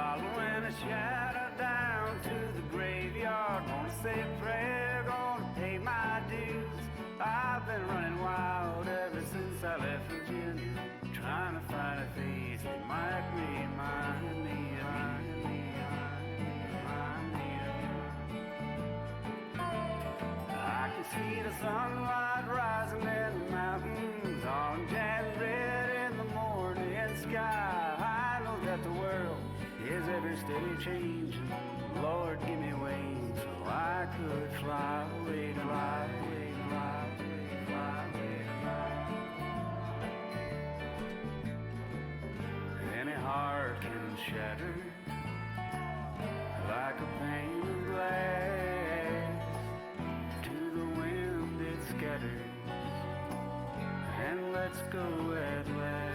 following a shadow down to the graveyard. Gonna say a prayer, gonna pay my dues. I've been running wild ever since I left Virginia, trying to find a face that might remind me of you. I can see the sunlight rising in the mountains, orange and red in the morning sky. I know that the world is ever steady changing. Lord, give me wings so I could fly away, fly away, fly away, fly away, fly away. Any heart can shatter like a pane of glass. To the wind it scatters and lets go at last.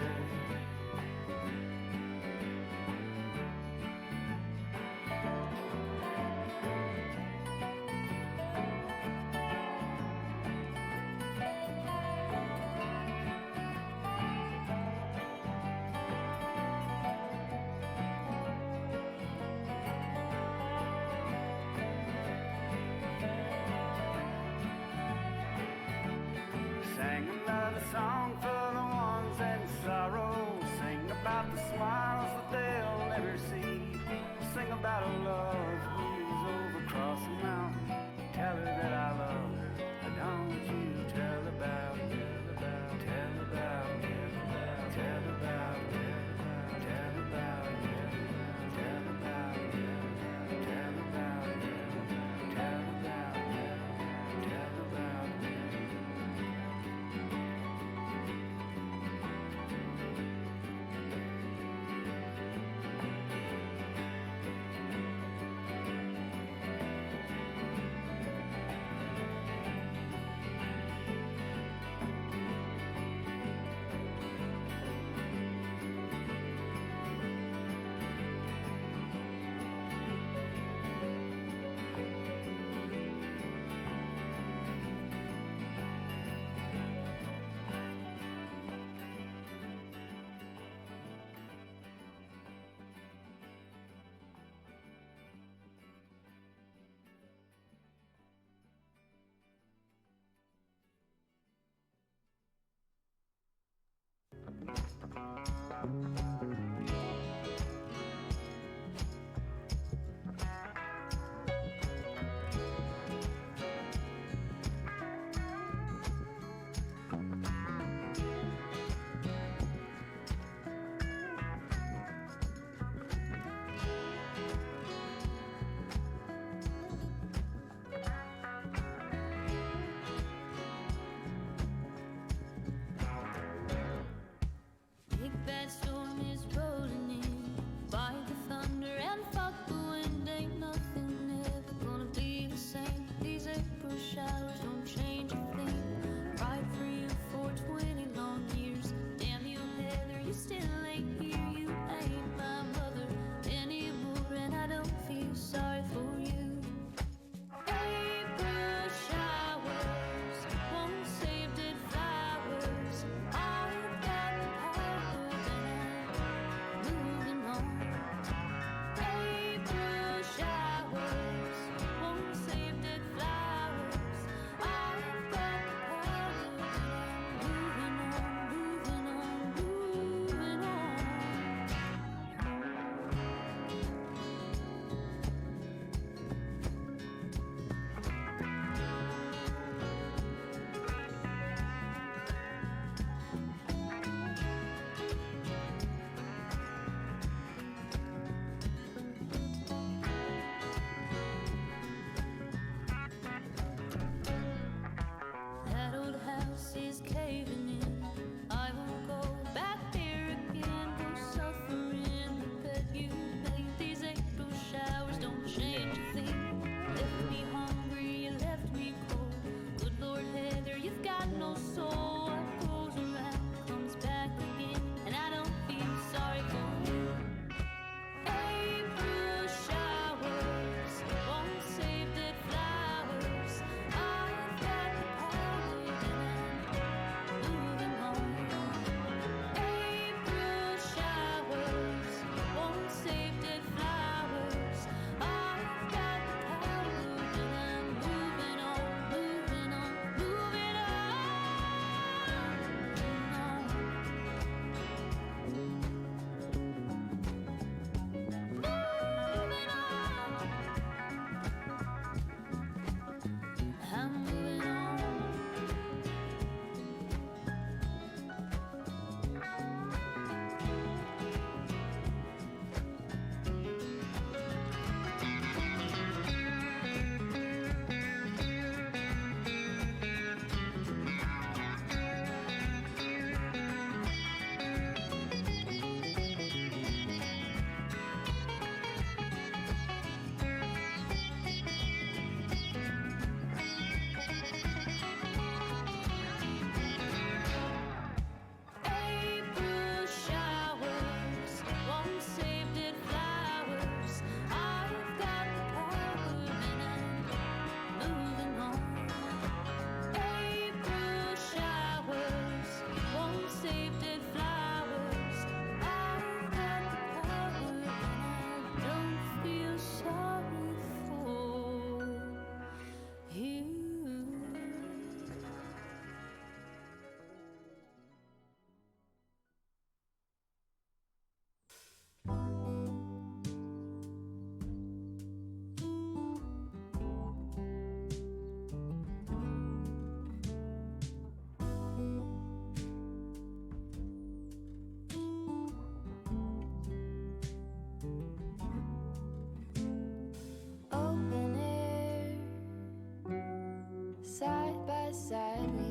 Song for the ones in sorrow. Sing about the smiles that they'll never see. Sing about a love who's over across the mountain. Tell her that I love her. Don't you tell about, tell about, tell about, tell about, tell about, tell about, tell about, tell about, tell about, tell about.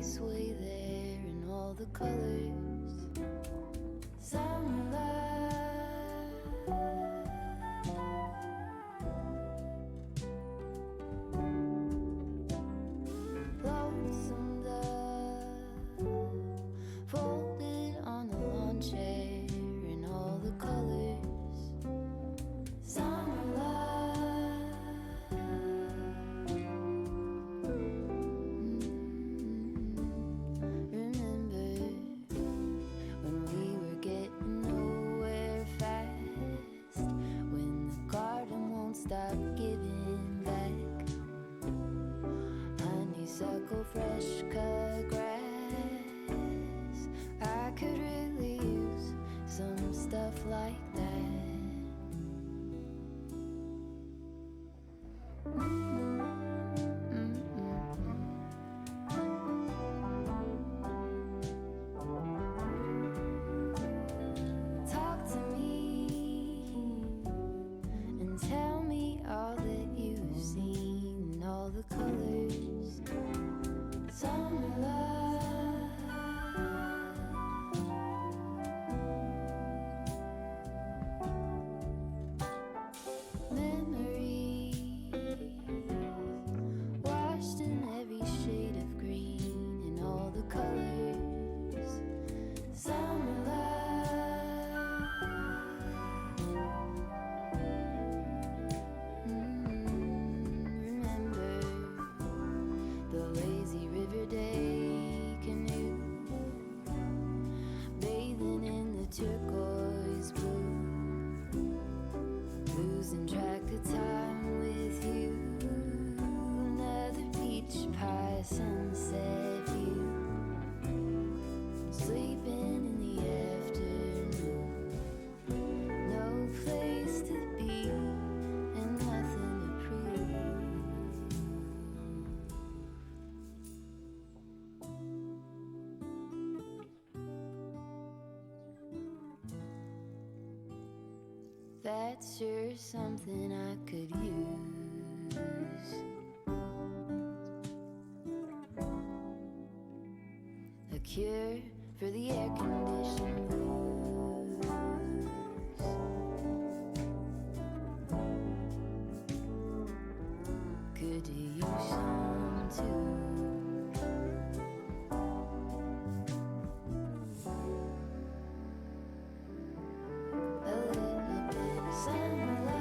always way there in all the colors. Summer love, lonesome dove, folded on the lawn chair in all the colors. Summer love, remember when we were getting nowhere fast, when the garden won't stop giving back honeysuckle, fresh cut grass. I could really use some stuff like that. Talk to me and tell me all that you've seen, all the colors. Summer love, memories washed in every shade of green in all the colors. Summer love, remember the lazy river day canoe, bathing in the turquoise blue, losing track of time with you. Another peach pie sunset view, sleeping in the afternoon, no place to be and nothing to prove. That's sure something I could use. A cure for the air-conditioned blues. Could use some too. A little bit of summer love.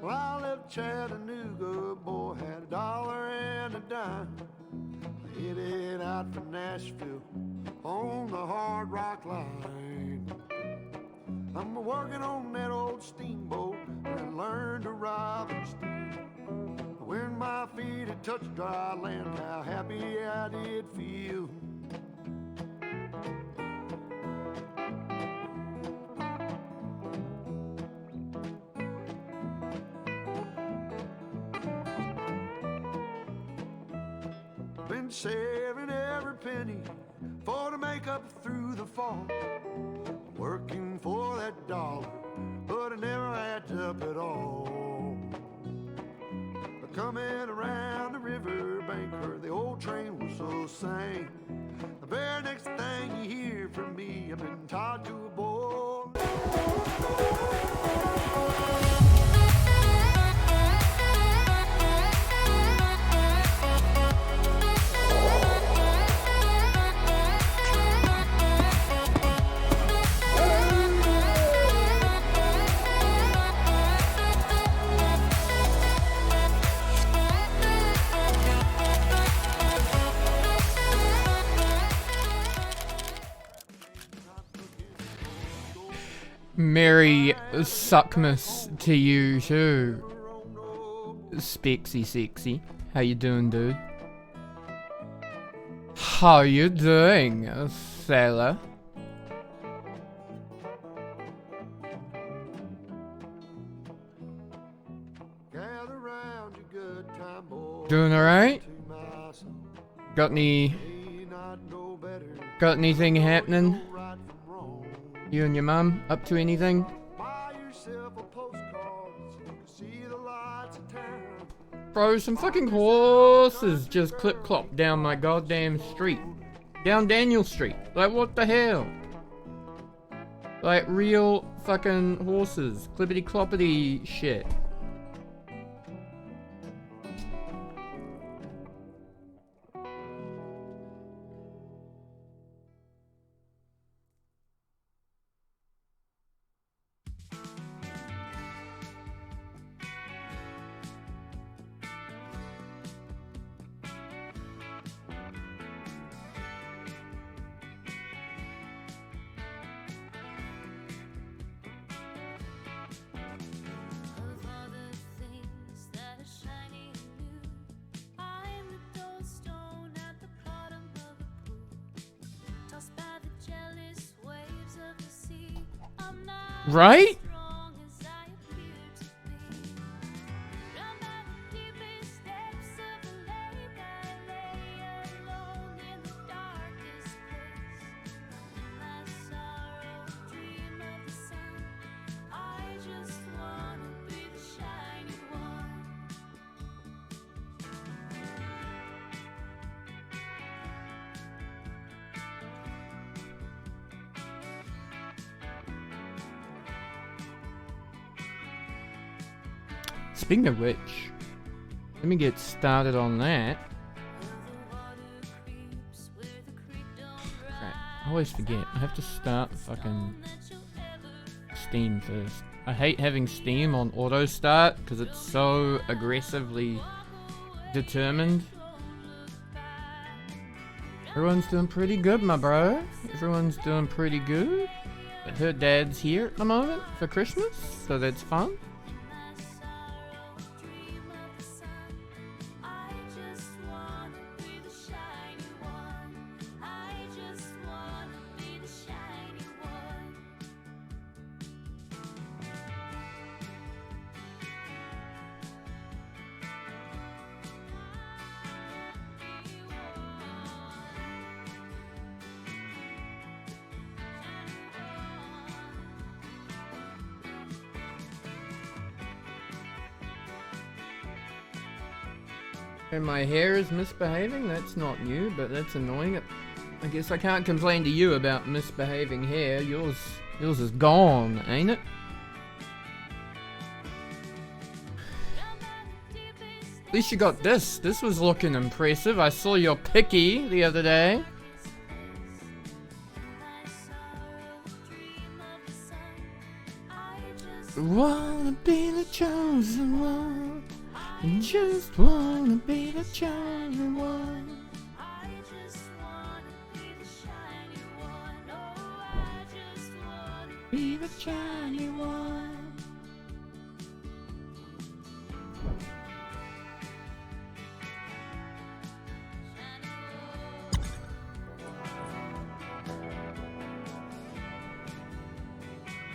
Well, I left Chattanooga, boy, had $1 and a dime. Headed out for Nashville on the Hard Rock Line. I'm working on that old steamboat and I learned to ride and steer. When my feet had touched dry land, how happy I did feel. Been saving every penny for to make up through the fall. Working for that dollar, but it never adds up at all. Coming around the riverbank, heard the old train whistle sang. The very next thing you hear from me, I've been tied to a board. Merry Suckmas to you too, Spexy Sexy. How you doing, dude? How you doing, sailor? Doing alright? Got anything happening? You and your mum up to anything? Bro, some fucking horses just clip-clop down my goddamn street. Down Daniel Street. Like, what the hell? Like, real fucking horses. Clippity-cloppity shit. Right? Speaking of which, let me get started on that. Crap, I always forget. I have to start fucking Steam first. I hate having Steam on auto start because it's so aggressively determined. Everyone's doing pretty good, my bro. Everyone's doing pretty good. But her dad's here at the moment for Christmas, so that's fun. And my hair is misbehaving? That's not new, but that's annoying. I guess I can't complain to you about misbehaving hair. Yours is gone, ain't it? At least you got this. This was looking impressive. I saw your picky the other day. Wanna be the chosen one. Just wanna be the chosen one. Be the shiny one.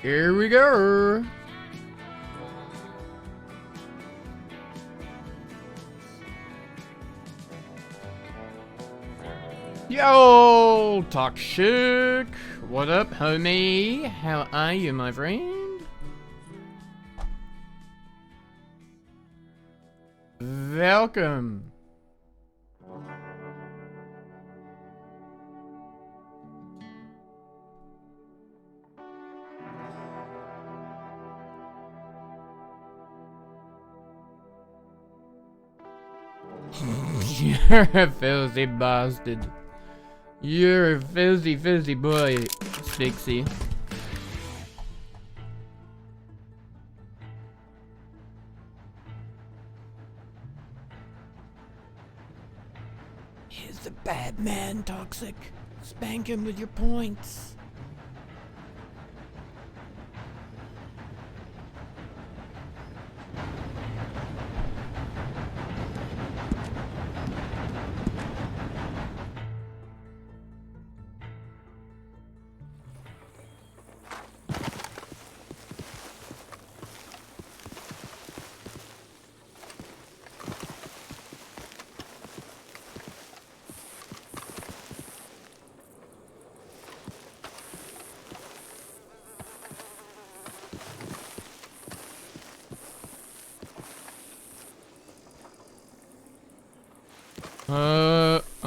Here we go. Yo, Toxic. What up, homie? How are you, my friend? Welcome. You're a filthy bastard. You're a filthy, filthy boy, Spixie. He's the bad man, Toxic. Spank him with your points.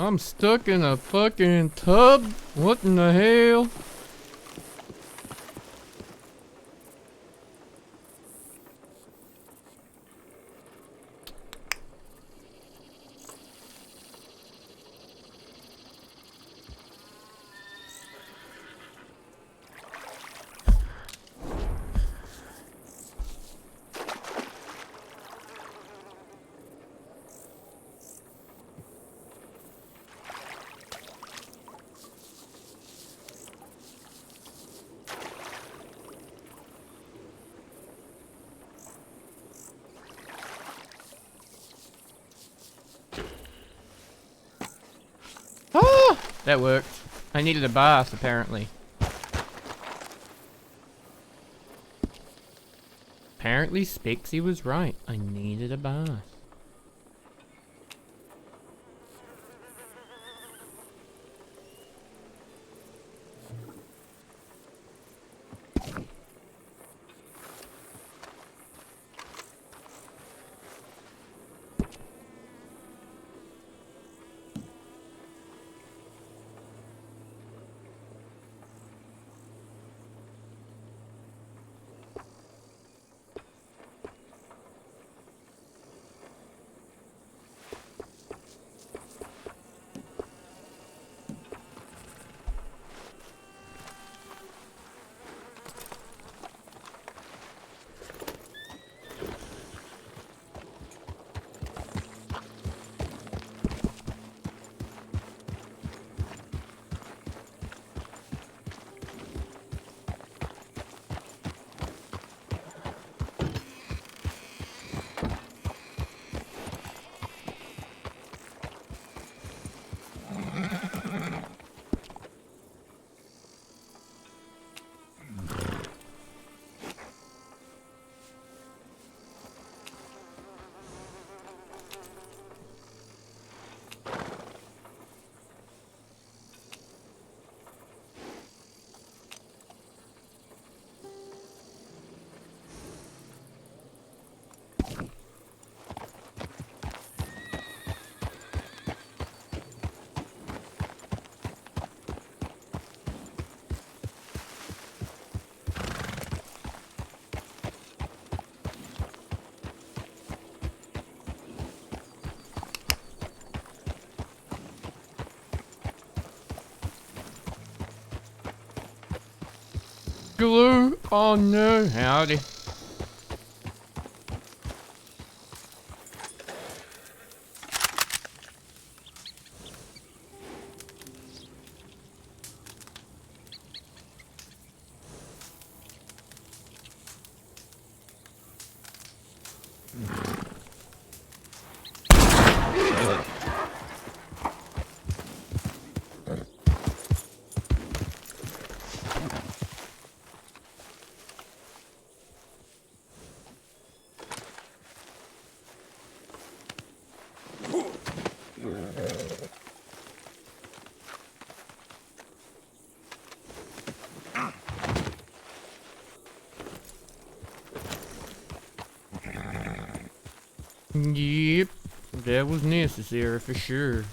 I'm stuck in a fucking tub? What in the hell? Ah! That worked. I needed a bath, apparently. Apparently, Spixie was right. I needed a bath. Glue? Oh no, howdy. Yep, that was necessary for sure.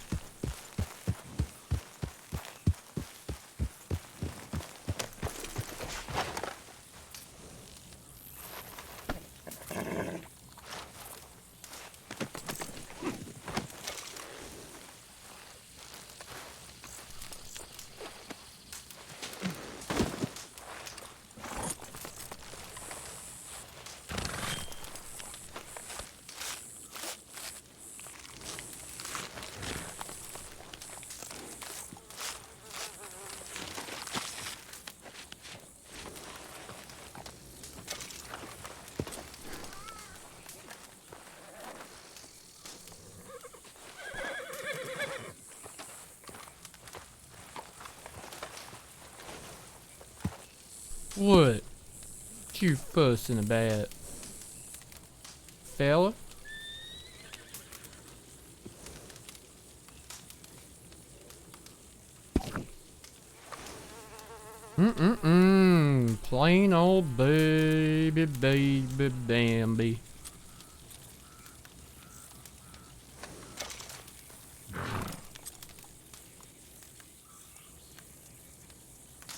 What you fussing about, fella? Plain old baby Bambi.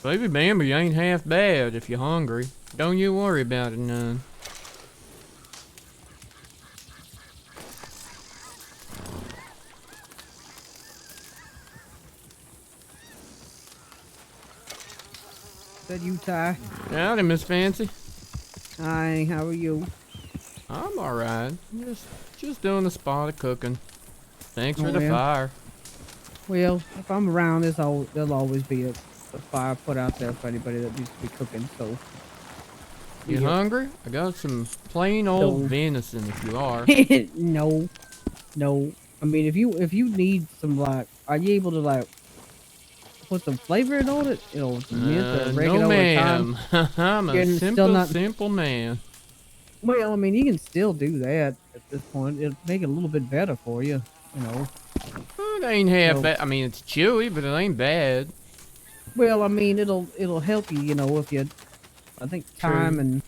Baby Bambi ain't half bad if you're hungry. Don't you worry about it none. That you, Ty? Howdy, Miss Fancy. Hi, how are you? I'm alright. Just doing a spot of cooking. Thanks for Oh, the yeah. fire. Well, if I'm around, there'll always be a fire put out there for anybody that needs to be cooking, so. You Yeah. hungry? I got some plain old No. venison if you are. No. No. I mean, if you need some, like, are you able to, like, put some flavoring on it? You know, some mint or oregano No or thyme? ma'am. I'm You're a still not- simple man. Well, I mean, you can still do that at this point. It'll make it a little bit better for you, you know. It ain't half No. bad. I mean, it's chewy, but it ain't bad. Well, I mean, it'll help you, you know, if you, I think time True. and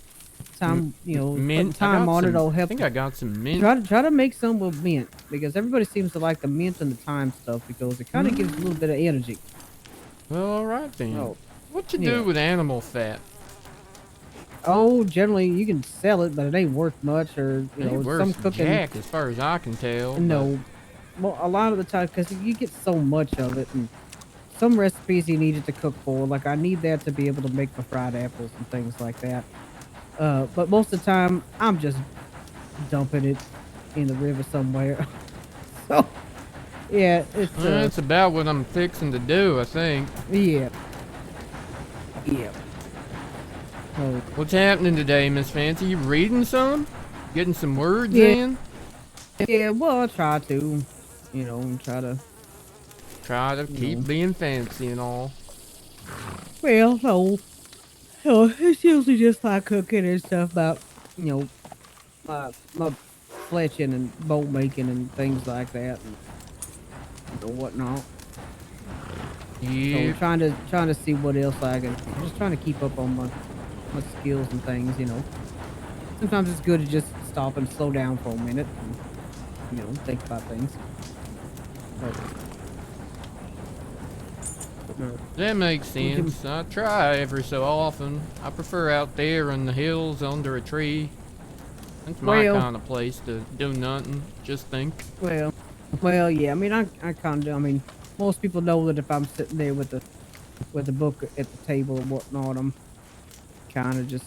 time, you know, putting Mint. time on some, it'll I help. think I got some mint. Try to make some with mint because everybody seems to like the mint and the thyme stuff because it kind of gives a little bit of energy. Well, alright then. Oh, What you yeah. do with animal fat? Oh, generally you can sell it, but it ain't worth much, or you Ain't know, worth some cooking. jack as far as I can tell. No, well, a lot of the time because you get so much of it, and some recipes you need it to cook for. Like I need that to be able to make my fried apples and things like that. But most of the time I'm just dumping it in the river somewhere. So yeah, it's That's about what I'm fixing to do, I think. yeah. Oh, What's happening today, Miss Fancy? You reading some? Getting some words Yeah. in? yeah, well, I try to, you know, and try to. Try to keep being fancy and all. Well, no, it's usually just like cooking and stuff about, you know, my fletching and bowl making and things like that, and whatnot. Yeah. So trying to see what else I can. I'm just trying to keep up on my skills and things, you know. Sometimes it's good to just stop and slow down for a minute and, you know, think about things. That makes sense. I try every so often. I prefer out there in the hills under a tree. That's my Well- kind of place to do nothing. Just think. Well, yeah. I mean, I kind of. I mean, most people know that if I'm sitting there with the book at the table and whatnot, kind of just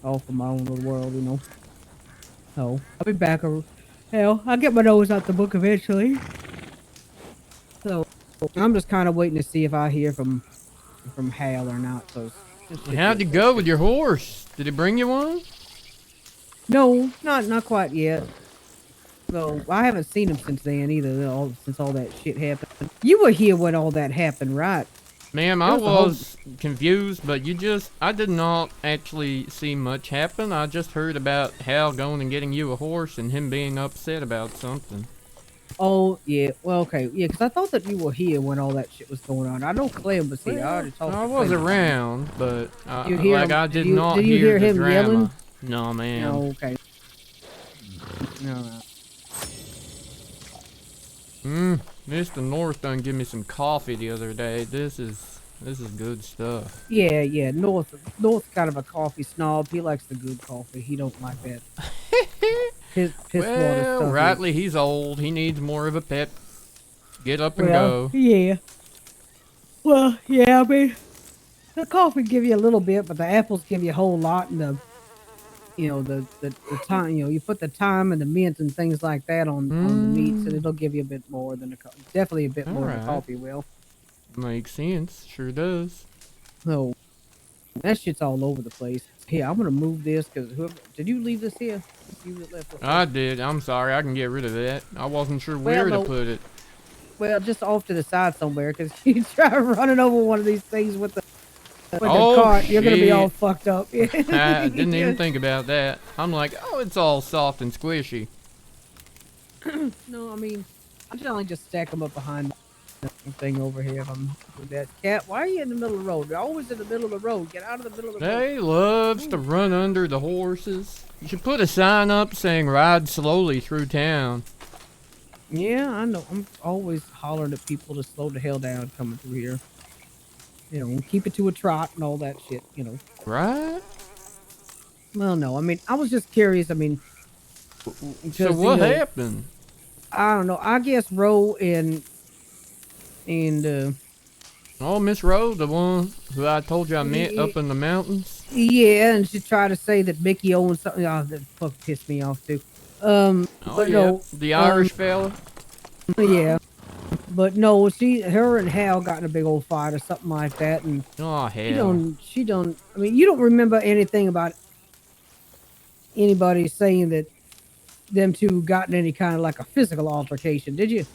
off of my own little world, you know. So I'll be back. Hell, I'll get my nose out the book eventually. So I'm just kind of waiting to see if I hear from Hal or not. So this should be How'd a you quick go with fix. your horse? Did he bring you one? No, not quite yet. No, I haven't seen him since then either. Since all that shit happened. You were here when all that happened, right? Ma'am, There I was a whole. was confused, but I did not actually see much happen. I just heard about Hal going and getting you a horse and him being upset about something. Oh yeah, well okay, yeah, because I thought that you were here when all that shit was going on. I know Clem was here. I Well, already talked I to was Clem about it. around, but Did you hear like him? I Did did you not did you hear hear the him yelling? drama. No, ma'am. No, okay. No. Mr. North done give me some coffee the other day. This is good stuff. Yeah. North's kind of a coffee snob. He likes the good coffee. He don't like that piss water Well, stuff. rightly, he's old. He needs more of a pep. Get up and Well, go. yeah. Well, yeah. I mean, the coffee give you a little bit, but the apples give you a whole lot, and the time, you put the thyme and the mint and things like that on the meats, and it'll give you a bit more than definitely a bit All more than the right. coffee will. Makes sense. Sure does. So that shit's all over the place. Here, I'm gonna move this because whoever did you leave this here? You left this I here? did. I'm sorry. I can get rid of that. I wasn't sure Well, where to no. put it. Well, just off to the side somewhere, because you try running over one of these things with the Oh, cart, you're gonna be all shit. fucked up. I didn't even think about that. I'm like, oh, it's all soft and squishy. No, I mean, I generally just stack them up behind the thing over here. If I'm with that cat, why are you in the middle of the road? You're always in the middle of the road. Get out of the middle of the road. They loves to run under the horses. You should put a sign up saying ride slowly through town. Yeah, I know. I'm always hollering at people to slow the hell down coming through here. Keep it to a trot and all that shit. Right? Well, no, I mean, I was just curious. I mean, So because, what happened? I don't know. I guess Ro and Oh, Miss Rose, the one who I told you I met up in the mountains. yeah, and she tried to say that Mickey owns something. Oh, that fuck pissed me off too. Oh, But yeah. no, The Irish fella. yeah. But no, her and Hal got in a big old fight or something like that, and Oh, hell. she don't. I mean, you don't remember anything about anybody saying that them two got in any kind of like a physical altercation, did you?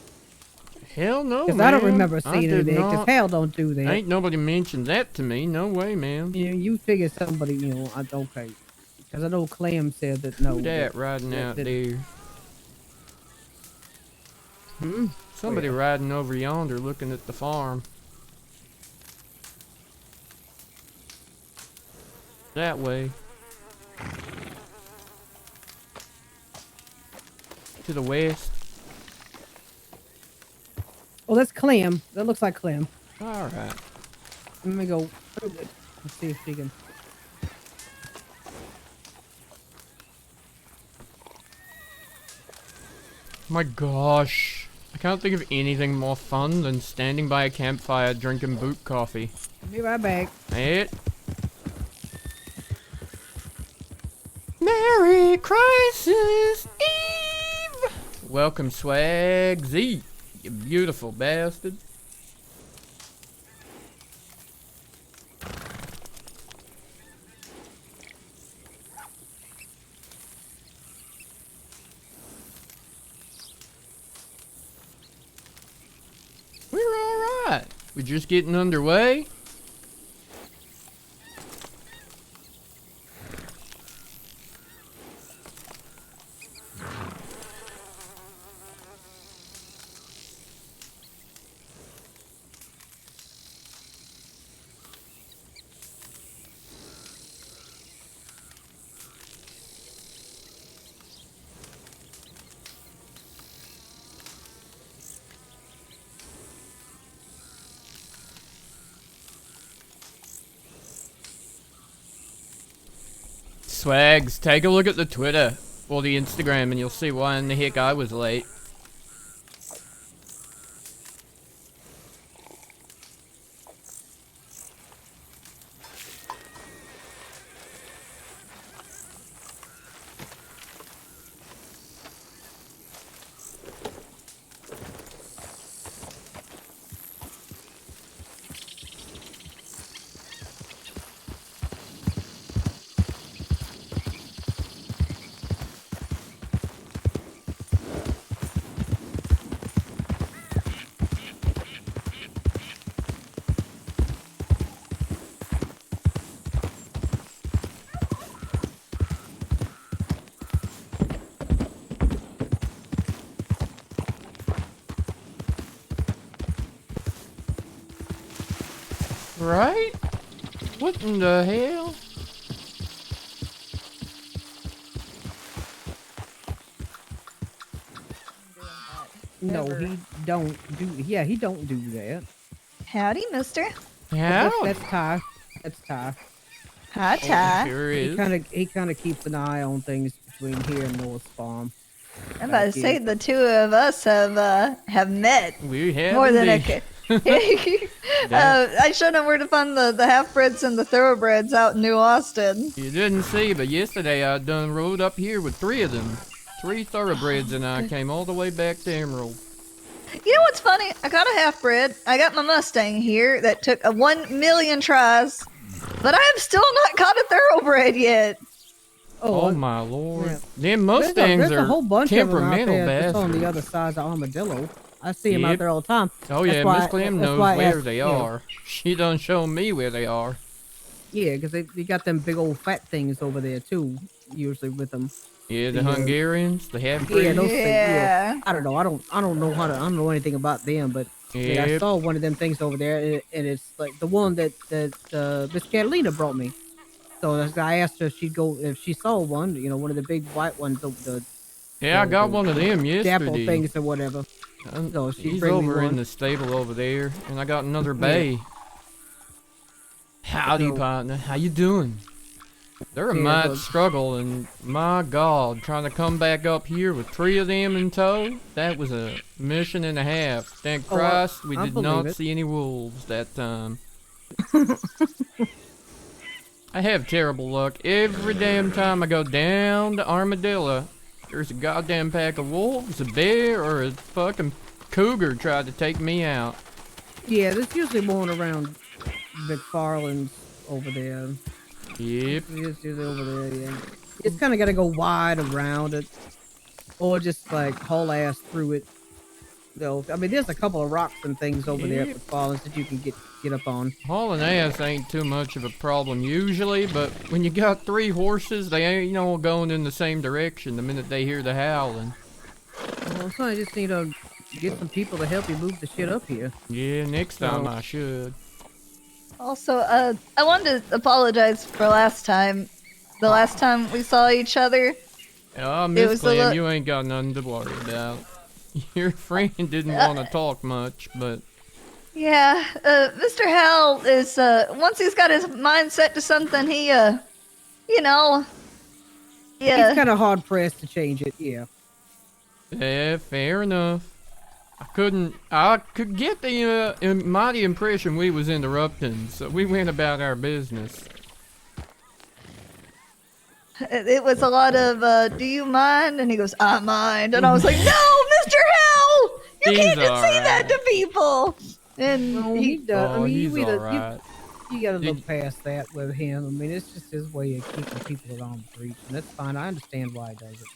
Hell no, Because man. I don't remember I seeing did anything. Because not. Hal don't do that. Ain't nobody mentioned that to me. No way, man. You figure somebody, okay. Because I know Clem said that no. Who that riding out there? Somebody riding over yonder looking at the farm. That way. To the west. Oh, that's Clem. That looks like Clem. Alright. Let me go. Let's see if she can. My gosh. I can't think of anything more fun than standing by a campfire drinking boot coffee. Be right back. It. Merry Crisis Eve! Welcome, Swag Z, you beautiful bastard. We're alright. We're just getting underway. Swags, take a look at the Twitter or the Instagram and you'll see why in the heck I was late. Right? What in the hell? No, Never. he don't do. Yeah, he don't do that. Howdy, mister. How? That's Ty. That's Ty. Hi, Oh, Ty. sure He is. kind of keeps an eye on things between here and North Farm. I'm about to Back say here. the two of us have met We have more than a. indeed. I showed him where to find the half-breds and the thoroughbreds out in New Austin. You didn't see, but yesterday I done rode up here with 3 of them. 3 thoroughbreds, and I came all the way back to Emerald. You know what's funny? I got a half-bred. I got my Mustang here that took 1,000,000 tries, but I have still not caught a thoroughbred yet. Oh my lord. yeah. Them Mustangs There's a are whole bunch of them out temperamental there that's on the bastards. other side of Armadillo. I see them out Yep. there all the time. Oh That's yeah, why- Miss Clem that's knows why I where asked, they you know. are. She done show me where they are. Yeah, because they got them big old fat things over there too. Usually with them. Yeah, the Yeah. Hungarians, the Yeah, half-breeds. those things. Yeah. Yeah. I don't know. I don't know I don't know anything about them, but yeah, I Yep. saw one of them things over there, and it's like the one that Miss Catalina brought me. So I asked her if she'd go if she saw one, one of the big white ones, Yeah, I got the one of them dapple yesterday. things or whatever. So she'd He's bring me over in one. the stable over there, and I got another bay. Howdy, So- partner. How you doing? They're a Yeah, mad so- struggle, and my God, trying to come back up here with 3 of them in tow, that was a mission and a half. Thank Oh, Christ we I did believe not it. see any wolves that time. I have terrible luck. Every damn time I go down to Armadillo, there's a goddamn pack of wolves, a bear, or a fucking cougar tried to take me out. Yeah, there's usually one around McFarland's over there. Yep. It's usually over there, yeah. It's kind of got to go wide around it, or just like haul ass through it. So, I mean, there's a couple of rocks and things over there at Yep. McFarland's that you can get up on. Hauling ass ain't too much of a problem usually, but when you got 3 horses, they ain't going in the same direction the minute they hear the howling. Well, so I just need to get some people to help you move the shit up here. Yeah, next time So- I should. Also, I wanted to apologize for last time. The last time we saw each other. Oh, Miss was a Clem, lo- you ain't got nothing to worry about. Your friend didn't want to talk much, but Yeah, Mr. Hell is, once he's got his mind set to something, he, you know, yeah. It's kind of hard pressed to change it, yeah. yeah, fair enough. I could get the mighty impression we was interrupting, so we went about our business. It was a lot of, do you mind? And he goes, I mind. And I was like, no, Mr. Hell! You He's can't just say that alright. to people! And No, he does. Oh, I mean, he's you either, alright. you gotta Did- look past that with him. I mean, it's just his way of keeping people at arm's reach, and that's fine. I understand why he does it.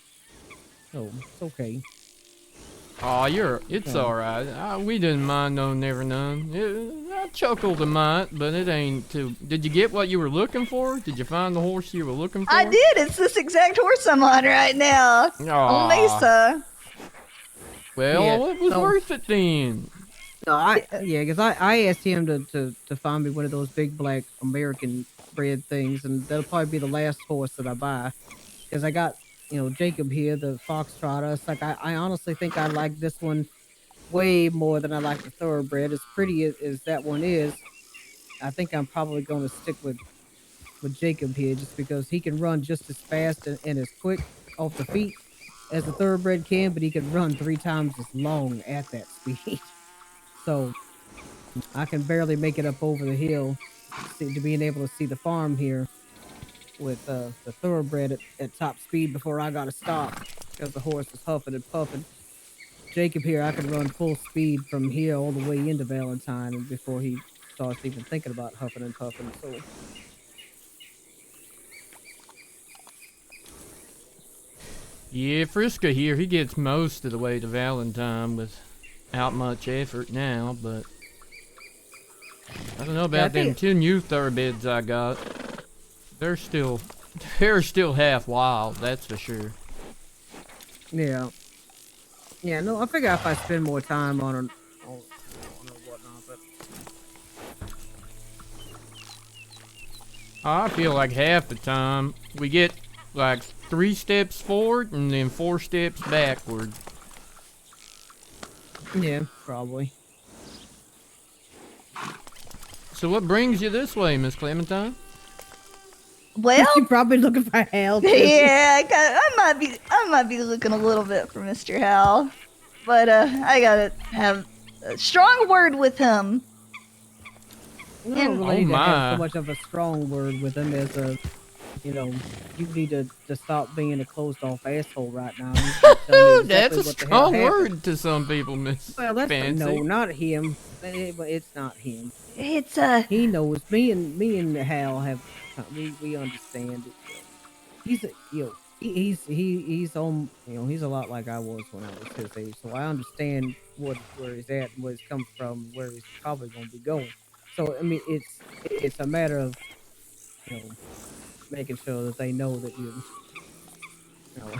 So, it's okay. Aw, it's Yeah. alright. We didn't mind no never none. I chuckled a mite, but it ain't too... Did you get what you were looking for? Did you find the horse you were looking for? I did. It's this exact horse I'm on right now. Aw. On Mesa. Well, Yeah, it was so- worth it then. No, because I asked him to find me one of those big black American bred things, and that'll probably be the last horse that I buy. Because I got, Jacob here, the Foxtrotter. It's like, I honestly think I like this one way more than I like the Thoroughbred. As pretty as that one is, I think I'm probably going to stick with Jacob here, just because he can run just as fast and as quick off the feet as the Thoroughbred can, but he can run 3 times as long at that speed. So I can barely make it up over the hill to being able to see the farm here with the Thoroughbred at top speed before I got to stop because the horse is huffing and puffing. Jacob here, I can run full speed from here all the way into Valentine and before he starts even thinking about huffing and puffing. So Yeah, Friska here, he gets most of the way to Valentine without much effort now, but... I don't know about them think- 2 new thoroughbreds I got. They're still half wild, that's for sure. yeah, no, I figure if I spend more time on her whatnot, but I feel like half the time we get like 3 steps forward and then 4 steps backward. Yeah, probably. So what brings you this way, Miss Clementine? Well, You're probably looking for help. yeah, I might be looking a little bit for Mr. Hal, but I gotta have a strong word with him. You don't really Oh need to have my. so much of a strong word with him as a, you know, you need to stop being a closed off asshole right now. You need to tell me That's exactly a what the hell strong happened. word to some people, Miss Well, that's Fancy. no, not him. It's not him. It's He knows. Me and Hal have. We understand it. He's a, he's on. He's a lot like I was when I was his age. So I understand where he's at, and where he's come from, where he's probably going to be going. So I mean, it's a matter of making sure that they know that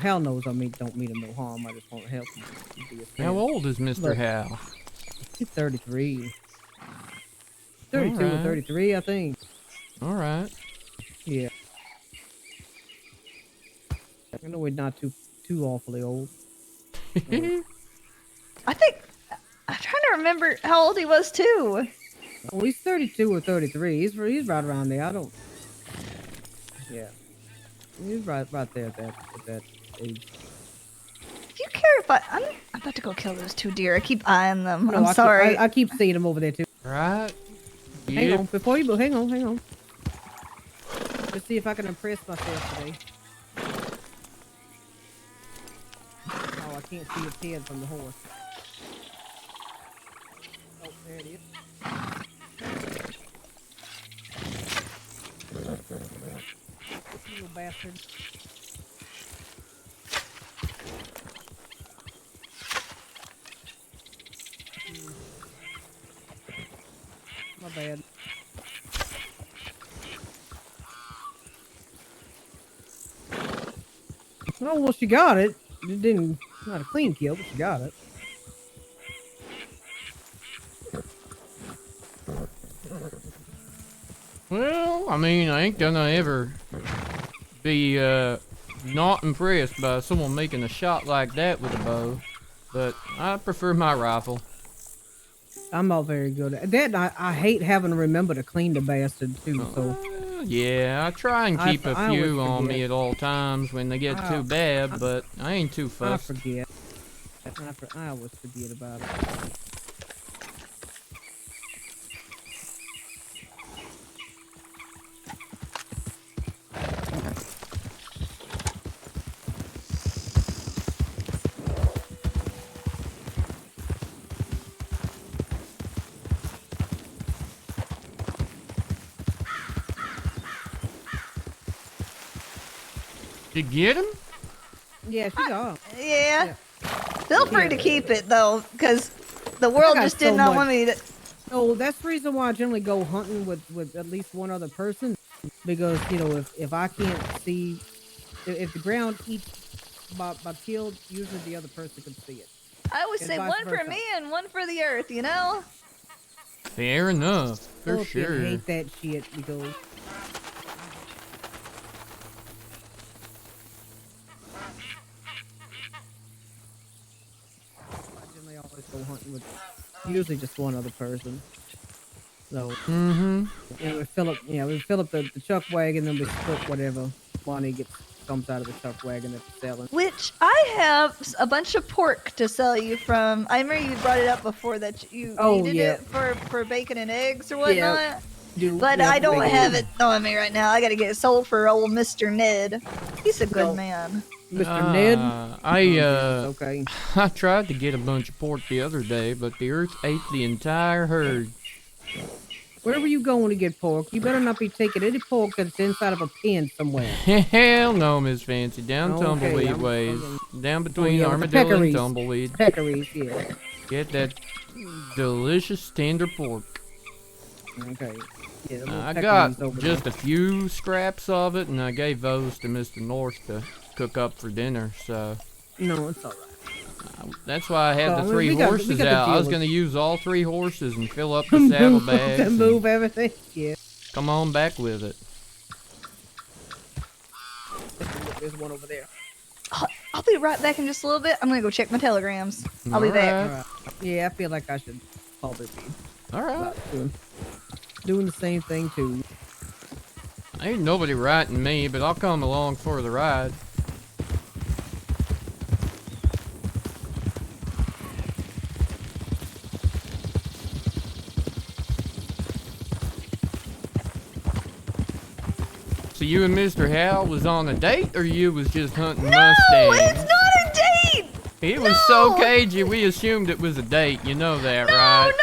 Hal knows don't mean him no harm. I just want to help him. Be his How friend. old is Mr. Look. Hal? He's 33. 32 or Alright. 33, I think. All right. Yeah. I know we're not too awfully old. I think I'm trying to remember how old he was too. Oh, he's 32 or 33. He's right around there. I don't. Yeah. He's right there at that age. Do you care if I'm about to go kill those 2 deer. I keep eyeing them. No, I'm sorry. I keep seeing him over there too. Right. Hang Yep. on, before you move. Hang on. Let's see if I can impress myself today. Oh, I can't see his head from the horse. Oh, there it is. You little bastard. My bad. Oh, well, she got it. It didn't, not a clean kill, but she got it. Well, I mean, I ain't gonna ever be not impressed by someone making a shot like that with a bow, but I prefer my rifle. I'm not very good at that. And I hate having to remember to clean the bastard too. So Yeah, I try and I keep a always few on me forget. at all times when they get too bad, but I ain't too I fussed. forget. I always forget about it. You get him? Yeah, she got. Yeah. Feel free to keep it though, because the world got just did so not much- want me to. No, that's the reason why I generally go hunting with at least one other person, because if I can't see, if the ground eats my kill, usually the other person can see it. I always And say vice one for versa. me and one for the earth, you know? Fair enough, for Fucking sure. hate that shit because. I generally always go hunting with usually just one other person. So Mm-hmm. we fill up the chuck wagon, then we split whatever money comes out of the chuck wagon that we're selling. Which I have a bunch of pork to sell you from. I remember you brought it up before that you Oh, needed yeah. it for bacon and eggs or whatnot. But Yeah, I don't bacon. have it on me right now. I gotta get it sold for old Mr. Ned. He's a good So- man. Mr. Ned. Okay. I tried to get a bunch of pork the other day, but the earth ate the entire herd. Where were you going to get pork? You better not be taking any pork that's inside of a pen somewhere. Hell no, Miss Fancy. Down Okay, tumbleweed I'm ways. fucking- Down between yeah, with the armadillo and peccaries. tumbleweed. Peccaries, yeah. Get that delicious tender pork. Okay. Yeah, the little I peccaries got over just a few scraps of it, and I gave those to Mr. North to cook up for dinner. So there. No, it's all right. that's why I had So, I the mean, 3 we got horses to out. I deal was with- going to use all 3 horses and fill up the saddlebags. To and move everything. Yeah. come on back with it. There's one over there. I'll be right back in just a little bit. I'm gonna go check my telegrams. I'll be back. All right. Yeah, I feel like I should probably be All right. doing the same thing too. Ain't nobody writing me, but I'll come along for the ride. So you and Mr. Hal was on a date, or you was just hunting No, Mustangs? it's not a date. He was so cagey, we assumed it was a date. You know that, right? No.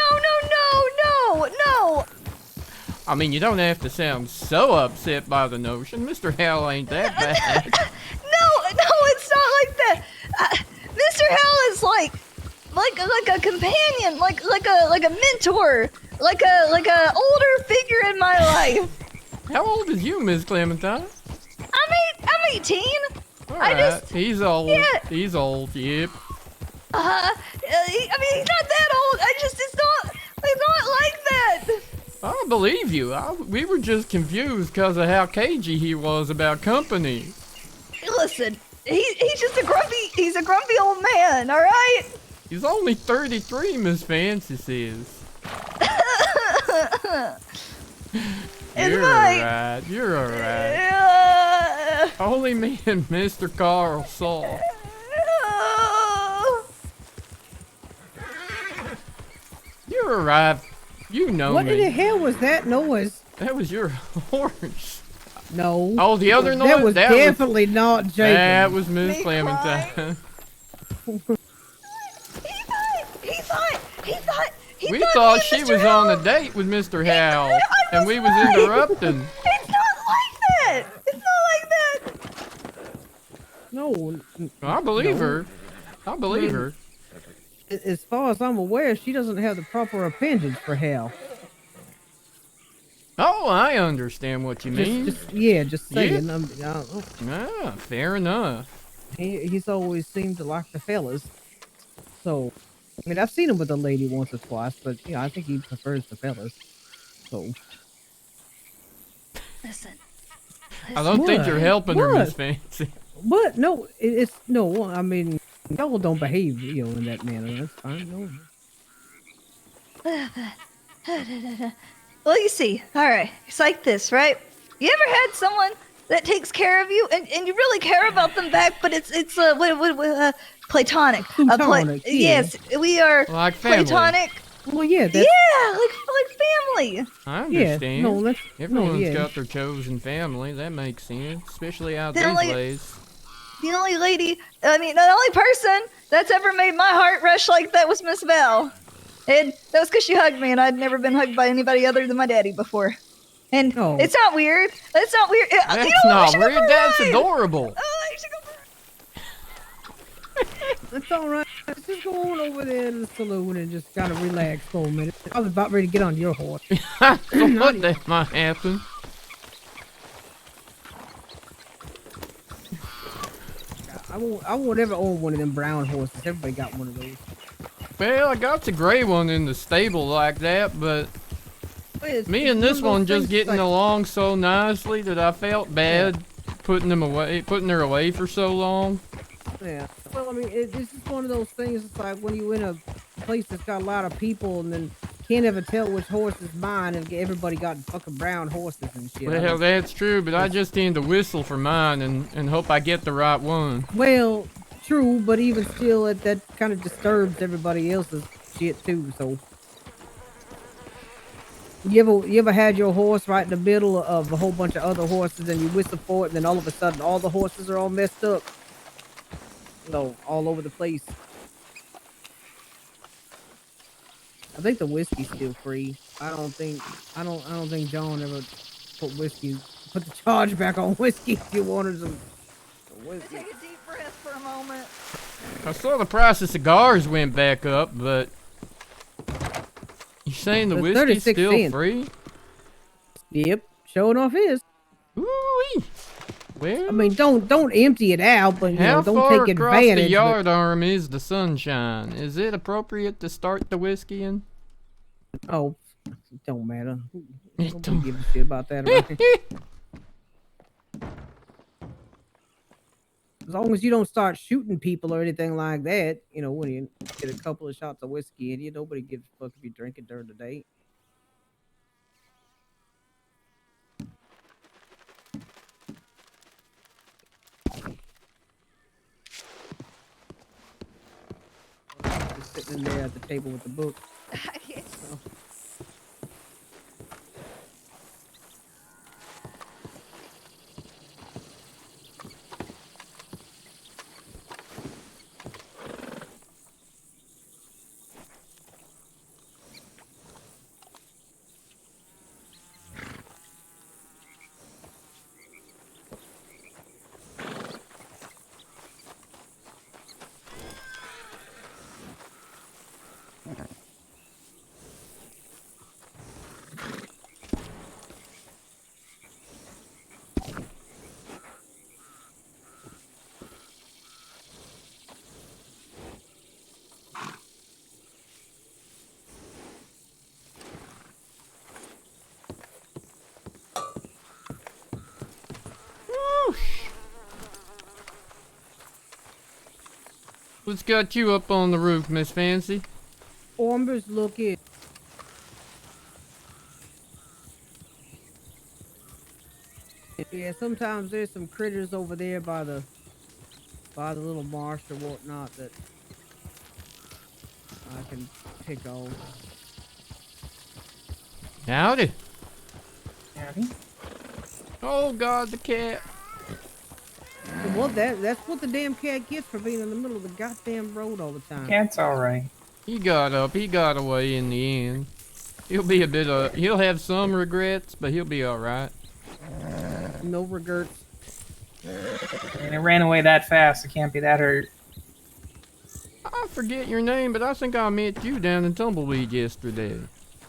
I mean, you don't have to sound so upset by the notion. Mr. Hal ain't that bad. No, it's not like that. Mr. Hal is like a companion, like a mentor, like a older figure in my life. How old is you, Miss Clementine? I'm 18. All I right. just- He's old. yeah. He's old, yep. I mean, he's not that old. It's not like that. I believe you. We were just confused because of how cagey he was about company. Listen, he's just he's a grumpy old man, all right? He's only 33, Miss Fancy says. You're fine. alright. You're alright. Uh, Only me and Mr. Carl saw. You're alright. You know What in the me. hell was that noise? That was your horse. No. Oh, the other noise? That was That was- definitely not Jacob. That was Miss Me Clementine. He We thought thought me she and was Mr. on a Hal- date with Mr. Hal, I and we was right. interrupting. It's not like that. It's not like that. No. I believe No. her. I believe her. As far as I'm aware, she doesn't have the proper appendage for Hal. Oh, I understand what you mean. Just saying. Ah, fair enough. He's always seemed to like the fellas. So, I mean, I've seen him with a lady once or twice, but I think he prefers the fellas. So, Listen. I don't think What? you're helping her, Miss What? Fancy. what? No, it's no. I mean, y'all don't behave, in that manner. That's fine. No. Well, you see, all right, it's like this, right? You ever had someone that takes care of you, and you really care about them back, but it's platonic. Plutonic, yeah. Yes, we are Like family. platonic. Well, yeah, that's Yeah, like family. I yeah. understand. No, that's Everyone's yeah. got their chosen family. That makes sense, especially out The these only- ways. The only lady, the only person that's ever made my heart rush like that was Miss Val. And that was because she hugged me, and I'd never been hugged by anybody other than my daddy before. And Oh. it's not weird. That's not weird. That's you know what? We not should go for weird. a That's ride. adorable. Oh, you should go for That's all right. Let's just go on over there to the saloon and just kind of relax for a minute. I was about ready to get on your horse. What that might happen. I won't ever own one of them brown horses. Everybody got one of those. Well, I got the gray one in the stable like that, but me and this one just getting along so nicely that I felt bad putting her away for so long. Yeah. Well, I mean, it's just one of those things. It's like when you in a place that's got a lot of people and then can't ever tell which horse is mine, and everybody got fucking brown horses and shit. Well, that's true, but I just tend to whistle for mine and hope I get the right one. Well, true, but even still, that kind of disturbs everybody else's shit too. So, you ever had your horse right in the middle of a whole bunch of other horses, and you whistle for it, and then all of a sudden, all the horses are all messed up? No, all over the place. I think the whiskey's still free. I don't think John ever put the charge back on whiskey if you wanted some whiskey. Take a deep breath for a moment. I saw the price of cigars went back up, but you saying the It's whiskey's 36 still cents. free? Yep, showing off is. Ooh-wee. Well, I mean, don't empty it out, but how don't far take across advantage. the but- yard arm is the sunshine? Is it appropriate to start the whiskey in? Oh, it don't matter. It Nobody don't- give a shit about that. Around here. As long as you don't start shooting people or anything like that, you know, when you get a couple of shots of whiskey in you, nobody gives a fuck if you're drinking during the day. Just sitting in there at the table with the book. Yes. Oh. What's got you up on the roof, Miss Fancy? Oh, I'm just looking. Yeah, sometimes there's some critters over there by the little marsh or whatnot that I can pick on. Howdy. Howdy. Oh God, the cat. Well, that's what the damn cat gets for being in the middle of the goddamn road all the time. Cat's alright. He got up. He got away in the end. He'll have some regrets, but he'll be all right. No regrets. And it ran away that fast, it can't be that hurt. I forget your name, but I think I met you down in Tumbleweed yesterday.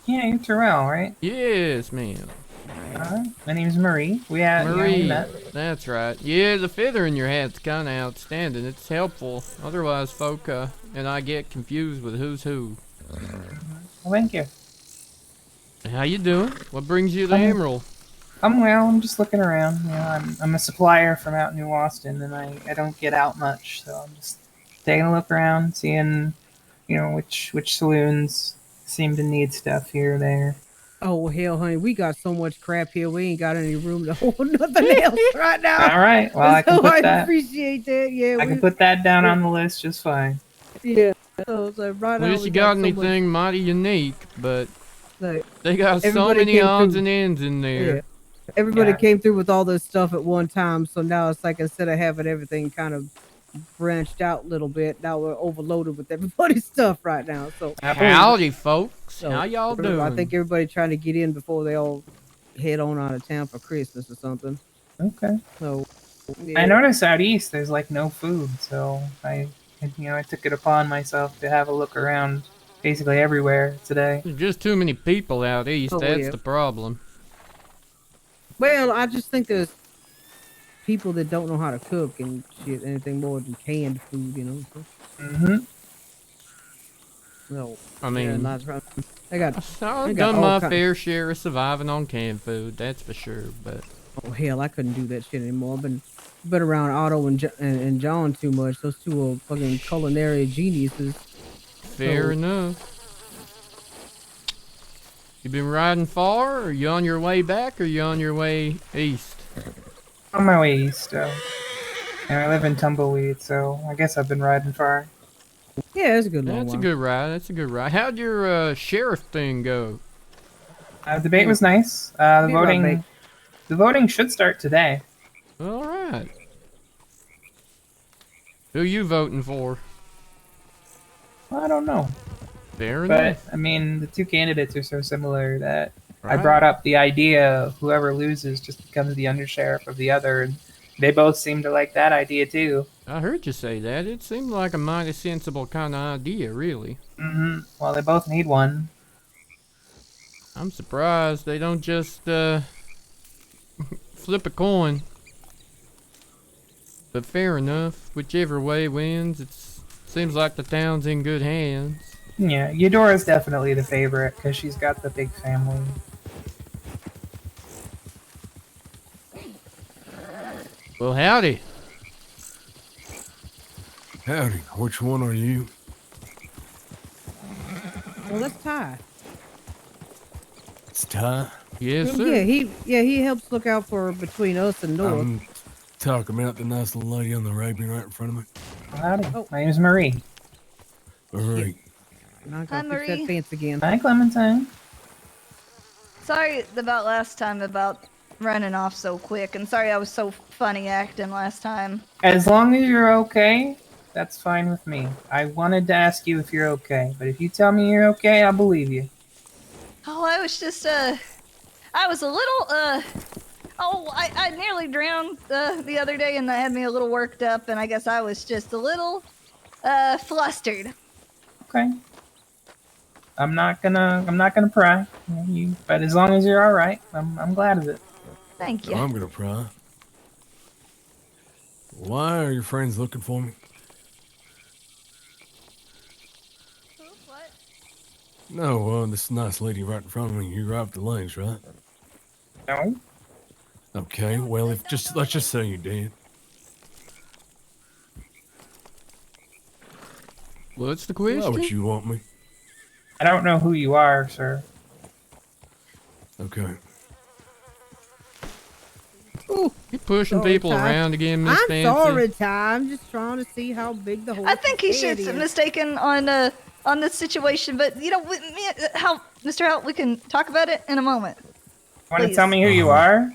Yeah, you're Tyrell, right? Yes, ma'am. My name's Marie. We Marie. met. That's right. Yeah, the feather in your hat's kind of outstanding. It's helpful. Otherwise, folk and I get confused with who's who. Well, thank you. How you doing? What brings you to Emerald? I'm well, I'm just looking around. You know, I'm a supplier from out in New Austin, and I don't get out much, so I'm just taking a look around, seeing, you know, which saloons seem to need stuff here or there. Oh hell, honey, we got so much crap here. We ain't got any room to hold nothing else right now. All right, well, I can So put I that. appreciate that. Yeah, I can put that down on the list just fine. Yeah. So right now Unless we you got so much, anything mighty unique, but like, they got so Everybody many came odds through. and ends in there. yeah. Everybody Yeah. came through with all this stuff at one time, so now it's like instead of having everything kind of branched out a little bit, now we're overloaded with everybody's stuff right now. So Howdy, folks. So, How y'all doing? I think everybody trying to get in before they all head on out of town for Christmas or something. Okay. So yeah. I noticed out east there's like no food, so I took it upon myself to have a look around basically everywhere today. There's just too many people out east. Oh, That's yeah. the problem. Well, I just think there's people that don't know how to cook and shit, anything more than canned food, you know. So, Mm-hmm. no, I mean, yeah, not right. I got I've got done all my kind- fair share of surviving on canned food. That's for sure. But oh hell, I couldn't do that shit anymore. I've been around Otto and John too much. Those two old fucking culinary geniuses. fair So- enough. You been riding far? Or you on your way back? Or you on your way east? On my way east, and I live in Tumbleweed, so I guess I've been riding far. Yeah, it's a good long That's a while. good ride. That's a good ride. How'd your sheriff thing go? The debate was nice. The Yeah, voting, mate. the voting should start today. All right. Who you voting for? Well, I don't know, Fair but enough. I mean, the two candidates are so similar that I Right. brought up the idea whoever loses just becomes the undersheriff of the other, and they both seem to like that idea too. I heard you say that. It seemed like a mighty sensible kind of idea, really. Mm-hmm. Well, they both need one. I'm surprised they don't just flip a coin. But fair enough. Whichever way wins, it seems like the town's in good hands. Yeah, Eudora's definitely the favorite because she's got the big family. Well, howdy. Howdy, which one are you? Well, that's Ty. It's Ty. Yes, sir. He helps look out for between us and North. I'm talking about the nice little lady on the Arabian right in front of me. Howdy. Oh. My name's Marie. All right. Now I Hi, gotta fix Marie. that fence again. Hi, Clementine. Sorry about last time about running off so quick, and sorry I was so funny acting last time. As long as you're okay, that's fine with me. I wanted to ask you if you're okay, but if you tell me you're okay, I'll believe you. Oh, I was just, I was a little, I nearly drowned, the other day, and that had me a little worked up, and I guess I was just a little, flustered. Okay. I'm not gonna pry. But as long as you're all right, I'm glad of it. Thank you. I'm gonna pry. Why are your friends looking for me? What? No, this nice lady right in front of me. You robbed the legs, right? No. Okay. Well, let's just say you did. What's the Why question? would you want me? I don't know who you are, sir. Okay. Ooh, You pushing Sorry, people Ty. around again, Miss I'm Fancy? sorry, Ty. I'm just trying to see how big the whole. I think he's head just is. mistaken on the situation, but you know, with me, how, Mr. Hout, we can talk about it in a moment. Want to Please. tell me who you are?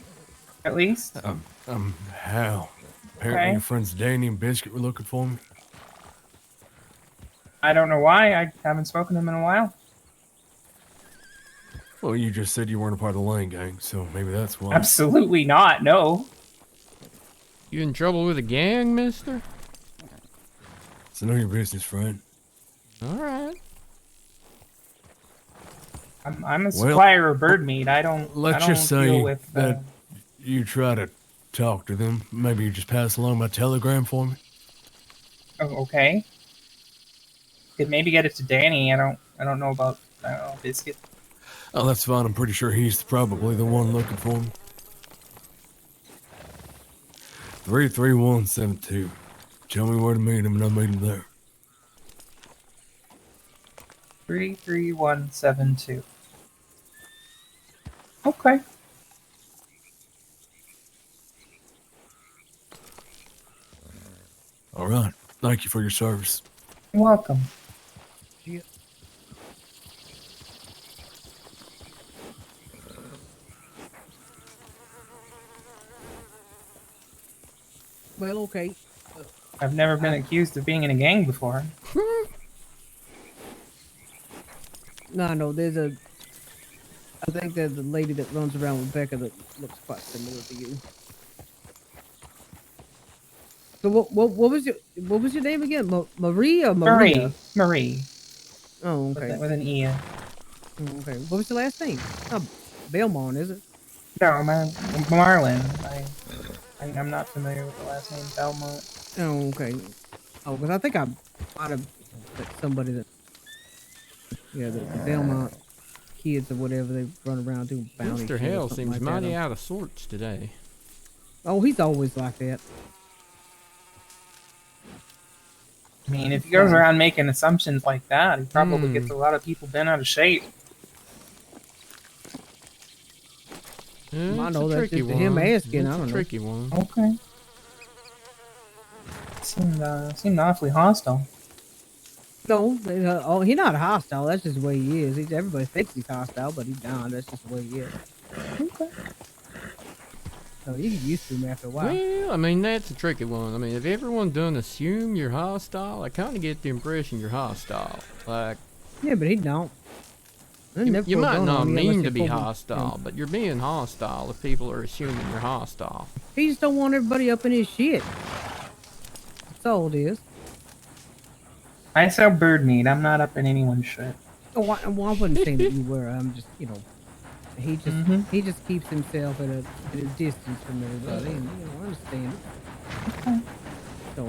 At least. I'm Hal. Apparently Okay. your friends Danny and Biscuit were looking for me. I don't know why. I haven't spoken to him in a while. Well, you just said you weren't a part of the Lane gang, so maybe that's why. Absolutely not. No. You in trouble with a gang, mister? It's none of your business, friend. All right. I'm a supplier of bird meat. I don't. Let's I don't just say deal with, that you try to talk to them. Maybe you just pass along my telegram for me. Oh, okay. Could maybe get it to Danny. I don't know about Biscuit. Oh, that's fine. I'm pretty sure he's probably the one looking for me. 33172. Tell me where to meet him, and I'll meet him there. 33172. Okay. All right. Thank you for your service. You're welcome. Well, okay. I've never been accused of being in a gang before. No, no. I think there's a lady that runs around with Becca that looks quite similar to you. So what was your name again? Marie or Maria? Marie. Oh, okay. With an E. Oh, okay. What was your last name? Oh, Belmont, is it? No, Marlin. I'm not familiar with the last name Belmont. Oh, okay. Oh, because I think I might have met somebody that. Yeah, the Belmont kids or whatever, they run around doing bounty. Mr. shit or Hale something seems like mighty that. out of sorts today. Oh, he's always like that. I mean, if he goes around making assumptions like that, he probably Hmm. gets a lot of people bent out of shape. Yeah, I it's know a that's tricky just one. him asking, It's I a don't know. tricky one. Okay. Seemed awfully hostile. No, he's not hostile. That's just the way he is. Everybody thinks he's hostile, but he's not. That's just the way he is. Okay. So you get used to him after a while. Well, I mean, that's a tricky one. I mean, if everyone done assume you're hostile, I kind of get the impression you're hostile. Like, Yeah, but he don't. you might not mean to be hostile, but you're being hostile if people are assuming you're hostile. He just don't want everybody up in his shit. That's all it is. I sell bird meat. I'm not up in anyone's shit. Oh, I wouldn't say that you were. I'm just, he just he just keeps himself at a distance from everybody, and I understand it. So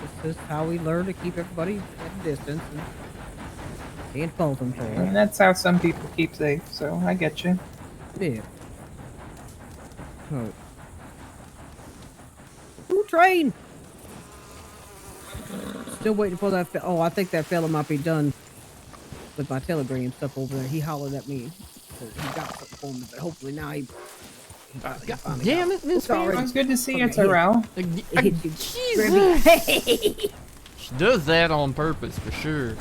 it's just how we learn to keep everybody at a distance and can't fault them for I mean, it. that's how some people keep safe, so I get you. Yeah. Oh. Who train? still waiting for that. Oh, I think that fella might be done with my telegram stuff over there. He hollered at me. So he got something for me, but hopefully now he finally Damn got it, Miss Sorry. Well, it's good to see you, Okay. Tyrell. Jesus! She does that on purpose for sure.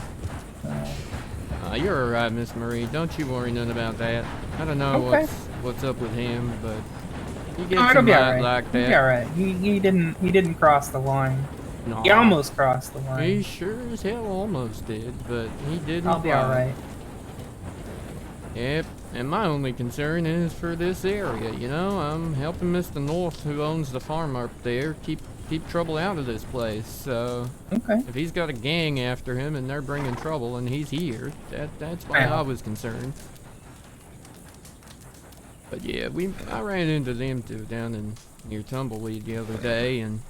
You're alright, Miss Marie. Don't you worry none about that. I don't know Okay. what's up with him, but he gets Oh, it'll him be right alright. like He'll that. be alright. He didn't cross the line. No, He almost crossed the He line. sure as hell almost did, but he didn't. I'll be quite. alright. Yep, and my only concern is for this area, you know? I'm helping Mr. North, who owns the farm up there, keep trouble out of this place, so... Okay. If he's got a gang after him and they're bringing trouble and he's here, that's why I was concerned. But yeah, I ran into them two down in near Tumbleweed the other day, and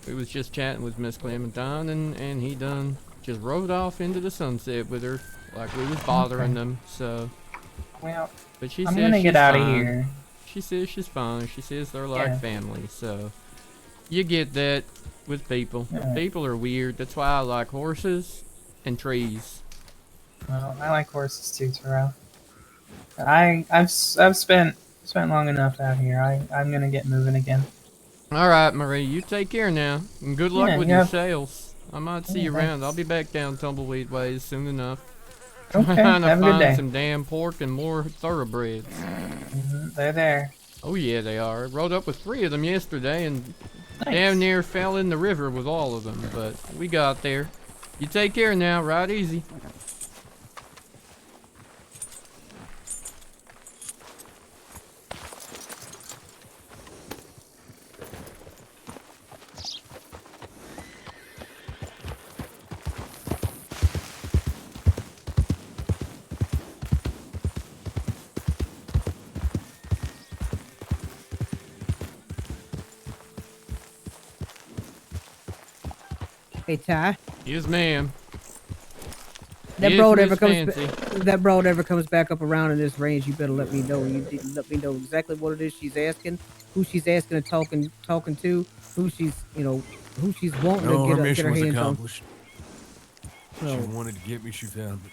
we was just chatting with Miss Clementine, and he done just rode off into the sunset with her, like we was bothering them, so... Well, But she I'm says gonna she's get out of fine. here. She says she's fine. She says they're like Yeah. family, so... You get that with people. Yeah. People are weird. That's why I like horses and trees. Well, I like horses too, Tyrell. I've spent long enough out here. I'm gonna get moving again. Alright, Marie, you take care now. And good luck Yeah, with you your have- sales. I might see Yeah, you around. thanks. I'll be back down Tumbleweed ways soon enough. Okay, Trying to have a good find day. some damn pork and more thoroughbreds. They're there. Oh yeah, they are. Rode up with 3 of them yesterday and Nice. damn near fell in the river with all of them, but we got there. You take care now, ride easy. Hey Ty, Yes, ma'am. that Yes, broad Miss ever comes Fancy. that broad ever comes back up around in this range, you better let me know. You didn't let me know exactly what it is she's asking, who she's asking and talking to, who she's who she's wanting No, to her get mission her was hands on. accomplished. She So, wanted to get me, she found me.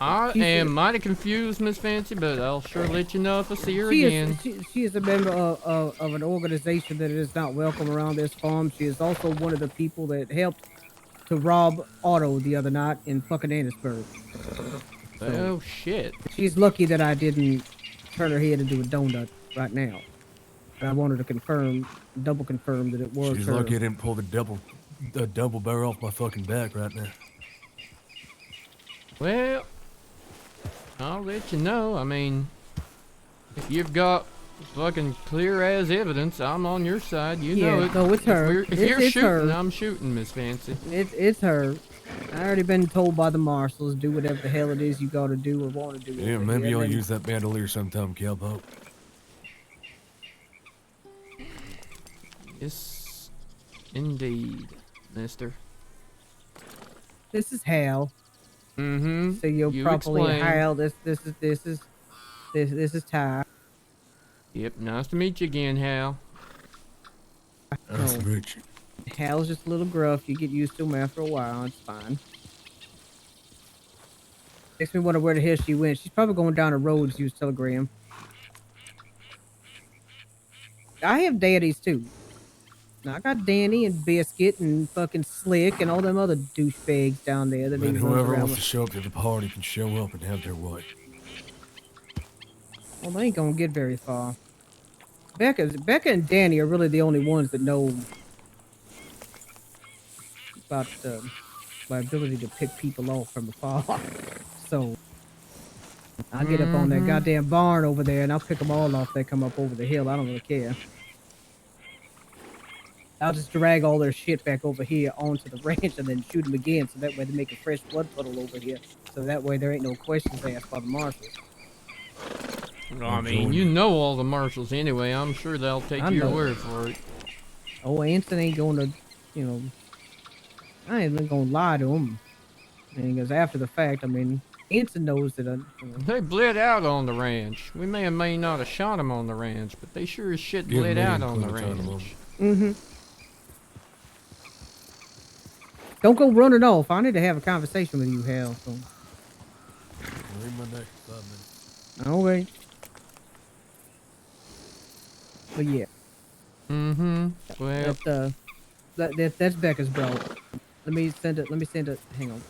I She am said- mighty confused, Miss Fancy, but I'll sure let you know if I see her she again. she is a member of an organization that is not welcome around this farm. She is also one of the people that helped to rob Otto the other night in fucking Annisburg. Oh shit. She's lucky that I didn't turn her head into a donut right now. And I wanted to double confirm that it was She's her. lucky I didn't pull the double barrel off my fucking back right now. Well, I'll let you know. I mean, if you've got fucking clear as evidence, I'm on your side. You know Yeah, it. no, it's her. If you're It's shooting, her. I'm shooting, Miss Fancy. It's her. I already been told by the marshals, do whatever the hell it is you gotta do or want to do. Yeah, over maybe here. I'll And then- use that bandolier sometime, Cowpoke. Yes, indeed, mister. This is Hal. Mm-hmm. So you'll You properly explain. Hal. This is Ty. Yep, nice to meet you again, Hal. Nice Oh. to meet you. Hal's just a little gruff. You get used to him after a while. It's fine. Makes me wonder where the hell she went. She's probably going down the road to use Telegram. I have daddies too. Now I got Danny and Biscuit and fucking Slick and all them other douchebags down there that But he runs whoever around wants to with. show up to the party can show up and have their way. Well, they ain't gonna get very far. Becca and Danny are really the only ones that know about my ability to pick people off from afar. So I'll get up on that goddamn barn over there and I'll pick them all off. They come up over the hill. I don't really care. I'll just drag all their shit back over here onto the ranch and then shoot them again. So that way they make a fresh blood puddle over here. So that way there ain't no questions asked by the marshals. Well, I mean, you know all the marshals anyway. I'm sure they'll take I your know. word for it. Oh, Anson ain't going to, I ain't even going to lie to him. Because after the fact, I mean, Anson knows that They bled out on the ranch. We may or may not have shot him on the ranch, but they sure as shit Give bled me out and on the Clementine a ranch. moment. Mm-hmm. Don't go running off. I need to have a conversation with you, Hal. So. Read my next 5 minutes. Okay. But yeah, Mm-hmm. Well, that's Becca's bro. Let me send it. Let me send it. Hang on.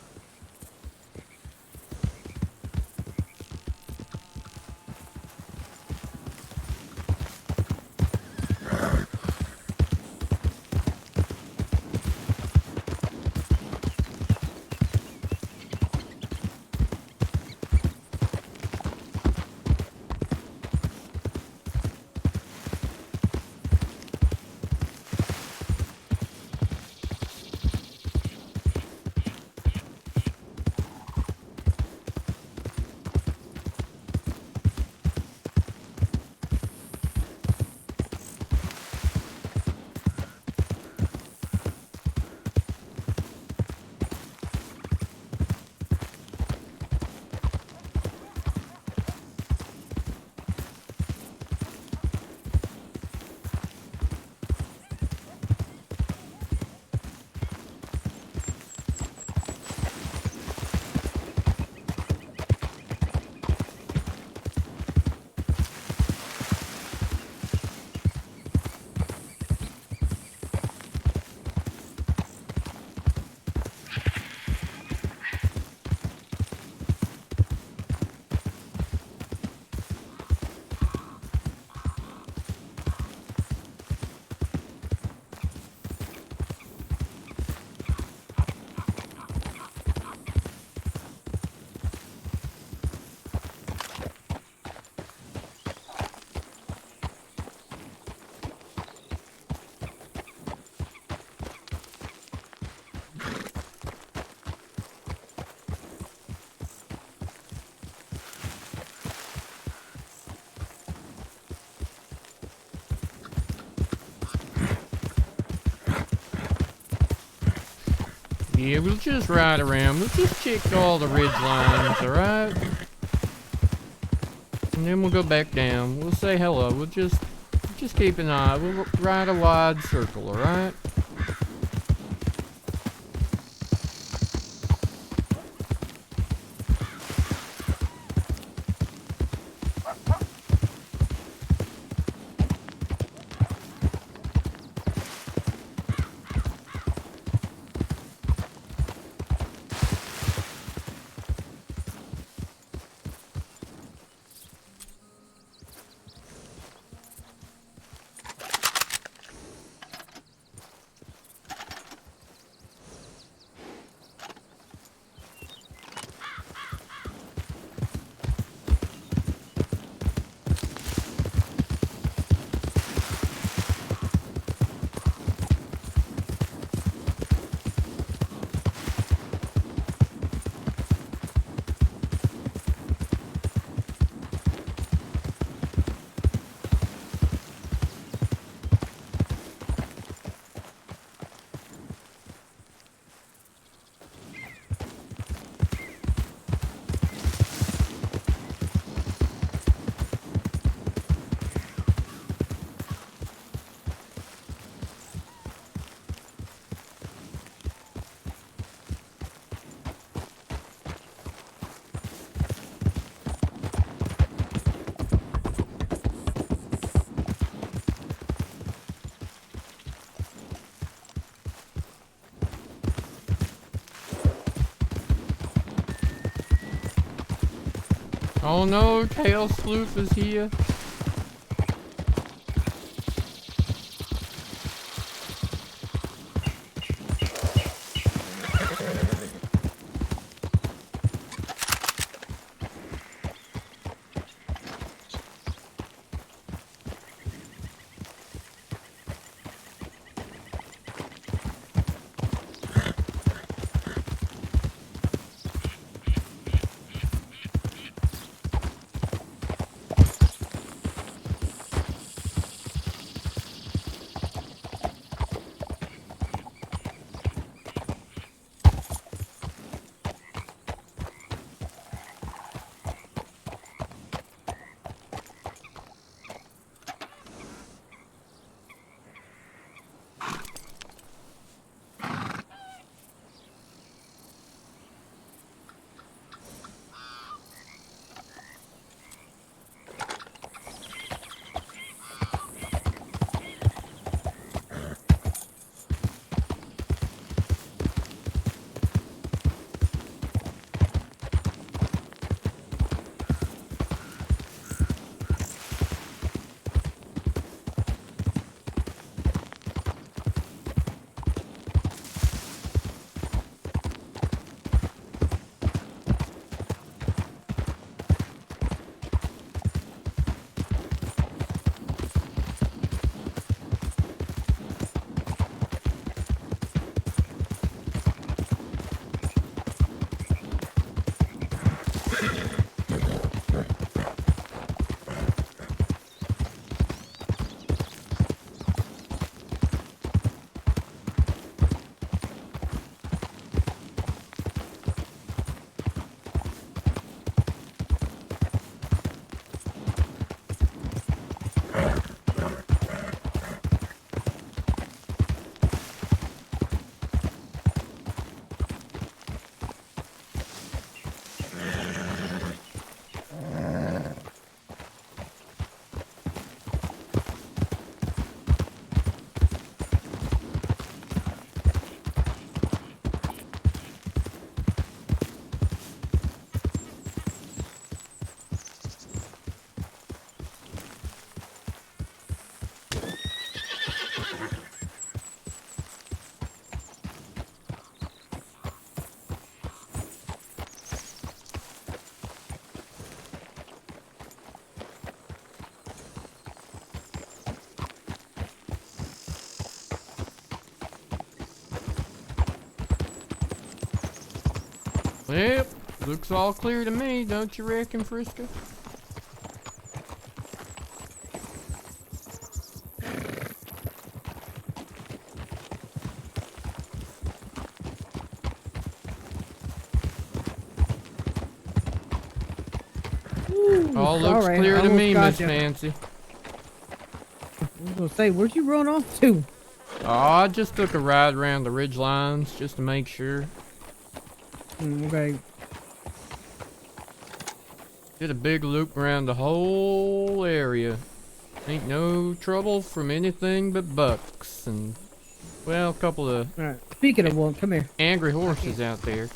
yeah, we'll just ride around. We'll just check all the ridge lines, alright? And then we'll go back down. We'll say hello. We'll just keep an eye. We'll ride a wide circle, alright? Oh no, Tail Sleuth is here. Yep, looks all clear to me, don't you reckon, Frisco? Ooh, All looks sorry, clear I to almost me, got Miss ya. Fancy. I was gonna say, where'd you run off to? Oh, I just took a ride around the ridge lines just to make sure. Okay. Did a big loop around the whole area. Ain't no trouble from anything but bucks and, well, a couple of All right. Speaking of one, come here. angry horses out there.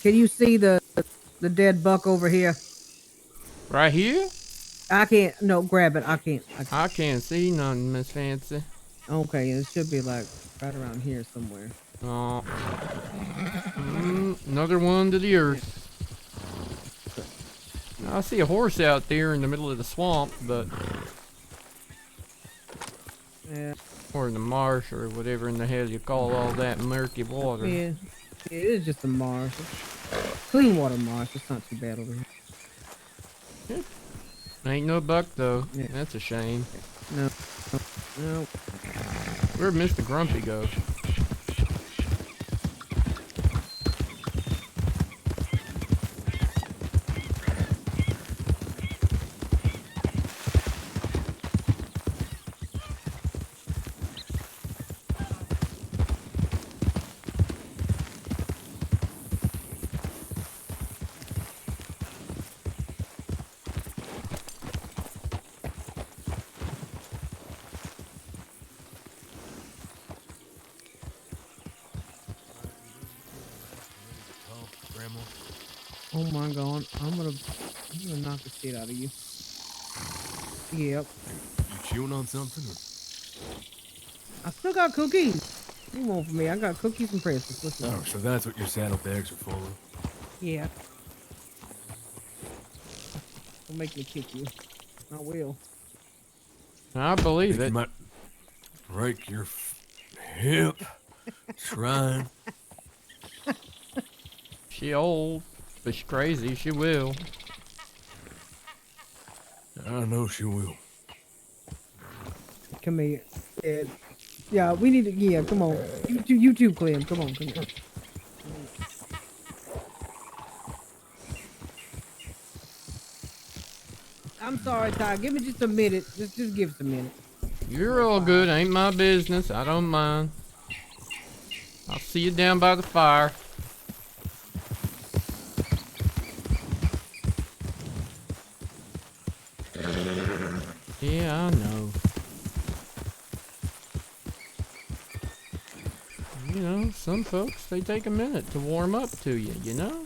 Can you see the dead buck over here? Right here? I can't. No, grab it. I can't. I can't see nothing, Miss Fancy. Okay, it should be like right around here somewhere. Oh. Another one to the earth. I see a horse out there in the middle of the swamp, but Yeah. or in the marsh or whatever in the hell you call all that murky water. Yeah. It is just a marsh. Clean water marsh. It's not too bad over here. Ain't no buck though. Yeah. That's a shame. No. No. Where'd Mr. Grumpy go? Grandma. Oh my god. I'm gonna knock the shit out of you. Yep. You chewing on something? Or? I still got cookies. You want from me? I got cookies and pretzels. Listen. Oh, so that's what your saddlebags are full of. Yeah. Don't make me kick you. I will. I believe Think it. you might break your hip trying. She old, but she crazy. She will. I know she will. Come here. Yeah, we need to. Yeah, come on. You too, Clem. Come on, come here. I'm sorry, Ty. Give me just a minute. Just give us a minute. You're all good. Ain't my business. I don't mind. I'll see you down by the fire. Yeah, I know. You know, some folks, they take a minute to warm up to you, you know?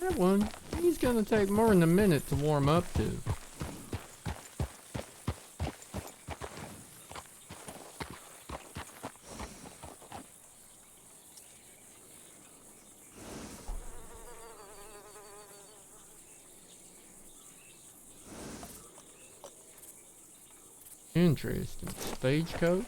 That one, he's gonna take more than a minute to warm up to. Interesting. Stagecoach?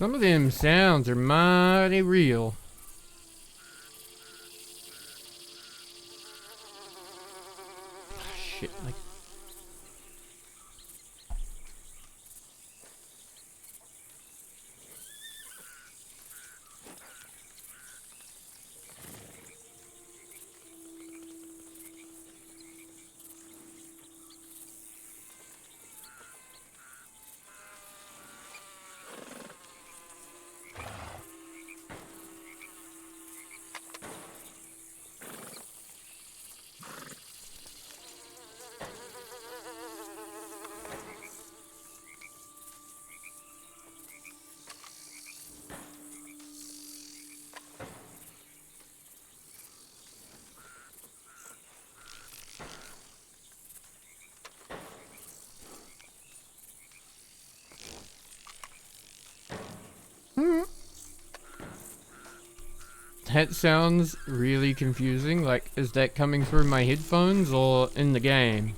Some of them sounds are mighty real. Shit, like. That sounds really confusing. Like, is that coming through my headphones or in the game?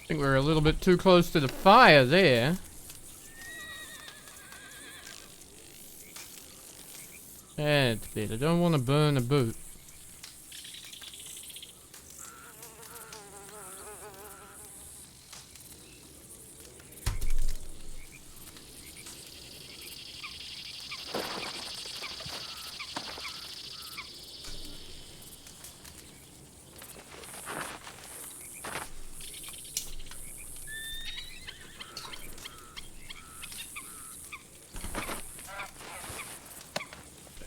I think we're a little bit too close to the fire there. That's bit. I don't want to burn a boot.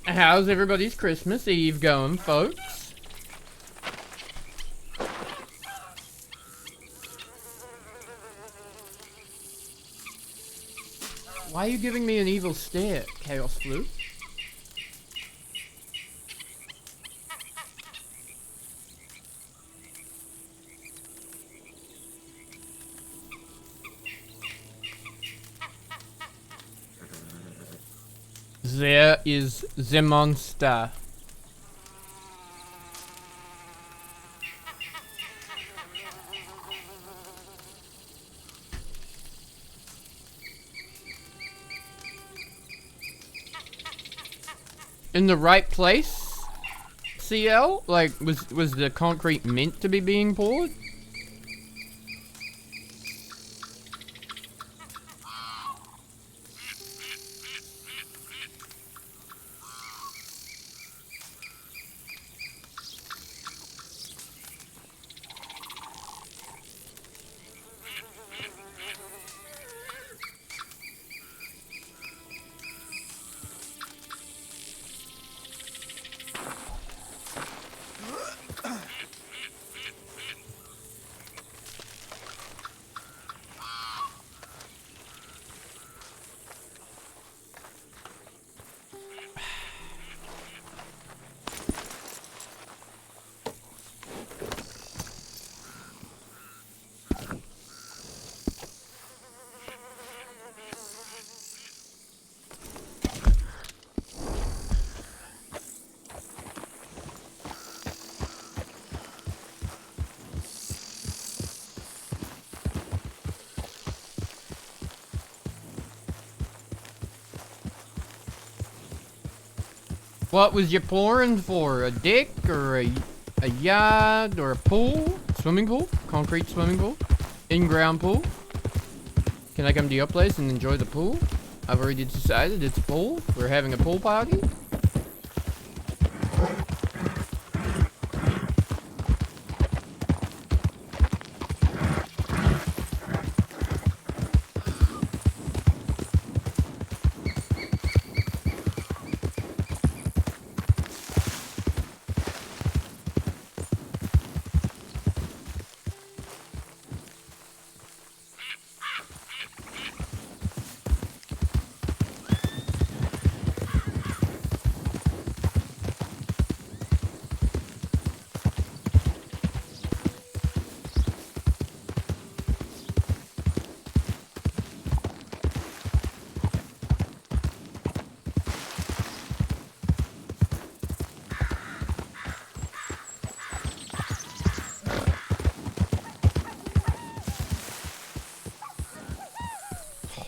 How's everybody's Christmas Eve going, folks? Why are you giving me an evil stare, Chaos Flute? There is the monster. In the right place? CL? Like, was the concrete meant to be being poured? What was you pouring for? A deck or a yard or a pool? Swimming pool? Concrete swimming pool? In-ground pool? Can I come to your place and enjoy the pool? I've already decided it's a pool. We're having a pool party.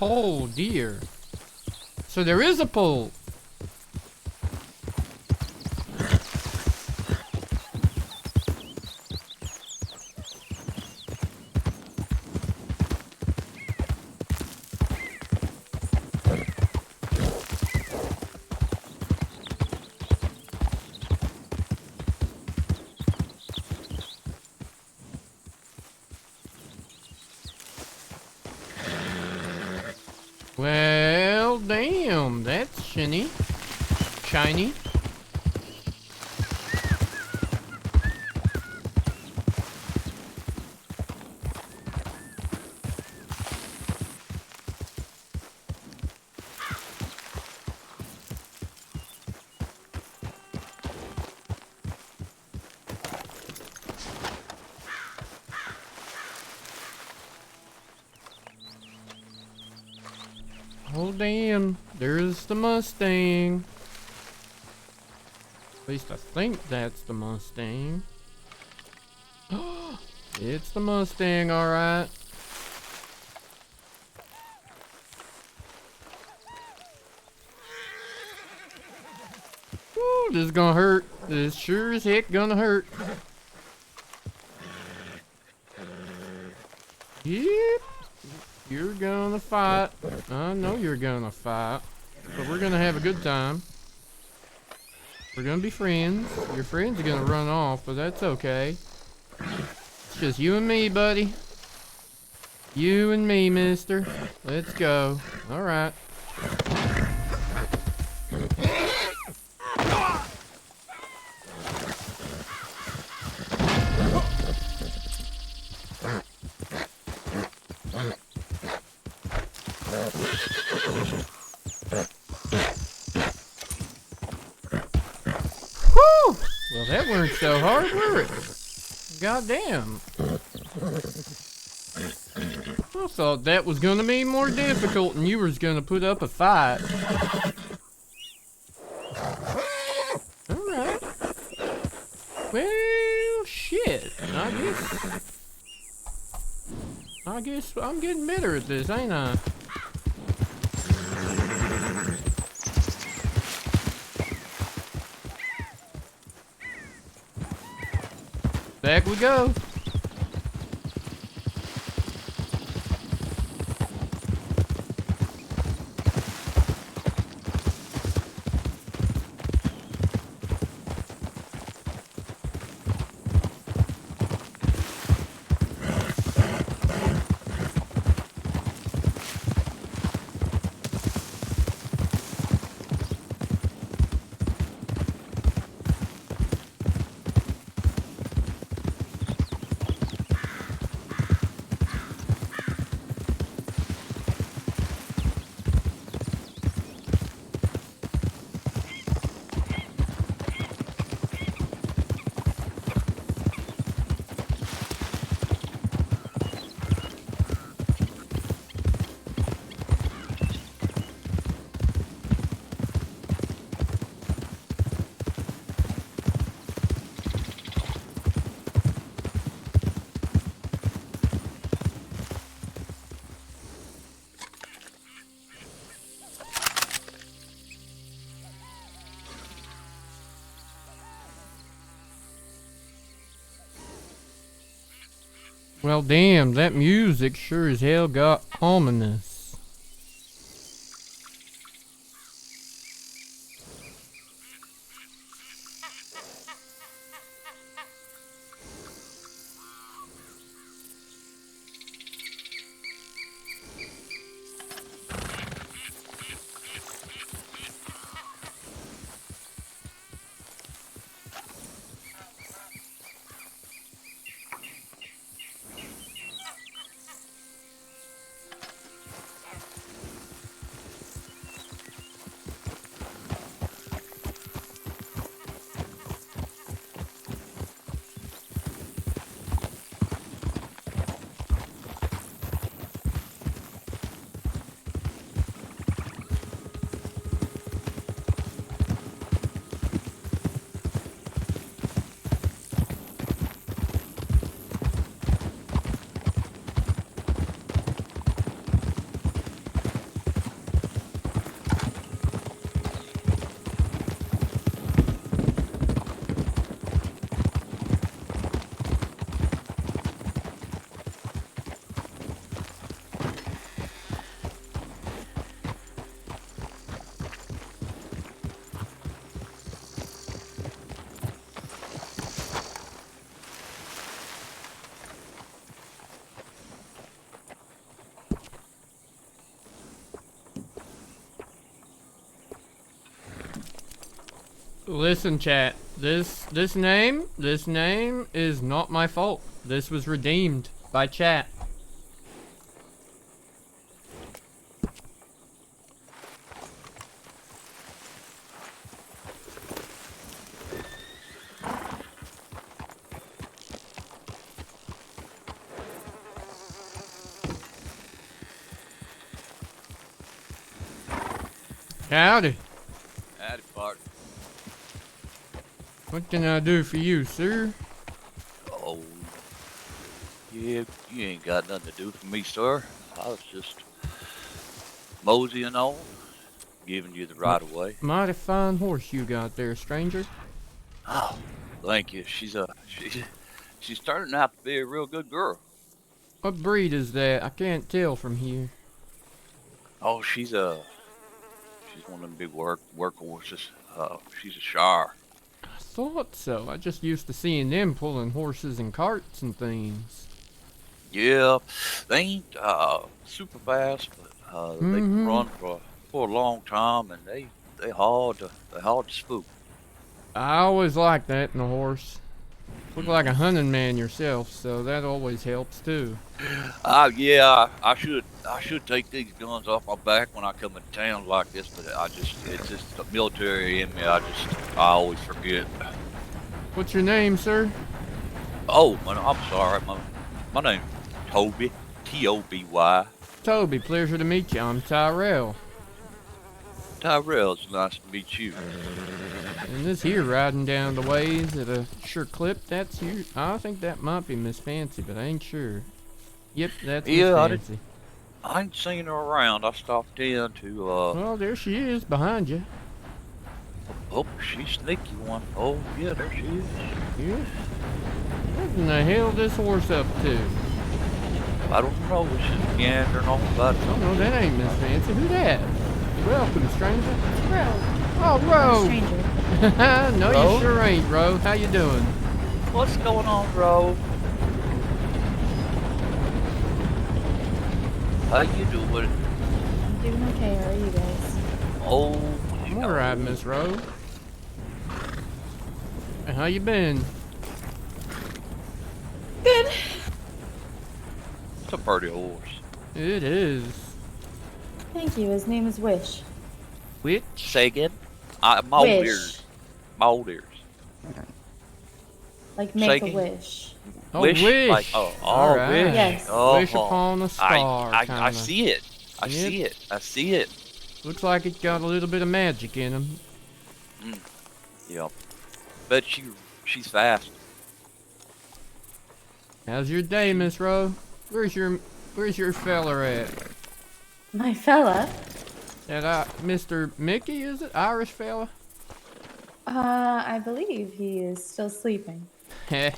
pole, dear. So there is a pole. Well, damn, that's shiny. Shiny. Oh damn, there's the Mustang. At least I think that's the Mustang. It's the Mustang, alright. Woo, this is gonna hurt. This sure as heck gonna hurt. Yep. You're gonna fight. I know you're gonna fight. But we're gonna have a good time. We're gonna be friends. Your friends are gonna run off, but that's okay. It's just you and me, buddy. You and me, mister. Let's go. Alright. Whew! Well, that weren't so hard, were it? Goddamn. I thought that was gonna be more difficult and you was gonna put up a fight. Alright. Well, shit. I guess I'm getting better at this, ain't I? Back we go. Well, damn, that music sure as hell got ominous. Listen, chat. This name is not my fault. This was redeemed by chat. Howdy. Howdy, partner. What can I do for you, sir? Oh, yeah, you ain't got nothing to do for me, sir. I was just moseying on, giving you the right of way. Mighty fine horse you got there, stranger. Oh, thank you. She's turning out to be a real good girl. What breed is that? I can't tell from here. Oh, she's one of them big workhorses. She's a Shire. I thought so. I just used to seeing them pulling horses and carts and things. Yeah, they ain't super fast, but they can run for a long time, and they hard to spook. I always like that in a horse. Look like a hunting man yourself, so that always helps too. Yeah, I should take these guns off my back when I come into town like this, but it's just the military in me. I always forget. What's your name, sir? Oh, I'm sorry. My name's Toby, Toby. Toby, pleasure to meet you. I'm Tyrell. Tyrell, it's nice to meet you. And this here riding down the ways at a sure clip, that's you. I think that might be Miss Fancy, but I ain't sure. Yep, that's Miss Fancy. I ain't seen her around. I stopped in to, Well, there she is, behind you. Oh, she's sneaky one. Oh, yeah, there she is. Yeah. What in the hell this horse up to? I don't know. She's meandering on about Oh, no, that ain't Miss Fancy. Who that? Welcome, stranger. Tyrell. Oh, Ro. Stranger. No, Ro? you sure ain't, Ro. How you doing? What's going on, bro? How you doing? I'm doing okay. How are you guys? Oh, I'm alright, Miss Ro. And how you been? Good. it's a pretty horse. It is. Thank you. His name is Wish. Which? Say again? My old Wish. ears. My old ears. Like make a Shaking? wish. Oh, Wish? wish. Like, Alright. wish. Yes. Oh, Wish upon a star, I kinda. see it. I Yep. see it. I see it. Looks like it got a little bit of magic in him. Yeah. But she's fast. How's your day, Miss Ro? Where's your feller at? My fella. That Mr. Mickey, is it? Irish fella? I believe he is still sleeping. Heh.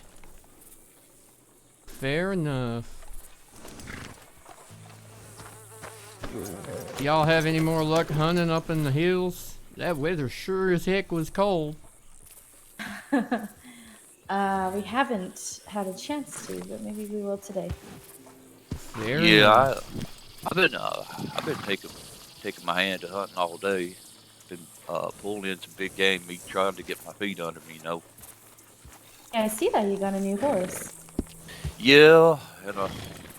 Fair enough. Y'all have any more luck hunting up in the hills? That weather sure as heck was cold. We haven't had a chance to, but maybe we will today. Fair Yeah, enough. I've been taking my hand to hunting all day. Been pulling in some big game meat, trying to get my feet under me, you know. Yeah, I see that you got a new horse. Yeah, and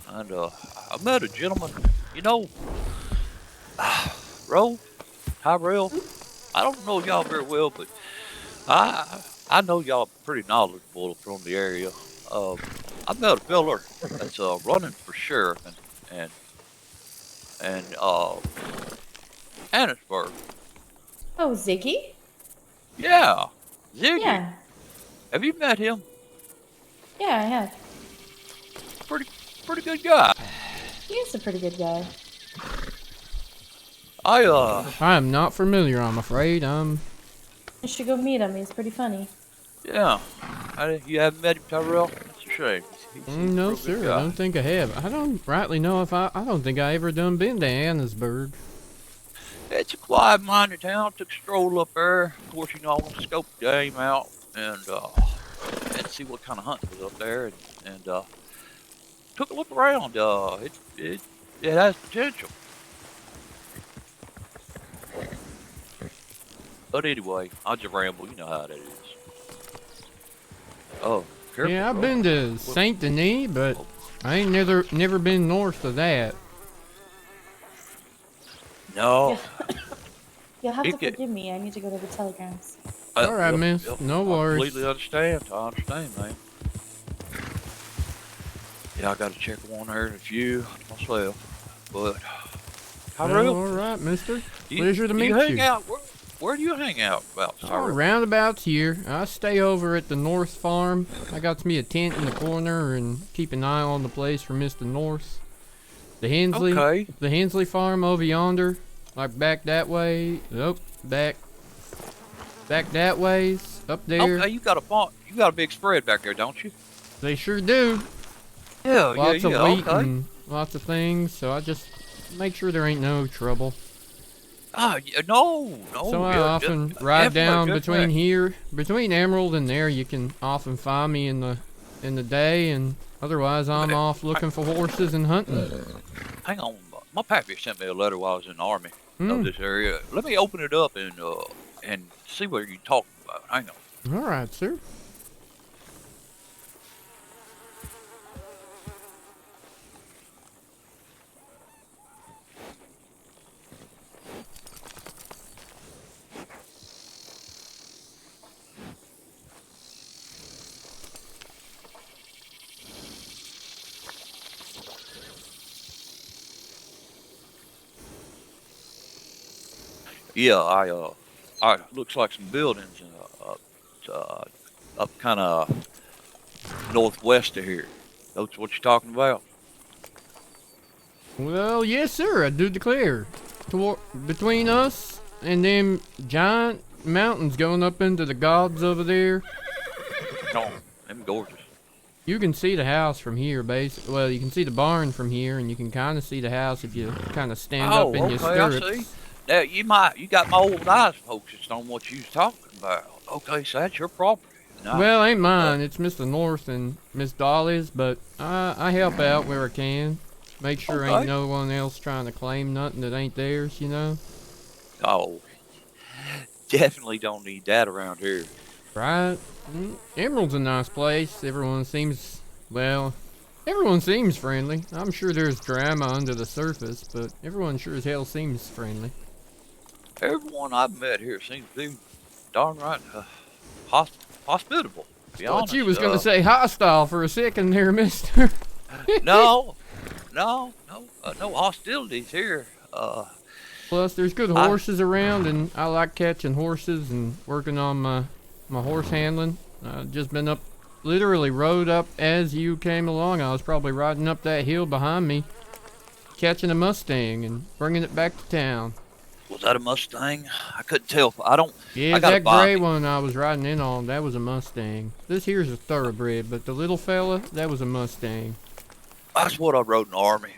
I met a gentleman, you know, Tyrell. I don't know y'all very well, but I know y'all pretty knowledgeable from the area. I met a feller that's running for sheriff and Annisburg. Oh, Ziggy? Yeah, Ziggy. Yeah. Have you met him? Yeah, I have. Pretty good guy. He is a pretty good guy. I am not familiar, I'm afraid. You should go meet him. He's pretty funny. Yeah. You haven't met him, Tyrell? That's a shame. He's a No, real good sir, guy. I don't think I have. I don't rightly know if I don't think I ever done been to Annisburg. It's a quiet-minded town. Took a stroll up there. Of course, you know, I want to scope the game out and see what kind of hunting was up there, and took a look around. It has potential. But anyway, I just ramble. You know how that is. Oh, careful. Yeah, I've bro. been to Saint Denis, but I ain't never been north of that. No. You'll have You to get- forgive me. I need to go to the telegrams. All right, miss. No worries. I completely understand. I understand, man. Yeah, I got to check one here in a few myself. But Tyrell, All right, mister. you- Pleasure to do meet you. Hang you. out? Where do you hang out? About Oh, Tyrell? roundabouts here. I stay over at the North Farm. I got me a tent in the corner and keep an eye on the place for Mr. North. The Okay. Hensley Farm over yonder, like back that way. Nope, back that ways. Up there. Okay, you got a farm. You got a big spread back there, don't you? They sure do. Yeah, Lots of yeah. wheat Okay. and lots of things. So I just make sure there ain't no trouble. No. So I yeah, often just- ride definitely, down definitely. between Emerald and there. You can often find me in the day, and otherwise I'm off looking for horses and hunting. Hang on, my pappy sent me a letter while I was in the army Hmm. of this area. Let me open it up and see what you're talking about. Hang on. All right, sir. Yeah, I looks like some buildings up kind of northwest of here. That's what you're talking about. Well, yes, sir. I do declare. Between us and them giant mountains going up into the gods over there, Oh, them gorgeous. you can see the house from here, basically. Well, you can see the barn from here, and you can kind of see the house if you kind of stand up in your okay, I stirrups. see. Now you got my old eyes focused on what you was talking about. Okay, so that's your property. Now, Well, ain't mine. It's Mr. North and Miss Dolly's, but I help out where I can. Make sure Okay. ain't no one else trying to claim nothing that ain't theirs, you know? oh, definitely don't need that around here. Right? Emerald's a nice place. Everyone seems friendly. I'm sure there's drama under the surface, but everyone sure as hell seems friendly. Everyone I've met here seems to be darn right hospitable. To be Thought honest, you was gonna say hostile for a second there, mister. no hostilities here. Plus, there's good horses around, and I like catching horses and working on my horse handling. I've just been literally rode up as you came along. I was probably riding up that hill behind me, catching a Mustang and bringing it back to town. Was that a Mustang? I couldn't tell. I don't. Yeah, I got a that gray body. one I was riding in on, that was a Mustang. This here's a thoroughbred, but the little fella, that was a Mustang. That's what I rode in the army.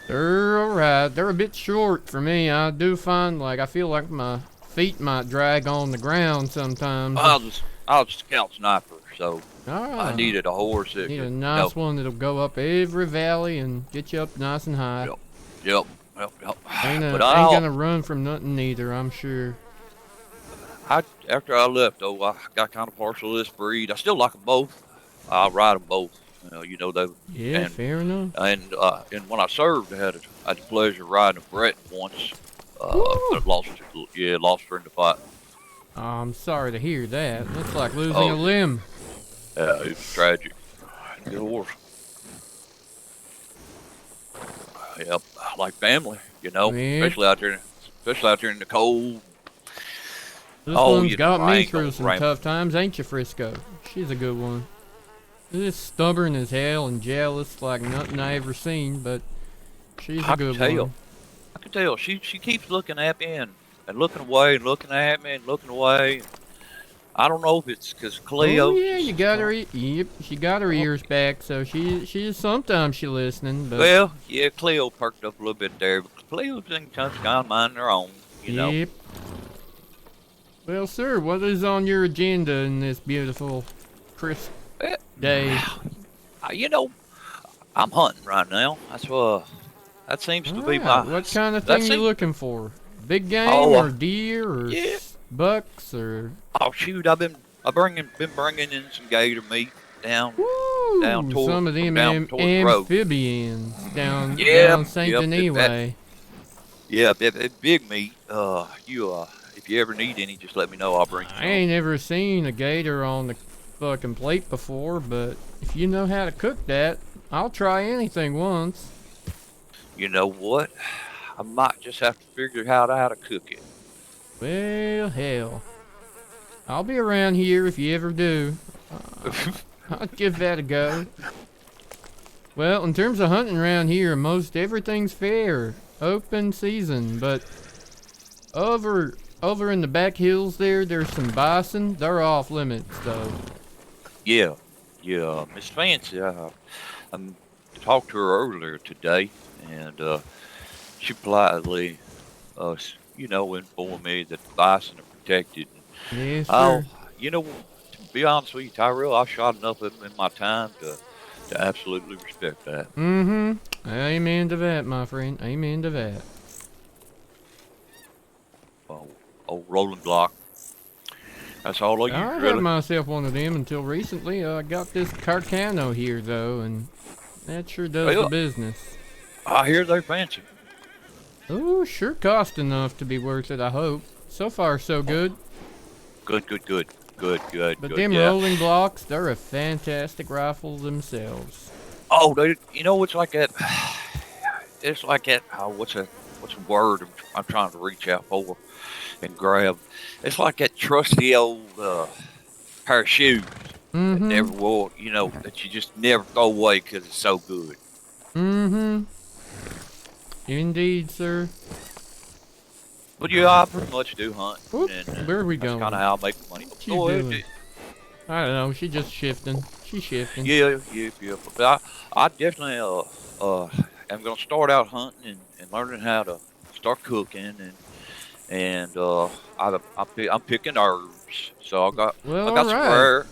They're alright. They're a bit short for me. I do find, I feel like my feet might drag on the ground sometimes. I was a scout sniper, so Ah, I needed a horse that need a could- nice no, one that'll go up every valley and get you up nice and high. Yep. Ain't But ain't gonna run from nothing neither, I'm sure. after I left, though, I got kind of partial to this breed. I still like them both. I ride them both. They. Yeah, And- fair enough. And when I served, I had the pleasure of riding a Brett once. But lost her in the fight. Oh, I'm sorry to hear that. That's like losing Oh. a limb. Yeah, it was tragic. Good horse. Yep, I like family, Yeah. especially out there in the cold. This Oh, one's you got know, I me ain't through gonna some ramble. tough times, ain't you, Frisco? She's a good one. She's stubborn as hell and jealous like nothing I ever seen, but she's a I good can tell. one. I can tell. She keeps looking at me and looking away and looking at me and looking away. I don't know if it's because Cleo. Oh yeah, you got her. Yep, she got her ears back, so she sometimes she listening, but Well, yeah, Cleo perked up a little bit there, but Cleo's in kind of mind their own, Yep. Well, sir, what is on your agenda in this beautiful, crisp Eh, day? I'm hunting right now. That seems to be Alright, my. what kind of that thing you seems- looking for? Big game Oh, or deer or yeah. bucks or? Oh shoot, been bringing in some gator meat down Woo! toward Some of them down towards the road. amphibians Yep, down Saint yep, Denis way. Yeah, big meat. If you ever need any, just let me know. I'll bring you I some. ain't ever seen a gator on the fucking plate before, but if you know how to cook that, I'll try anything once. You know what? I might just have to figure out how to cook it. Well, hell. I'll be around here if you ever do. I'll give that a go. Well, in terms of hunting around here, most everything's fair. Open season, but over in the back hills there's some bison. They're off limits, though. Yeah, Miss Fancy. I talked to her earlier today, and she politely, informed me that the bison are protected. Yes, Oh, sir. to be honest with you, Tyrell, I've shot enough of them in my time to absolutely respect that. Mm-hmm. Amen to that, my friend. Amen to that. Old rolling block. That's all I I use, had really. myself one of them until recently. I got this Carcano here, though, and that sure does Well, the business. I hear they're fancy. Ooh, sure cost enough to be worth it, I hope. So far, so good. Good. But them Yeah. rolling blocks, they're a fantastic rifle themselves. Oh, it's like that. It's like that. Oh, what's a word I'm trying to reach out for and grab? It's like that trusty old pair of shoes that Mm-hmm. never wore. That you just never throw away because it's so good. Mm-hmm. Indeed, sir. But yeah, I pretty much do hunt. Whoop, And where are we that's going? kind of how I make money. What you Go ahead, doing? I don't know. She's just shifting. She's shifting. Yeah. But I definitely am gonna start out hunting and learning how to start cooking and I'm picking herbs. So I got Well, some alright. rare.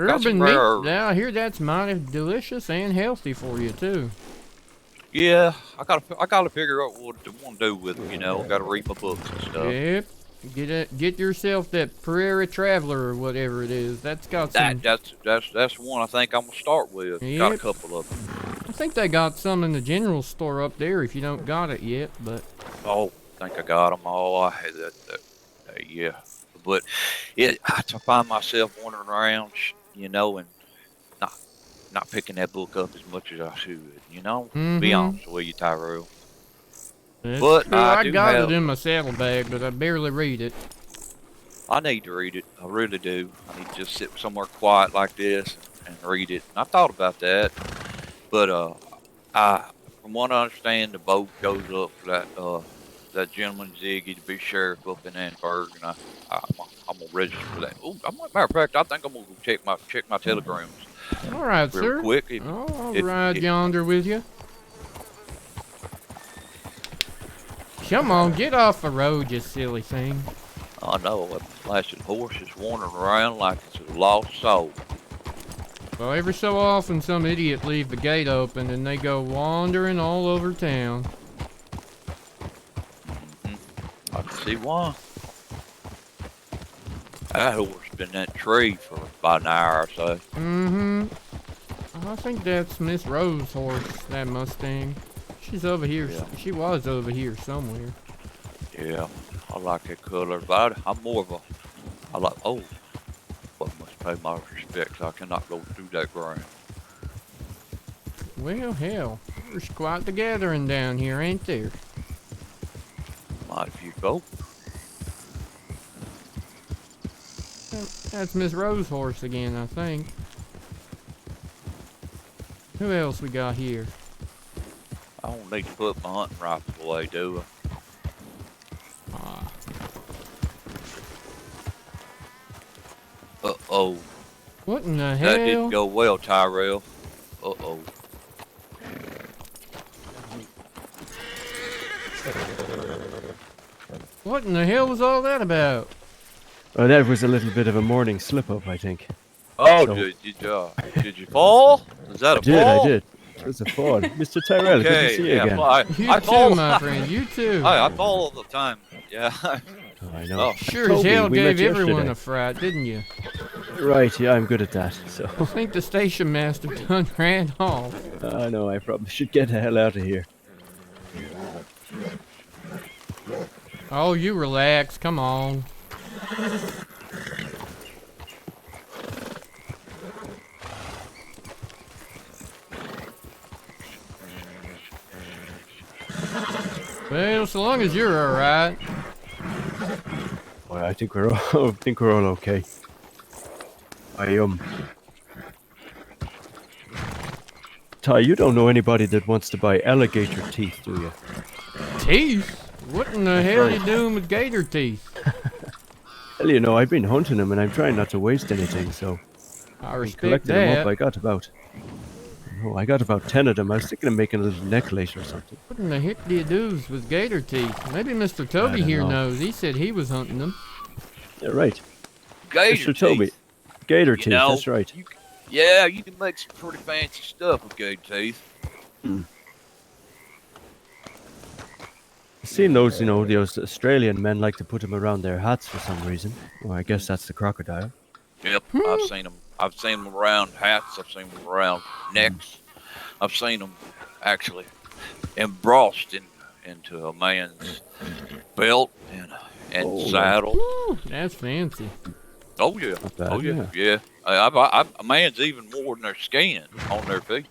got some Urban meat. rare herbs. Now, I hear that's mighty delicious and healthy for you, too. Yeah, I gotta figure out what to want to do with them. Gotta read my books and stuff. Yep. Get yourself that Prairie Traveler or whatever it is. That's got some. That's the one I think I'm gonna start with. Got a Yep. couple of them. I think they got some in the general store up there if you don't got it yet, but. Oh, I think I got them all. I had that. Yeah, but I find myself wandering around, and not picking that book up as much as I should. Be Mhm. honest with you, Tyrell. That's But true. I I do got have- it in my saddlebag, but I barely read it. I need to read it. I really do. I need to just sit somewhere quiet like this and read it. And I thought about that, but from what I understand, the boat goes up for that gentleman Ziggy to be sheriff up in Annenberg, and I'm gonna register for that. Oh, matter of fact, I think I'm gonna go check my telegrams All right, real sir. quick. I'll if- ride if- yonder with you. Come on, get off the road, you silly thing. I know that blasted horse is wandering around like it's a lost soul. Well, every so often some idiot leave the gate open and they go wandering all over town. I can see why. That horse been in that tree for about an hour or so. Mm-hmm. I think that's Miss Rose's horse, that Mustang. She's over here. Yeah. She was over here somewhere. Yeah, I like that color, but I'm more of I like, but must pay my respects. I cannot go through that ground. Well, hell, there's quite the gathering down here, ain't there? Might if you go. That's Miss Rose's horse again, I think. Who else we got here? I don't need to put my hunting rifle away, do Ah, I? Uh-oh. what in the That hell? didn't go well, Tyrell. Uh-oh. What in the hell was all that about? Oh, that was a little bit of a morning slip-up, I think. Oh, So- did you fall? Is that a fall? I did. It was a fall. Mr. Tyrell, good to see you again. I You too, fall. my friend. You too. I fall all the time. Yeah. I know. Oh. Sure as Toby, hell we gave met everyone yesterday. a fright, didn't you? Right, yeah, I'm good at that. So I think the station master done ran off. I know I probably should get the hell out of here. Oh, you relax. Come on. Well, so long as you're alright. Well, I think we're all, okay. Ty, you don't know anybody that wants to buy alligator teeth, do you? Teeth? What in the That's hell right. you doing with gator teeth? Well, you know, I've been hunting them and I'm trying not to waste anything, so I I'm respect collecting them that. up. I got about 10 of them. I was thinking of making a little necklace or something. What in the heck do you do with gator teeth? Maybe Mr. Toby don't here know. knows. He said he was hunting them. Yeah, right. Gator Mr. Toby. teeth. Gator You teeth, know, that's right. Yeah, you can make some pretty fancy stuff with gator teeth. I've seen those, those Australian men like to put them around their hats for some reason. Well, I guess that's the crocodile. Yep, I've seen them. I've seen them around hats. I've seen them around necks. I've seen them actually embossed into a man's belt and saddle. Woo, that's fancy. Oh yeah, Not bad, oh yeah. A man's even worn their skin on their feet.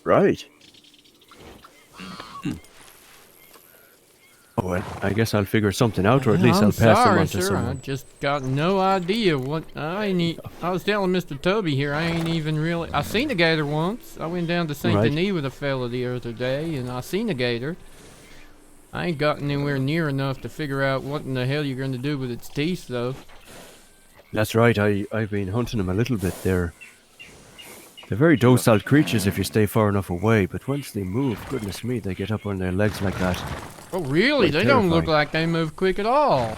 Right. Oh, well, I guess I'll figure something out, or at least I'm I'll pass them sorry, on to sir. I someone. just got no idea what I was telling Mr. Toby here. I ain't even really. I seen a gator once. I went down to Saint Right. Denis with a fella the other day, and I seen a gator. I ain't gotten anywhere near enough to figure out what in the hell you're going to do with its teeth, though. That's right. I've been hunting them a little bit. They're very docile creatures if you stay far enough away, but once they move, goodness me, they get up on their legs like that. Oh, really? Quite They don't look terrifying. like they move quick at all.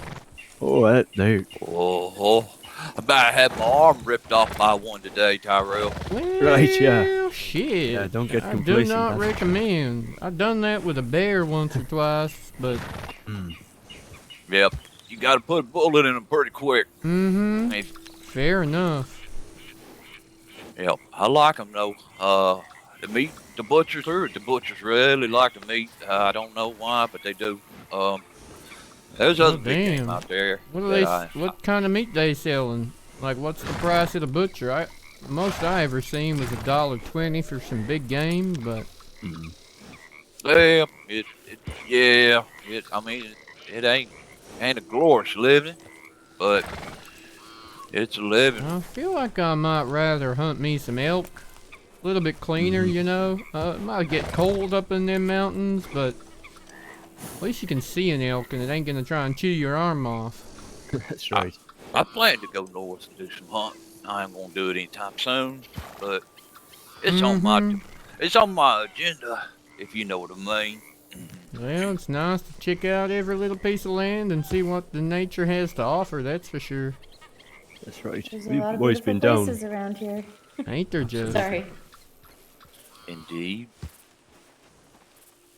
Oh, they Oh, I about had my arm ripped off by one today, Tyrell. Well, Right, yeah. Shit. Yeah, don't get I do complacent, not that's- recommend. I've done that with a bear once or twice, but Yep, you got to put a bullet in them pretty quick. If- fair enough. Yep, I like them though. The meat, the butchers really like the meat. I don't know why, but they do. There's other big game damn. out there. What are that they? What kind of meat they selling? Like, what's the price at the butcher? Most I ever seen was $1.20 for some big game, but Yeah, I mean, it ain't a glorious living, but it's a living. I feel like I might rather hunt me some elk. A little bit cleaner, you know. It might get cold up in them mountains, but at least you can see an elk and it ain't gonna try and chew your arm off. That's right. I plan to go north and do some hunting. I ain't gonna do it anytime soon, but it's on my agenda, if you know what I mean. Well, it's nice to check out every little piece of land and see what the nature has to offer, that's for sure. That's right. There's a We've lot of always beautiful been down. places around here. Ain't there just? Sorry. Indeed.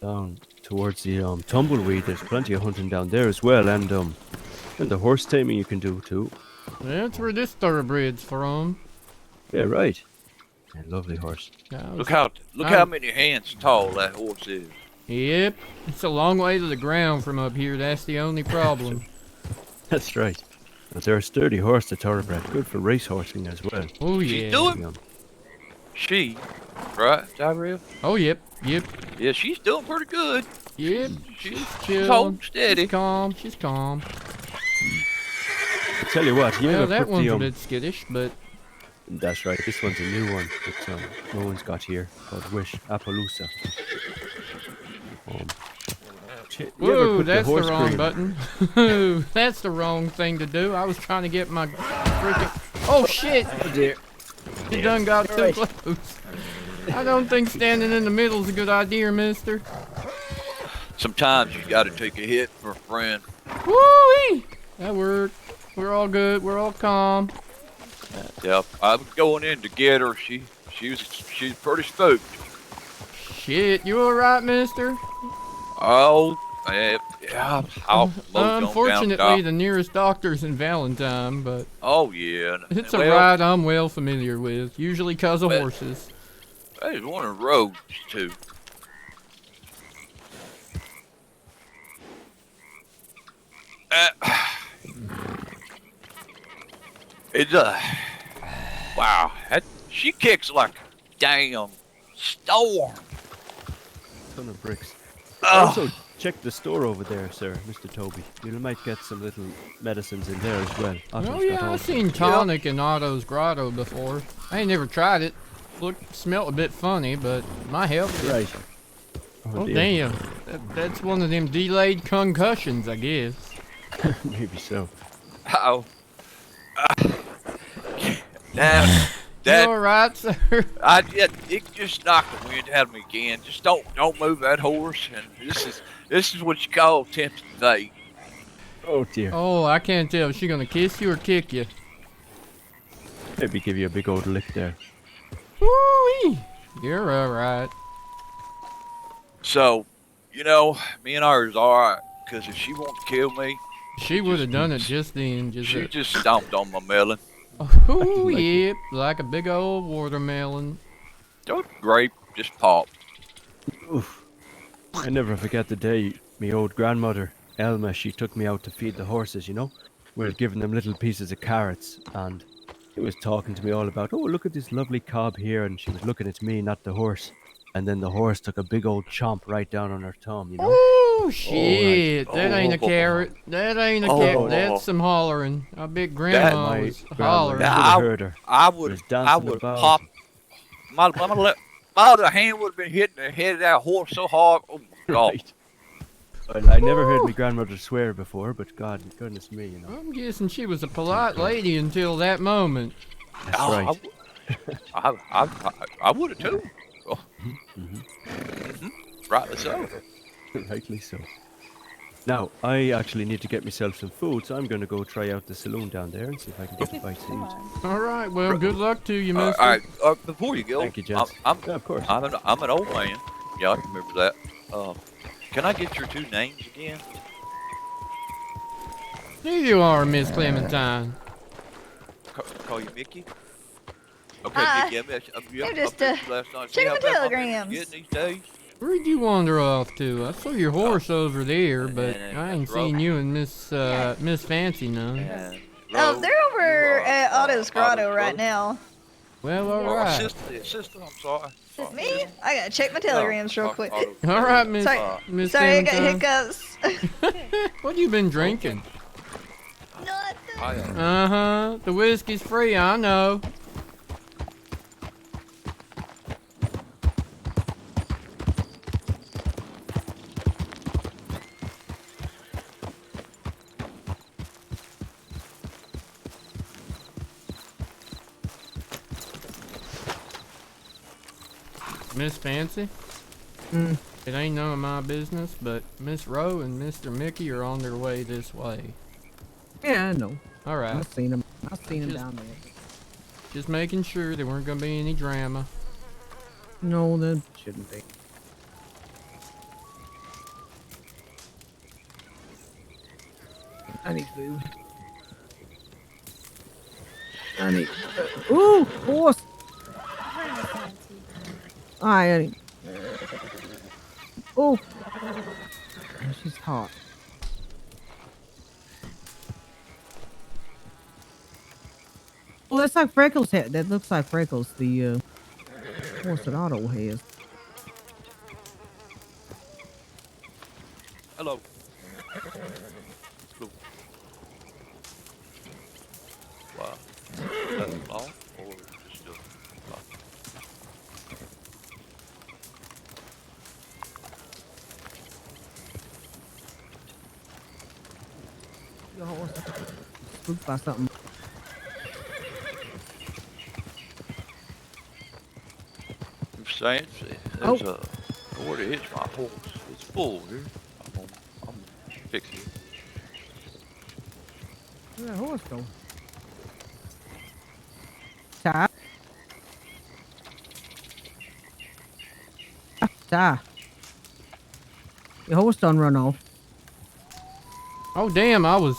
Down towards the tumbleweed. There's plenty of hunting down there as well, and the horse taming you can do too. That's where this thoroughbred's from. Yeah, right. Yeah, lovely horse. Look how many hands tall that horse is. Yep, it's a long way to the ground from up here. That's the only problem. That's right. But they're a sturdy horse, the thoroughbred. Good for race horsing as well. Oh She's yeah. doing, Yeah. right, Tyrell? Oh yep. Yeah, she's doing pretty good. Yep. She's Chilling. holding steady. She's calm. She's calm. I tell you what, you Well, ever that put one's the a bit skittish, but That's right. This one's a new one that no one's got here called Wish Appaloosa. You ever whoa, put that's the horse wrong cream- button. That's the wrong thing to do. I was trying to get my freaking. Oh shit! Oh dear. You done got too close. I don't think standing in the middle is a good idea, mister. Sometimes you gotta take a hit for a friend. Woo-wee! That worked. We're all good. We're all calm. Yep, I was going in to get her. She's pretty spooked. Shit, you alright, mister? Oh, Yeah, I'll mow down. Unfortunately, the nearest doctor's in Valentine, but Oh yeah. it's a Well, ride I'm well familiar with, usually 'cause of Well- horses. There's one of the roads too. It's wow. She kicks like a damn storm. Ton of bricks. Ugh. Also, check the store over there, sir, Mr. Toby. You might get some little medicines in there as well. Oh Otto's got yeah, all I've of them. seen tonic in Otto's Grotto before. I ain't never tried it. Smelled a bit funny, but my health is... Right. Oh dear. damn, that's one of them delayed concussions, I guess. Maybe so. Oh. That You alright, sir? it just knocked the wind out of me again. Just don't move that horse. And this is what you call tempting fate. Oh dear. Oh, I can't tell. Is she gonna kiss you or kick you? Maybe give you a big old lick there. Woo-wee! You're alright. So, me and her is alright. Because if she wanted to kill me, She would have done it just then. she just stomped on my melon. Oh, yep, like a big old watermelon. Don't grape, just pop. Oof. I never forget the day my old grandmother, Elma, she took me out to feed the horses, We were giving them little pieces of carrots, and she was talking to me all about, oh, look at this lovely cob here, and she was looking at me, not the horse. And then the horse took a big old chomp right down on her thumb, Oh, shit. That ain't a Oh. carrot. That ain't a Oh. carrot. That's some hollering. I bet Grandma My was grandmother hollering. should have heard her. I Was would dancing about. pop. My other hand would have been hitting the head of that horse so hard. Oh my God. Right. Well, I never heard my grandmother swear before, but goodness me, I'm guessing she was a polite lady until that moment. That's Oh, right. I would have too. Oh. Mhm. Rightly so. Rightly so. Now, I actually need to get myself some food, so I'm going to go try out the saloon down there and see if I can get a bite to eat. All right, well, good luck to you, mister. All right. Before you go, Thank you, gents. I'm Yeah, of course. I'm an old man. Yeah, I can remember that. Can I get your two names again? Here you are, Miss Clementine. Call you Mickey. Okay, Mickey. you're just, last night. check See how my bad my telegrams. Getting these days. Where'd you wander off to? I saw your horse over there, but I ain't seen you and Miss Fancy none. And Oh, they're over at Otto's Grotto right now. Well, Oh, alright. assistant, I'm sorry. Me? I gotta check my telegrams real quick. Alright, Miss Sorry, I got Clementine. hiccups. What you been drinking? Nothing. Uh-huh. The whiskey's free, I know. Miss Fancy? Mm. It ain't none of my business, but Miss Rowe and Mr. Mickey are on their way this way. Yeah, I know. Alright. I've seen him. I've seen him Just- down there. Just making sure there weren't gonna be any drama. No, that shouldn't be. I need food. I need. Ooh, horse! I need. Oh, she's hot. Well, that's like Freckles' head. That looks like Freckles, the horse that Otto has. Hello. Hello. Wow. That's all? Or just The horse spooked by something. Fancy. There's a where to hitch my horse. It's full here. I'm gonna fix it. Where'd that horse go? Ty? Ty? Your horse done run off. Oh damn! I was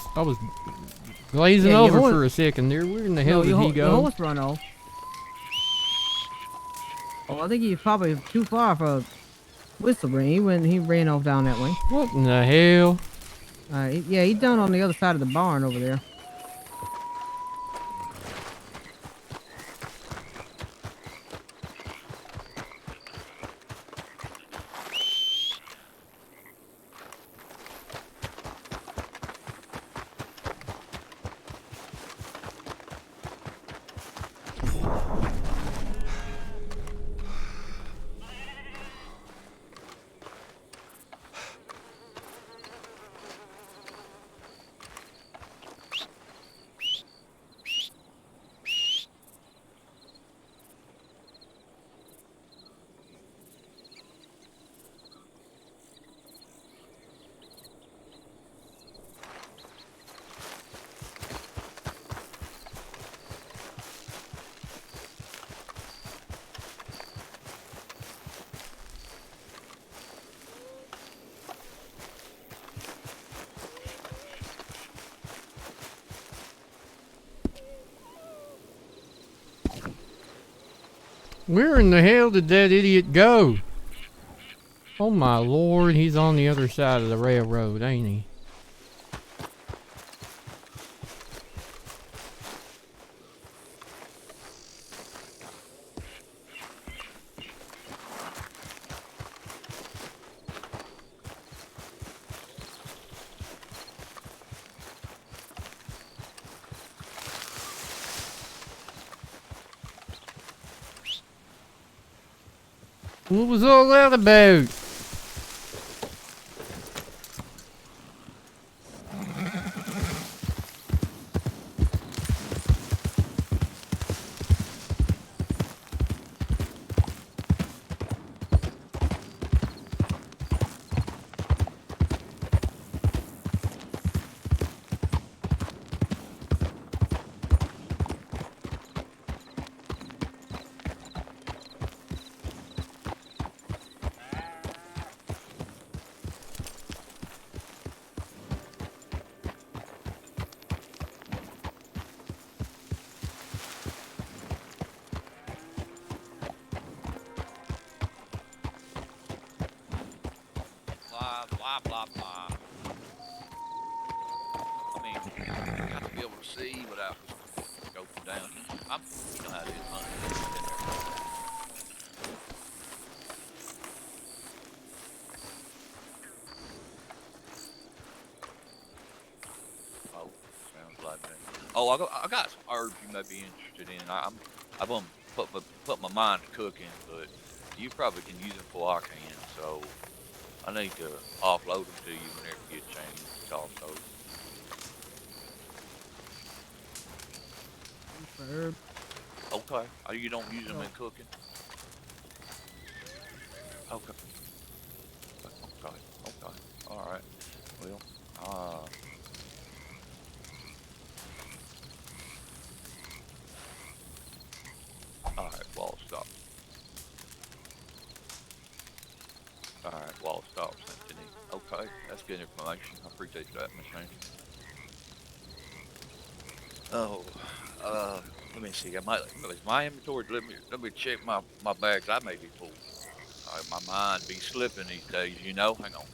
glazing Yeah, your over horse- for a second there. Where in the hell No, did he your go? horse run off. Oh, I think he's probably too far for whistle ring. He ran off down that way. What in the hell? Yeah, he's down on the other side of the barn over there. Where in the hell did that idiot go? Oh my lord, he's on the other side of the railroad, ain't he? What was all that about? Blah, blah, blah. I mean, you got to be able to see without scoping down. You know how it is, huh? Oh, sounds like that. Oh, I got some herbs you may be interested in. I've put my mind to cooking, but you probably can use them before I can. So I need to offload them to you whenever you get a chance. Also, Herb. okay. Oh, you don't use them in cooking? Okay. Okay. All right. Well, all right. Wall stop. All right. Wall stop, Anthony. Okay. That's good information. I appreciate that, Miss Nancy. Oh, let me see. My inventory. Let me check my bags. I may be full. My mind be slipping these days. Hang on.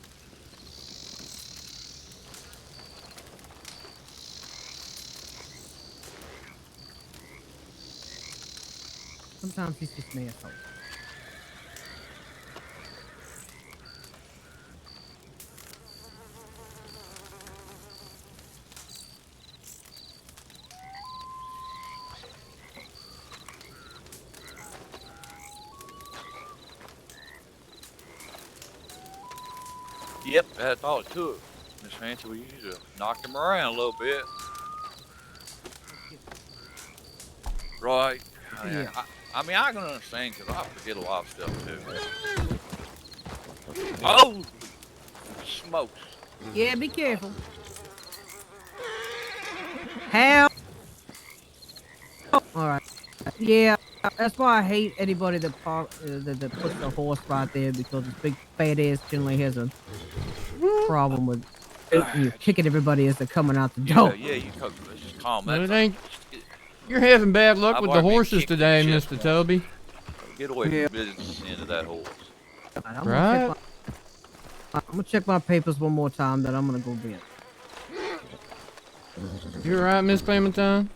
Sometimes he's just an asshole. Yep, that's all it took. Miss Fancy, we used to knock them around a little bit. Right. Yeah. I mean, I can understand because I forget a lot of stuff too. Oh, smokes. Yeah, be careful. Help! All right. Yeah, that's why I hate anybody that that puts a horse right there, because this big fat ass generally has a problem with you're kicking everybody as they're coming out the Yeah, door. yeah, you cook. Let's just calm Well, that. it ain't. You're having bad luck I've with the already been horses kicked in today, the chest Mr. once. Toby. Get away Yeah. from the business end of that horse. I'm Right? gonna check my papers one more time, then I'm gonna go bed. You alright, Miss Clementine?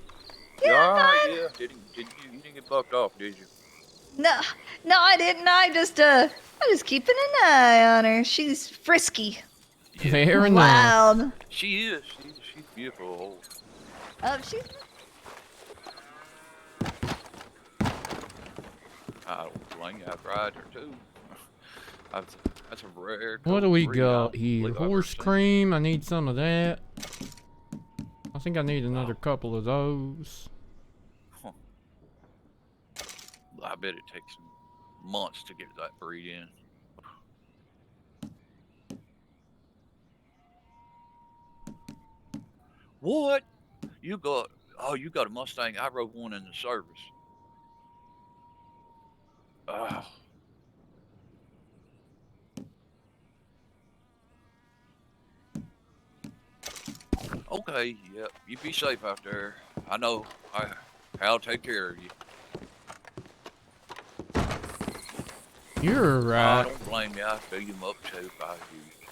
Yeah, all right, yeah. You didn't get bucked off, did you? No, I didn't. I just keeping an eye on her. She's frisky, Fair enough. wild. She is. She's beautiful. She's I don't blame you. I've ride her too. That's a rare. What do cold we breed. I got don't here? believe I've ever Horse seen. cream. I need some of that. I think I need another couple of those. Huh. I bet it takes months to get that breed in. What? You got a Mustang. I rode one in the service. Oh. Okay, yep. You be safe out there. I know. I'll take care of you. You're I right. don't blame you. I beat him up too if I was you.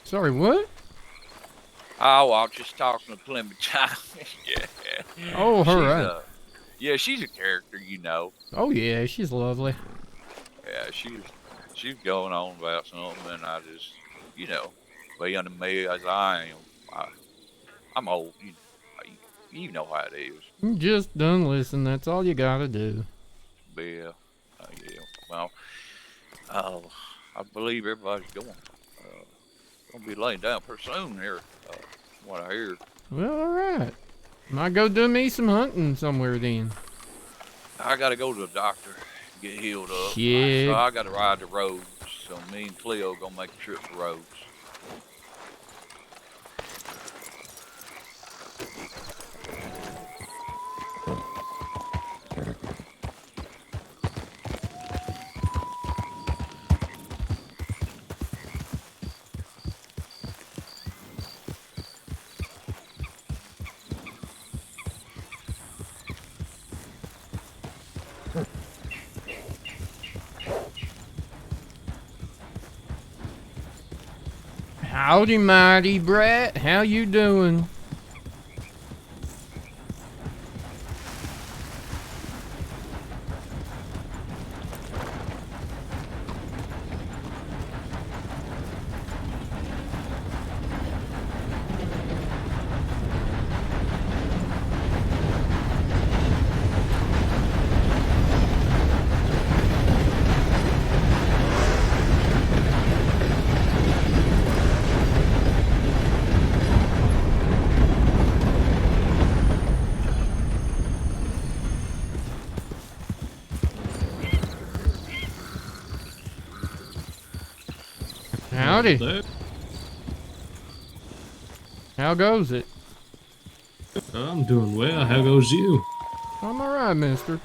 Sorry, what? Oh, I was just talking to Clementine. Yeah. Oh, her She's right. yeah, she's a character, you know. Oh yeah, she's lovely. Yeah, she's going on about something, and I just, you know, being me as I am, I'm old. You know how it is. You just done listen. That's all you gotta do. Yeah. Yeah. Well, I believe everybody's going. Gonna be laying down pretty soon here. What I hear. Well, all right. Might go do me some hunting somewhere then. I gotta go to the doctor, get healed up. Shit. So I gotta ride the roads. So me and Cleo gonna make a trip to roads. Howdy, mighty brat. How you doing? Howdy. There. How goes it? I'm doing well. How goes you? I'm alright, mister.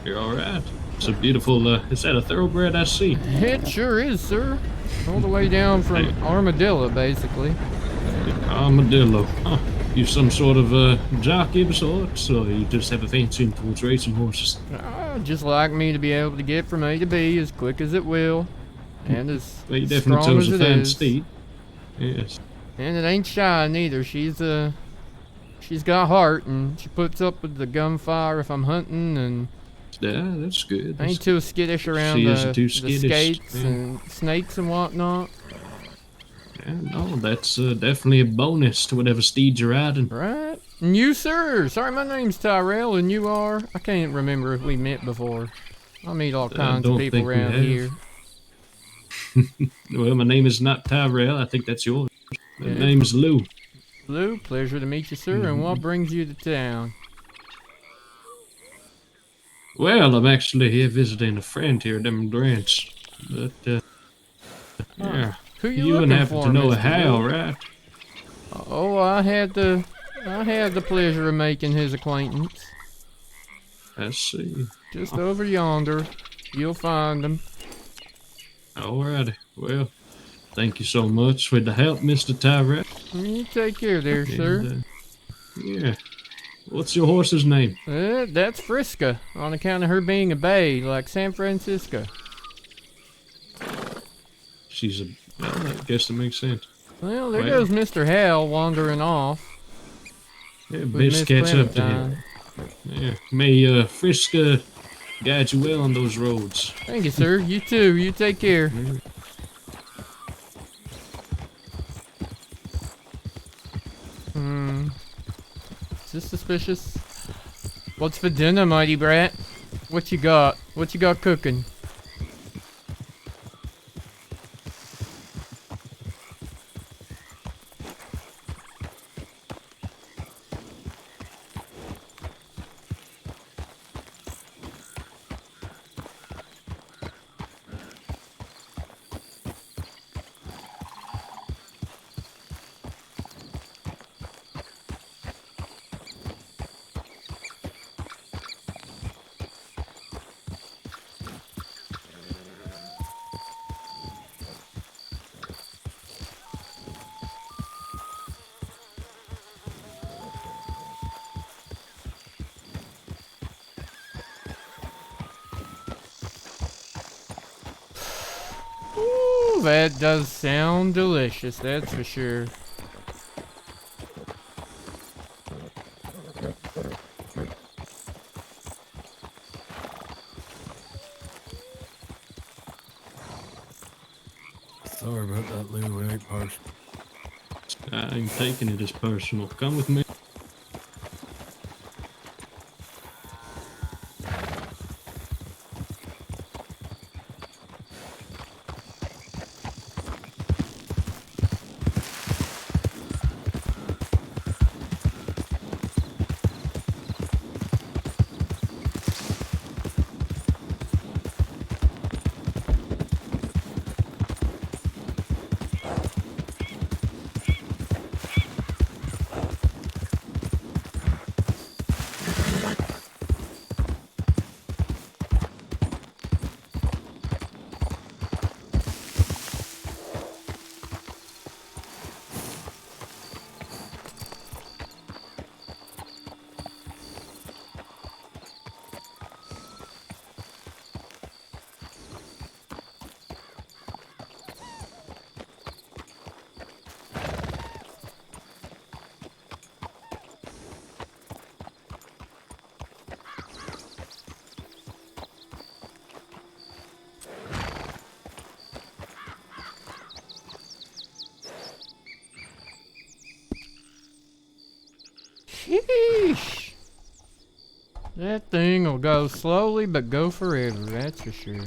You're all right. It's a beautiful. Is that a thoroughbred I see? It sure is, sir. All the way down from Armadillo, basically. Armadillo. Huh. You some sort of jockey of sorts, or you just have a fancy towards racing horses? Just like me to be able to get from A to B as quick as it will, and as Well, you definitely strong chose as a it fine is. steed. Yes. And it ain't shy neither. She's got heart, and she puts up with the gunfire if I'm hunting, and Yeah, that's good. I ain't too skittish around She the isn't too skittish, skates yeah. and snakes and whatnot. Yeah, no, that's definitely a bonus to whatever steed you're riding. Right. And you, sir. Sorry, my name's Tyrell, and you are. I can't remember if we met before. I meet all kinds of don't people think we around have. here. Well, my name is not Tyrell. I think that's yours. My Yeah. name is Lou. Lou, pleasure to meet you, sir. And what brings you to town? Well, I'm actually here visiting a friend here at them ranch. But, yeah. Who you You wouldn't looking happen for, to know Mr. a Hal, Lou? right? Oh, I had the pleasure of making his acquaintance. I see. Just over yonder. You'll find him. Alrighty. Well, Thank you so much for the help, Mr. Tyrell. You take care there, sir. And, yeah. What's your horse's name? That's Friska, on account of her being a bay, like San Francisco. She's a... Well, I guess that makes sense. Well, there goes Mr. Hal wandering off. Yeah, with best Miss catch up to Clementine. him. Yeah. May Friska guide you well on those roads. Thank you, sir. You too. You take care. Is this suspicious? What's for dinner, mighty brat? What you got? What you got cooking? Ooh, that does sound delicious, that's for sure. Sorry about that, Lou. It ain't personal. I'm taking it as personal. Come with me. Sheesh. That thing will go slowly but go forever, that's for sure.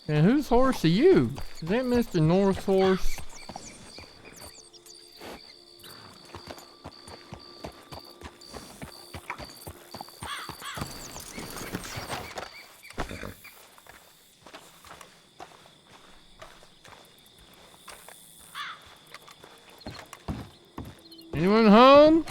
And whose horse are you? Is that Mr. North's horse? Anyone home?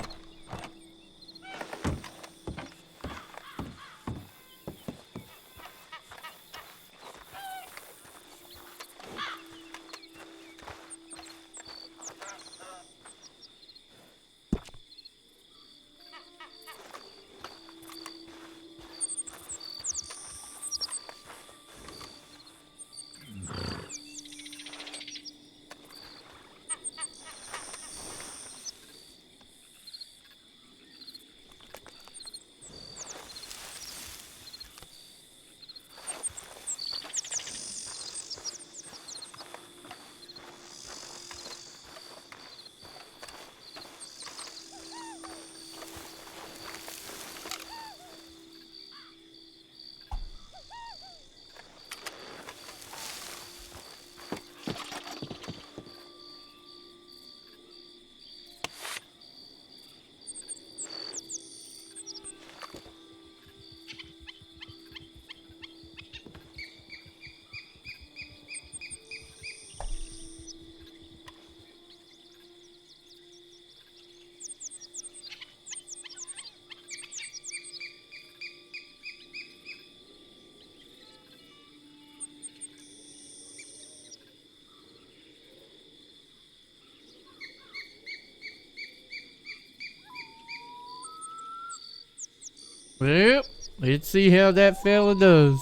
Well, let's see how that fella does.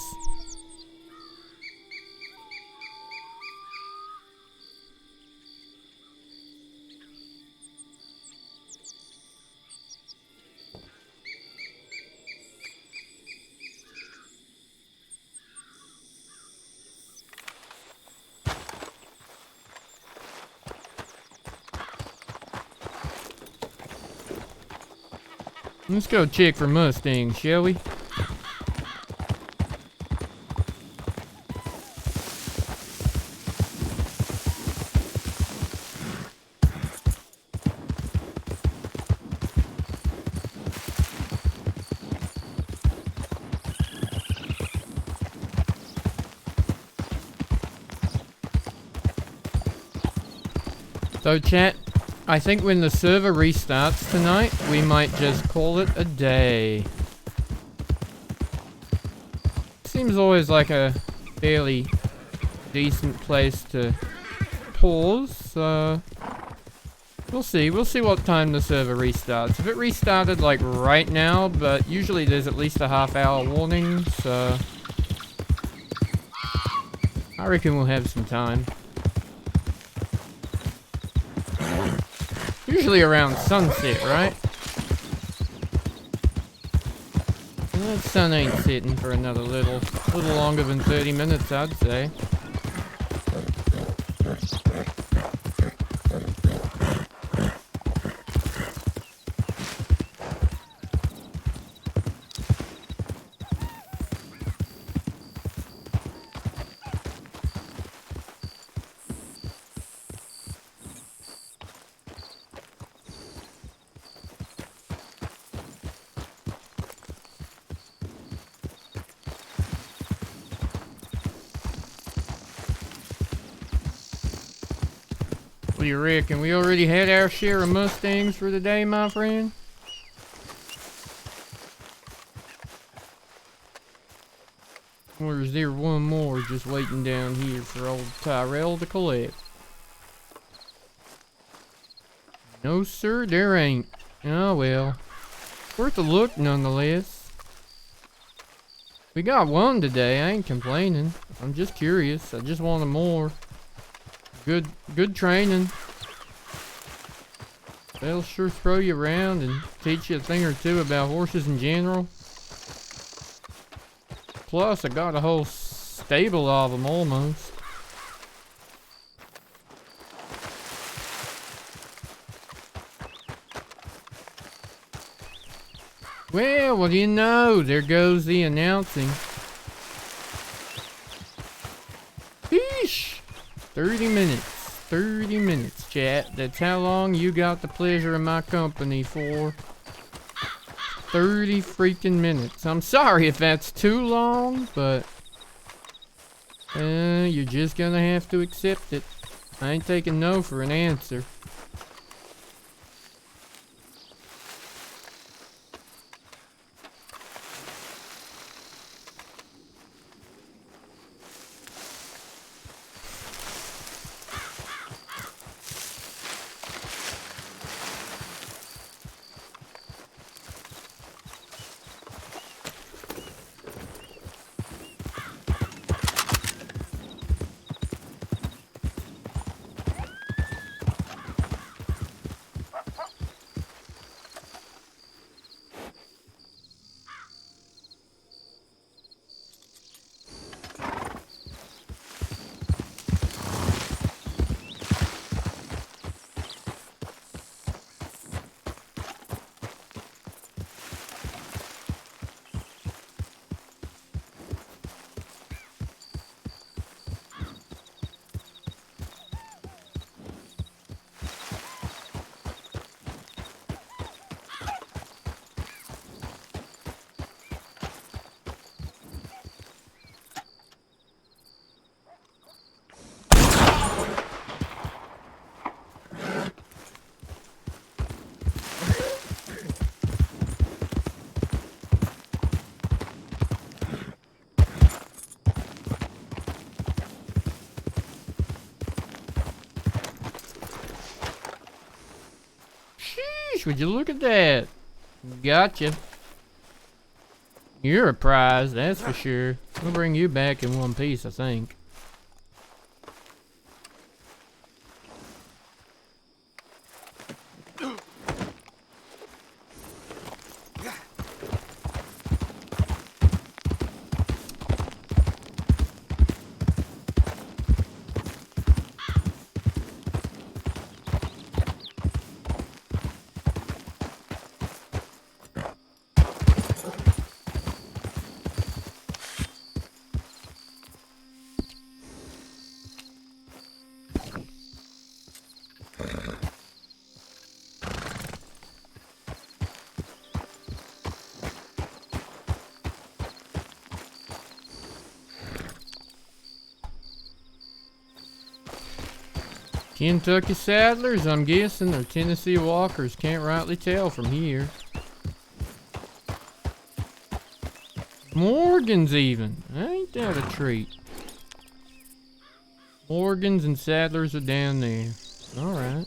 Let's go check for Mustangs, shall we? So chat, I think when the server restarts tonight, we might just call it a day. Seems always like a fairly decent place to pause, so we'll see what time the server restarts. If it restarted like right now, but usually there's at least a half-hour warning, so I reckon we'll have some time. Usually around sunset, right? Well, that sun ain't sitting for another little longer than 30 minutes, I'd say. What do you reckon? We already had our share of Mustangs for the day, my friend? Or is there one more just waiting down here for old Tyrell to collect? No, sir, there ain't. Oh, well. Worth a look, nonetheless. We got one today. I ain't complaining. I'm just curious. I just wanted more. Good training. They'll sure throw you around and teach you a thing or two about horses in general. Plus, I got a whole stable of them almost. Well, what do you know? There goes the announcing. Sheesh! 30 minutes. 30 minutes, chat. That's how long you got the pleasure of my company for. 30 freaking minutes. I'm sorry if that's too long, but you're just gonna have to accept it. I ain't taking no for an answer. Would you look at that? Gotcha. You're a prize, that's for sure. We'll bring you back in one piece, I think. Kentucky Saddlers, I'm guessing, or Tennessee Walkers, can't rightly tell from here. Morgans even, ain't that a treat? Morgans and Saddlers are down there. Alright.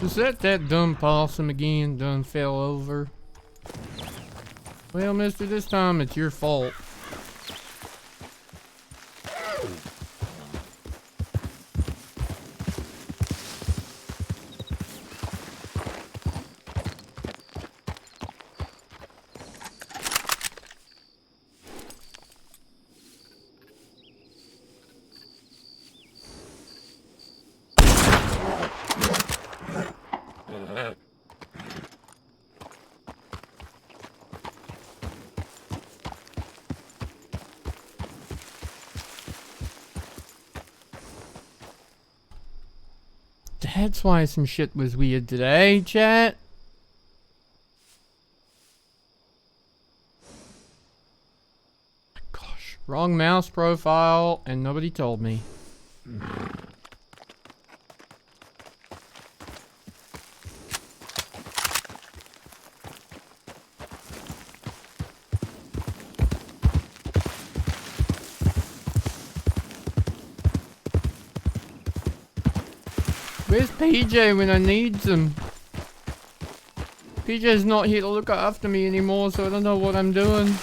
Is that dumb possum again done fell over? Well, mister, this time it's your fault. That's why some shit was weird today, chat. Gosh, wrong mouse profile and nobody told me. Where's PJ when I need him? PJ's not here to look after me anymore, so I don't know what I'm doing.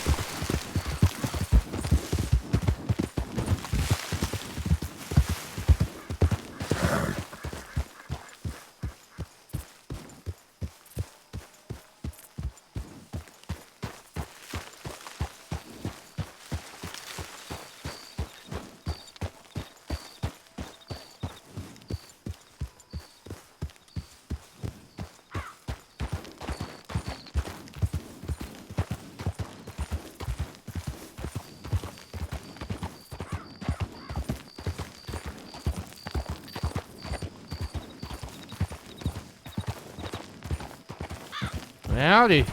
Howdy.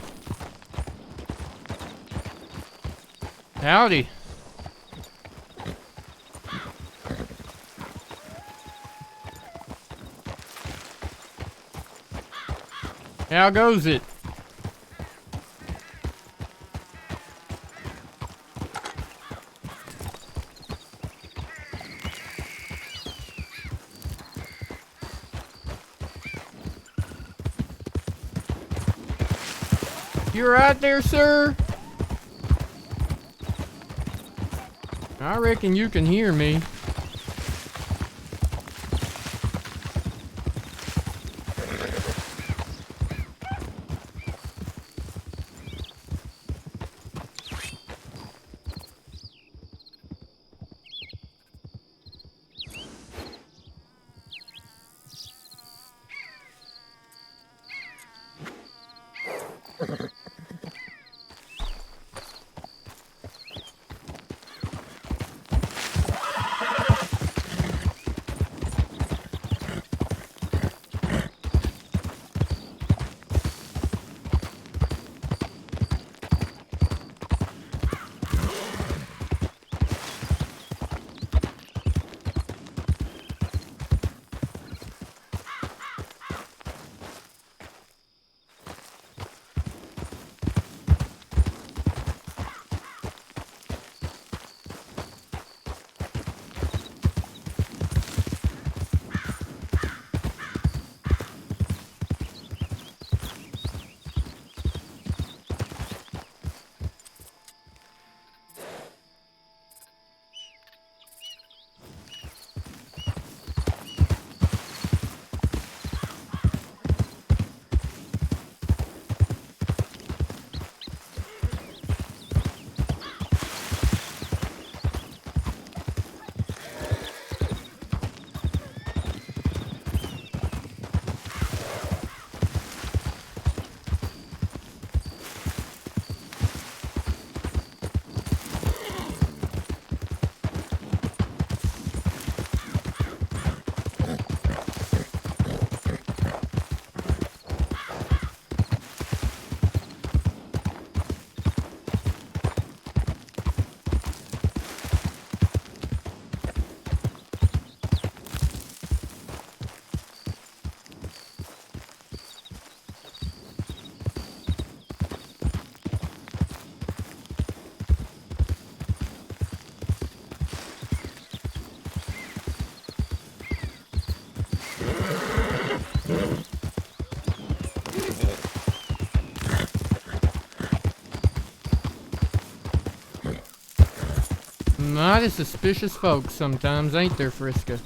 Howdy. How goes it? You right there, sir? I reckon you can hear me. Mighty suspicious folks sometimes, ain't there, Friska?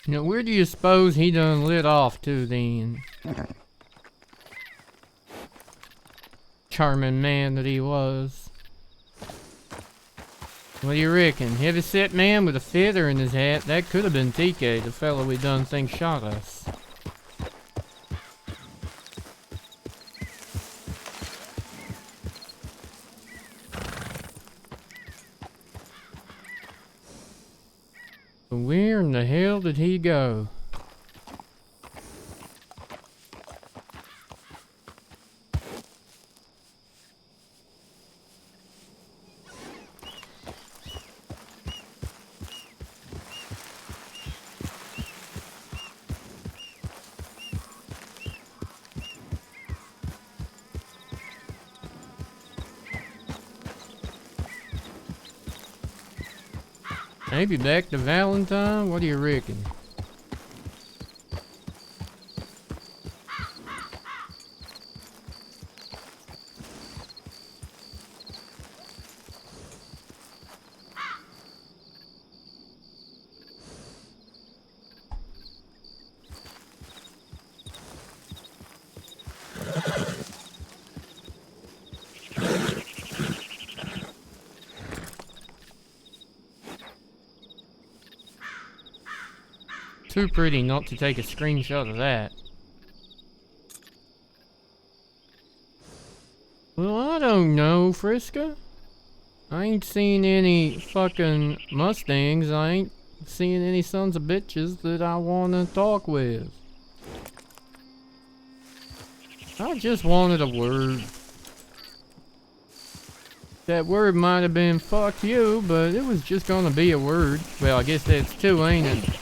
Now, where do you suppose he done lit off to then? Charming man that he was. What do you reckon? Heavy-set man with a feather in his hat. That could have been TK, the fellow we done think shot us. Where in the hell did he go? Maybe back to Valentine? What do you reckon? Too pretty not to take a screenshot of that. Well, I don't know, Friska. I ain't seen any fucking Mustangs. I ain't seen any sons of bitches that I wanna talk with. I just wanted a word. That word might have been fuck you, but it was just gonna be a word. Well, I guess that's two, ain't it?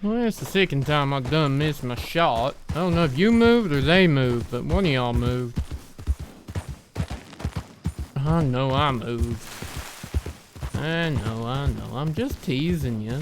Well, that's the second time I've done missed my shot. I don't know if you moved or they moved, but one of y'all moved. I know I moved. I know. I'm just teasing you.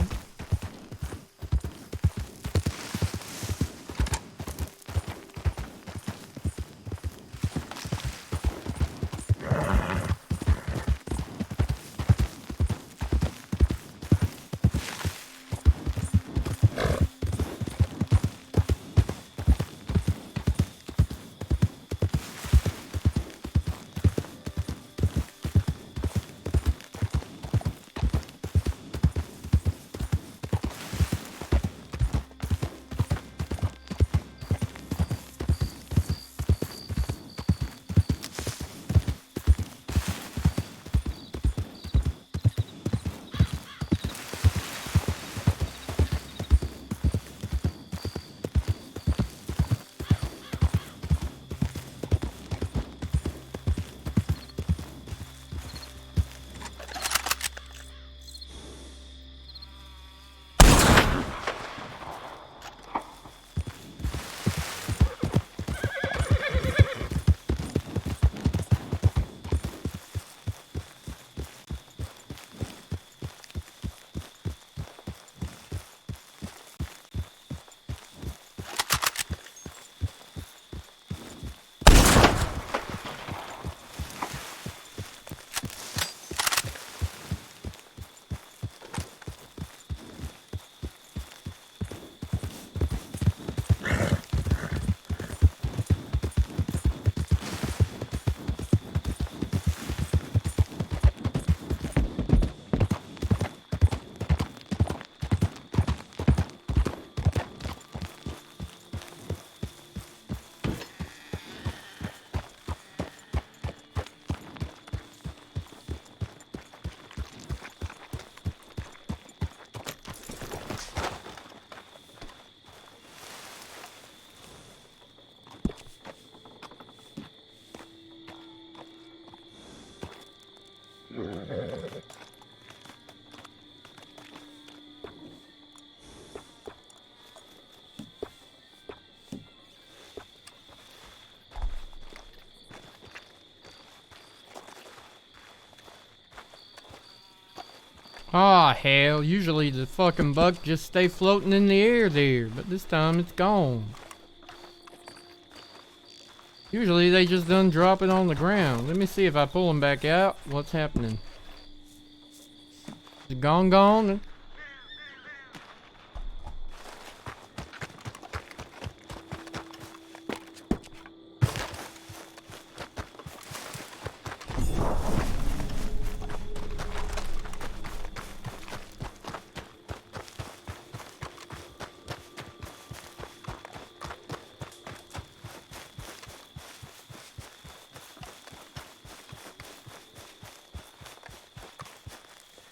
Ah, hell, usually the fucking buck just stay floating in the air there, but this time it's gone. Usually they just done drop it on the ground. Let me see if I pull them back out. What's happening? Is it gone?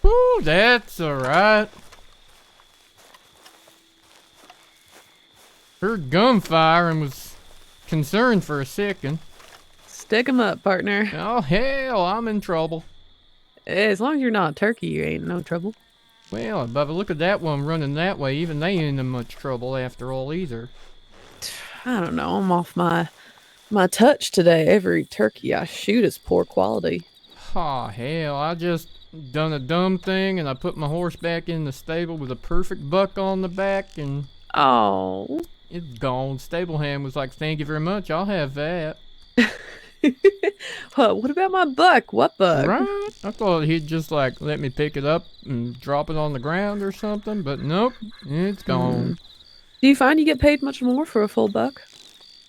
Woo, that's alright. Heard gunfire and was concerned for a second. Stick 'em up, partner. Oh, hell, I'm in trouble. As long as you're not a turkey, you ain't no trouble. Well, Bubba, look at that one running that way. Even they ain't in much trouble after all either. I don't know. I'm off my touch today. Every turkey I shoot is poor quality. Aw, hell, I just done a dumb thing and I put my horse back in the stable with a perfect buck on the back and... Oh. It's gone. Stable hand was like, thank you very much, I'll have that. What about my buck? What buck? Right? I thought he'd just like let me pick it up and drop it on the ground or something, but nope, it's gone. Do you find you get paid much more for a full buck?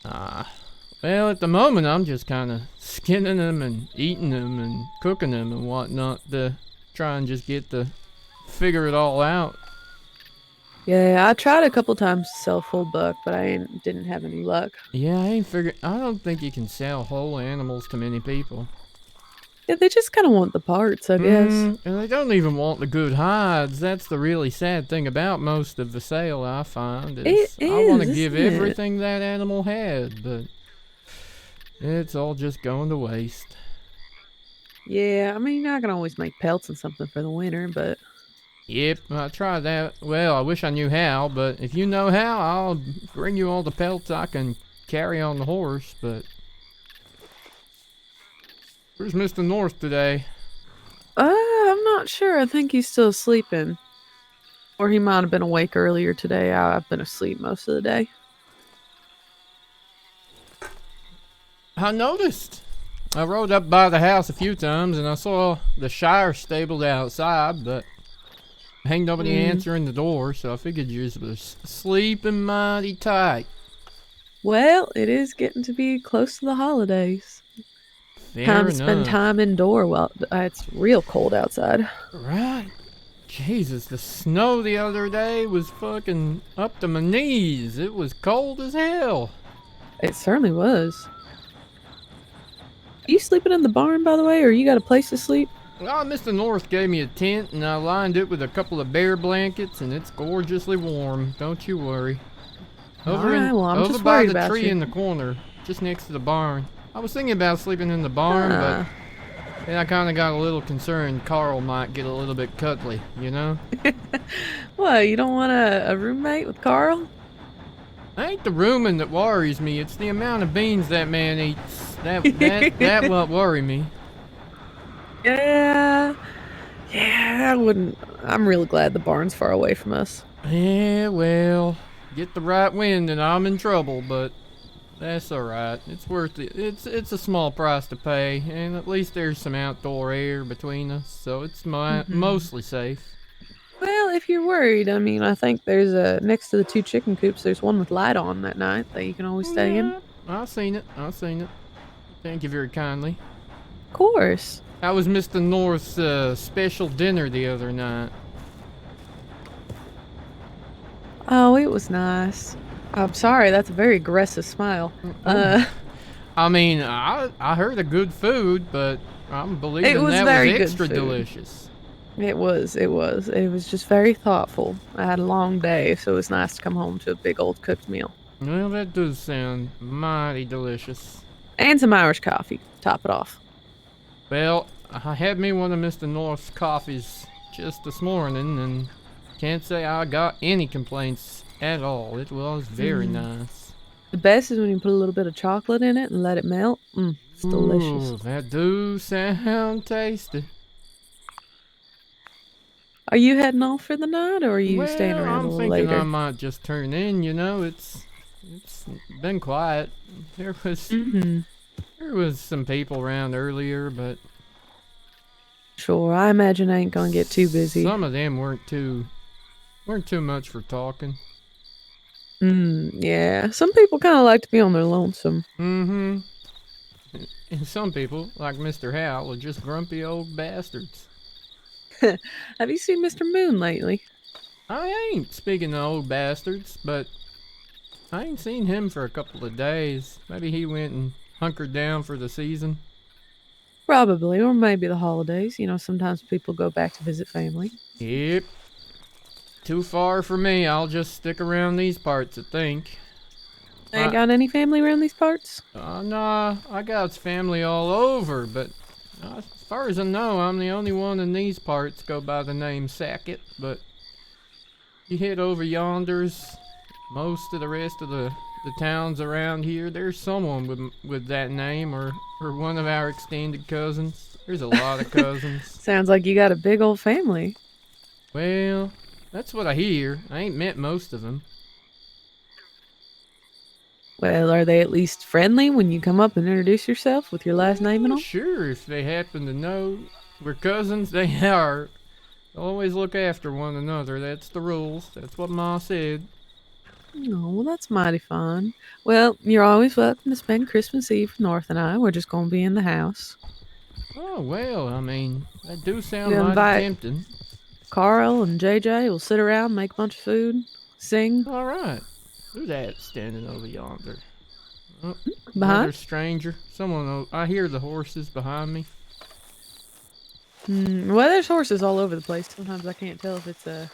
Well, at the moment, I'm just kind of skinning them and eating them and cooking them and whatnot to try and just figure it all out. Yeah, I tried a couple times to sell a full buck, but I didn't have any luck. Yeah, I don't think you can sell whole animals to many people. Yeah, they just kind of want the parts, I guess. And they don't even want the good hides. That's the really sad thing about most of the sale, I find. I want to give everything that animal had, but it's all just going to waste. Yeah, I mean, I can always make pelts and something for the winter, but... Yep, I tried that. Well, I wish I knew how, but if you know how, I'll bring you all the pelts I can carry on the horse, but... Where's Mr. North today? I'm not sure. I think he's still sleeping. Or he might have been awake earlier today. I've been asleep most of the day. I noticed. I rode up by the house a few times and I saw the Shire stabled outside, but ain't nobody answering the door, so I figured you was sleeping mighty tight. Well, it is getting to be close to the holidays. Fair Time to enough. spend time indoor while it's real cold outside. Right. Jesus, the snow the other day was fucking up to my knees. It was cold as hell. It certainly was. Are you sleeping in the barn, by the way, or you got a place to sleep? Well, Mr. North gave me a tent, and I lined it with a couple of bear blankets, and it's gorgeously warm. Don't you worry. Over by the tree in the corner, just next to the barn. I was thinking about sleeping in the barn, but then I kind of got a little concerned Carl might get a little bit cuddly, you know? What, you don't want a roommate with Carl? Ain't the rooming that worries me, it's the amount of beans that man eats. That won't worry me. Yeah, I wouldn't. I'm really glad the barn's far away from us. Yeah, well, get the right wind and I'm in trouble, but that's alright. It's worth it. It's a small price to pay, and at least there's some outdoor air between us, so it's mostly safe. Well, if you're worried, I mean, I think there's next to the 2 chicken coops, there's one with light on that night that you can always stay in. I've seen it. Thank you very kindly. Of course. How was Mr. North's special dinner the other night? Oh, it was nice. I'm sorry, that's a very aggressive smile. I mean, I heard a good food, but I'm believing that was extra delicious. It was just very thoughtful. I had a long day, so it was nice to come home to a big old cooked meal. Well, that does sound mighty delicious. And some Irish coffee, top it off. Well, I had me one of Mr. North's coffees just this morning, and can't say I got any complaints at all. It was very nice. The best is when you put a little bit of chocolate in it and let it melt. It's delicious. Ooh, that do sound tasty. Are you heading off for the night, or are you staying Well, around a I'm little thinking later? I might just turn in. You know, it's been quiet. There was Mm-hmm. there was some people around earlier, but Sure, I imagine I ain't gonna get too busy. some of them weren't too much for talking. Yeah. Some people kind of like to be on their lonesome. Mm-hmm. And some people, like Mr. Hal, are just grumpy old bastards. Have you seen Mr. Moon lately? I ain't speaking of old bastards, but I ain't seen him for a couple of days. Maybe he went and hunkered down for the season. Probably, or maybe the holidays. You know, sometimes people go back to visit family. Yep. Too far for me. I'll just stick around these parts, I think. Ain't got any family around these parts? Nah, I got family all over, but as far as I know, I'm the only one in these parts go by the name Sackett, but you head over yonders, most of the rest of the towns around here, there's someone with that name or one of our extended cousins. There's a lot of cousins. Sounds like you got a big old family. Well, that's what I hear. I ain't met most of them. Well, are they at least friendly when you come up and introduce yourself with your last name and all? Sure, if they happen to know we're cousins, they are. Always look after one another. That's the rules. That's what Ma said. Oh, well, that's mighty fine. Well, you're always welcome to spend Christmas Eve with North and I. We're just going to be in the house. Oh, well, I mean, that do sound We'll mighty invite tempting. Carl and JJ will sit around, make a bunch of food, sing. All right. Who's that standing over yonder? Oh, Behind? another stranger. Someone. I hear the horses behind me. Well, there's horses all over the place. Sometimes I can't tell if it's a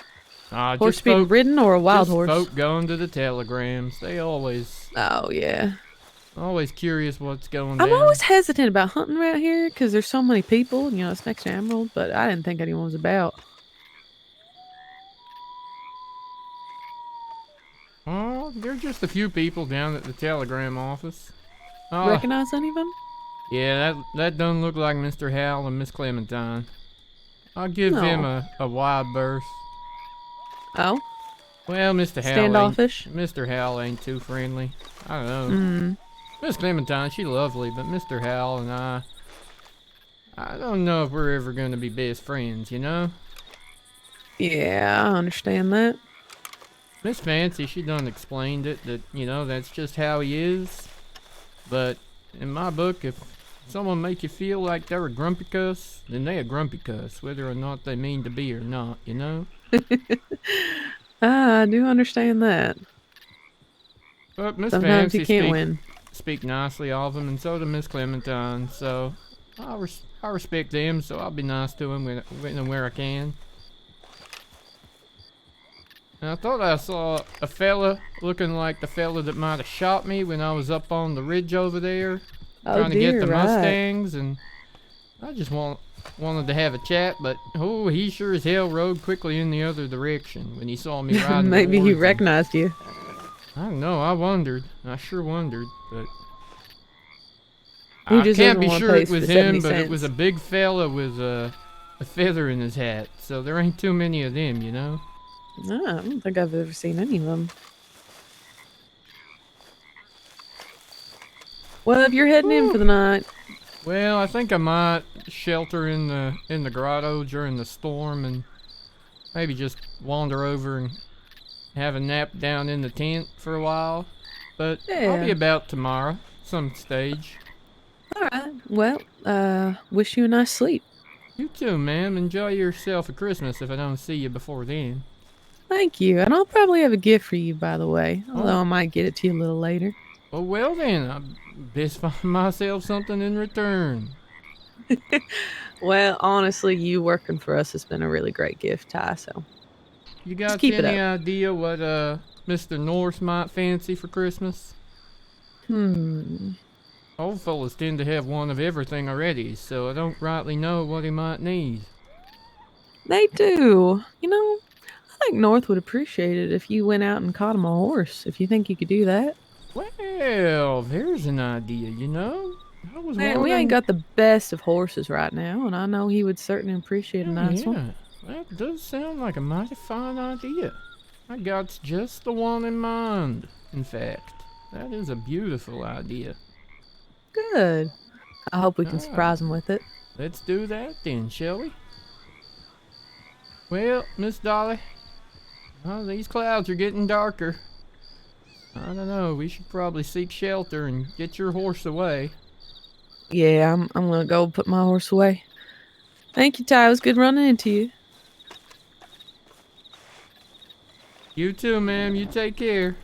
horse Just being folk, ridden or a wild just horse. folk going to the telegrams. They always. Oh, yeah. Always curious what's going I'm down. always hesitant about hunting around here because there's so many people. You know, it's next to Emerald, but I didn't think anyone was about. Oh, there's just a few people down at the telegram office. Oh, Recognize any of them? yeah, that doesn't look like Mr. Hal and Miss Clementine. I'll give him a wide berth. Oh? Well, Mr. Hal Standoffish? Mr. Hal ain't too friendly. I don't know. Miss Clementine, she's lovely, but Mr. Hal and I don't know if we're ever going to be best friends, you know? Yeah, I understand that. Miss Fancy, she done explained it, that, you know, that's just how he is. But in my book, if someone make you feel like they're a grumpy cuss, then they a grumpy cuss, whether or not they mean to be or not, you know? I do understand that. But Miss Sometimes Fancy you can't win. speak nicely of him, and so do Miss Clementine, so I respect them, so I'll be nice to him when and where I can. And I thought I saw a fella looking like the fella that might have shot me when I was up on the ridge over there, trying to get the Mustangs, and I just wanted to have a chat, but he sure as hell rode quickly in the other direction when he saw me riding. Maybe he towards him. recognized you. I don't know. I wondered. I sure wondered, but He I just can't doesn't be wanna sure pay it was the him, 70 but it was a cents. big fella with a feather in his hat. So there ain't too many of them, you know. No, I don't think I've ever seen any of them. Well, if you're heading in for the night, Well, I think I might shelter in the grotto during the storm, and maybe just wander over and have a nap down in the tent for a while. But I'll be Yeah. about tomorrow, some stage. alright. Well, wish you a nice sleep. You too, ma'am. Enjoy yourself a Christmas if I don't see you before then. Thank you, and I'll probably have a gift for you, by the way. Although Oh. I might get it to you a little later. Well then, I best find myself something in return. Well, honestly, you working for us has been a really great gift, Ty, so. You got keep it any up. idea what Mr. North might fancy for Christmas? Old fellas tend to have one of everything already, so I don't rightly know what he might need. They do. You know, I think North would appreciate it if you went out and caught him a horse, if you think you could do that. Well, there's an idea, you know. I was Man, we wondering. ain't got the best of horses right now, and I know he would certainly appreciate a nice one. That does sound like a mighty fine idea. I got just the one in mind, in fact. That is a beautiful idea. Good. I hope we can Alright. surprise him with it. Let's do that then, shall we? Well, Miss Dolly, these clouds are getting darker. I don't know, we should probably seek shelter and get your horse away. Yeah, I'm gonna go put my horse away. Thank you, Ty. It was good running into you. You too, ma'am. You take care.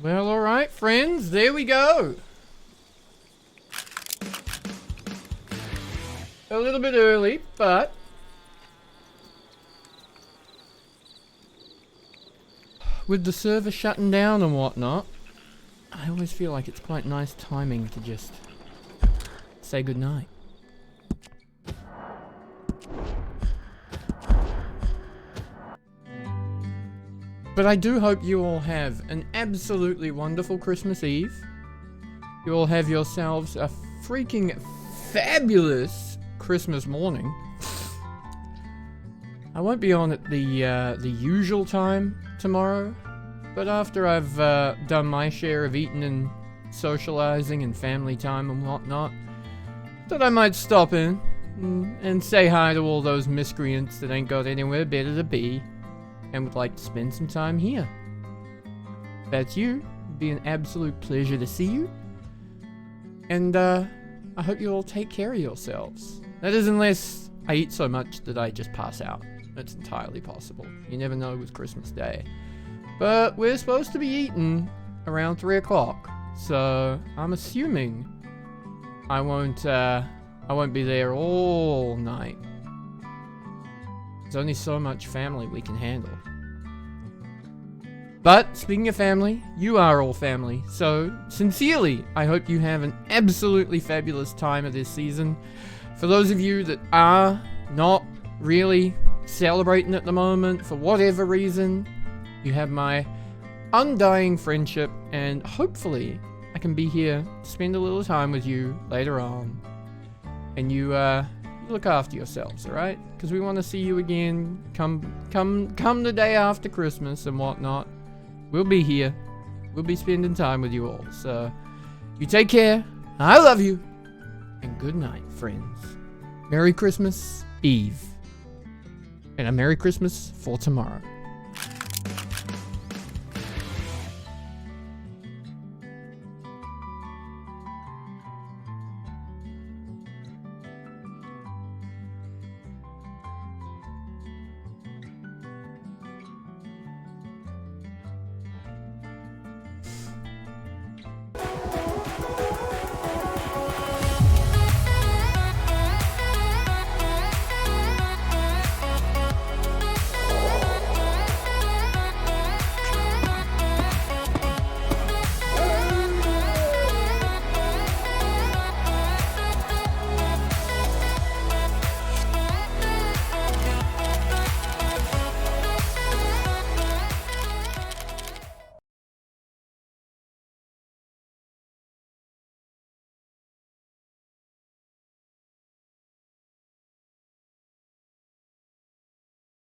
Well, alright, friends, there we go. A little bit early, but with the server shutting down and whatnot, I always feel like it's quite nice timing to just say goodnight. But I do hope you all have an absolutely wonderful Christmas Eve. You all have yourselves a freaking fabulous Christmas morning. I won't be on at the usual time tomorrow, but after I've done my share of eating and socializing and family time and whatnot, thought I might stop in and say hi to all those miscreants that ain't got anywhere better to be and would like to spend some time here. If that's you, it'd be an absolute pleasure to see you. And I hope you all take care of yourselves. That is, unless I eat so much that I just pass out. That's entirely possible. You never know with Christmas Day. But we're supposed to be eating around 3 o'clock, so I'm assuming I won't be there all night. There's only so much family we can handle. But, speaking of family, you are all family, so sincerely, I hope you have an absolutely fabulous time of this season. For those of you that are not really celebrating at the moment, for whatever reason, you have my undying friendship, and hopefully I can be here to spend a little time with you later on. And you look after yourselves, alright? Because we want to see you again come the day after Christmas and whatnot. We'll be here. We'll be spending time with you all. So, you take care. I love you. And good night, friends. Merry Christmas Eve. And a Merry Christmas for tomorrow.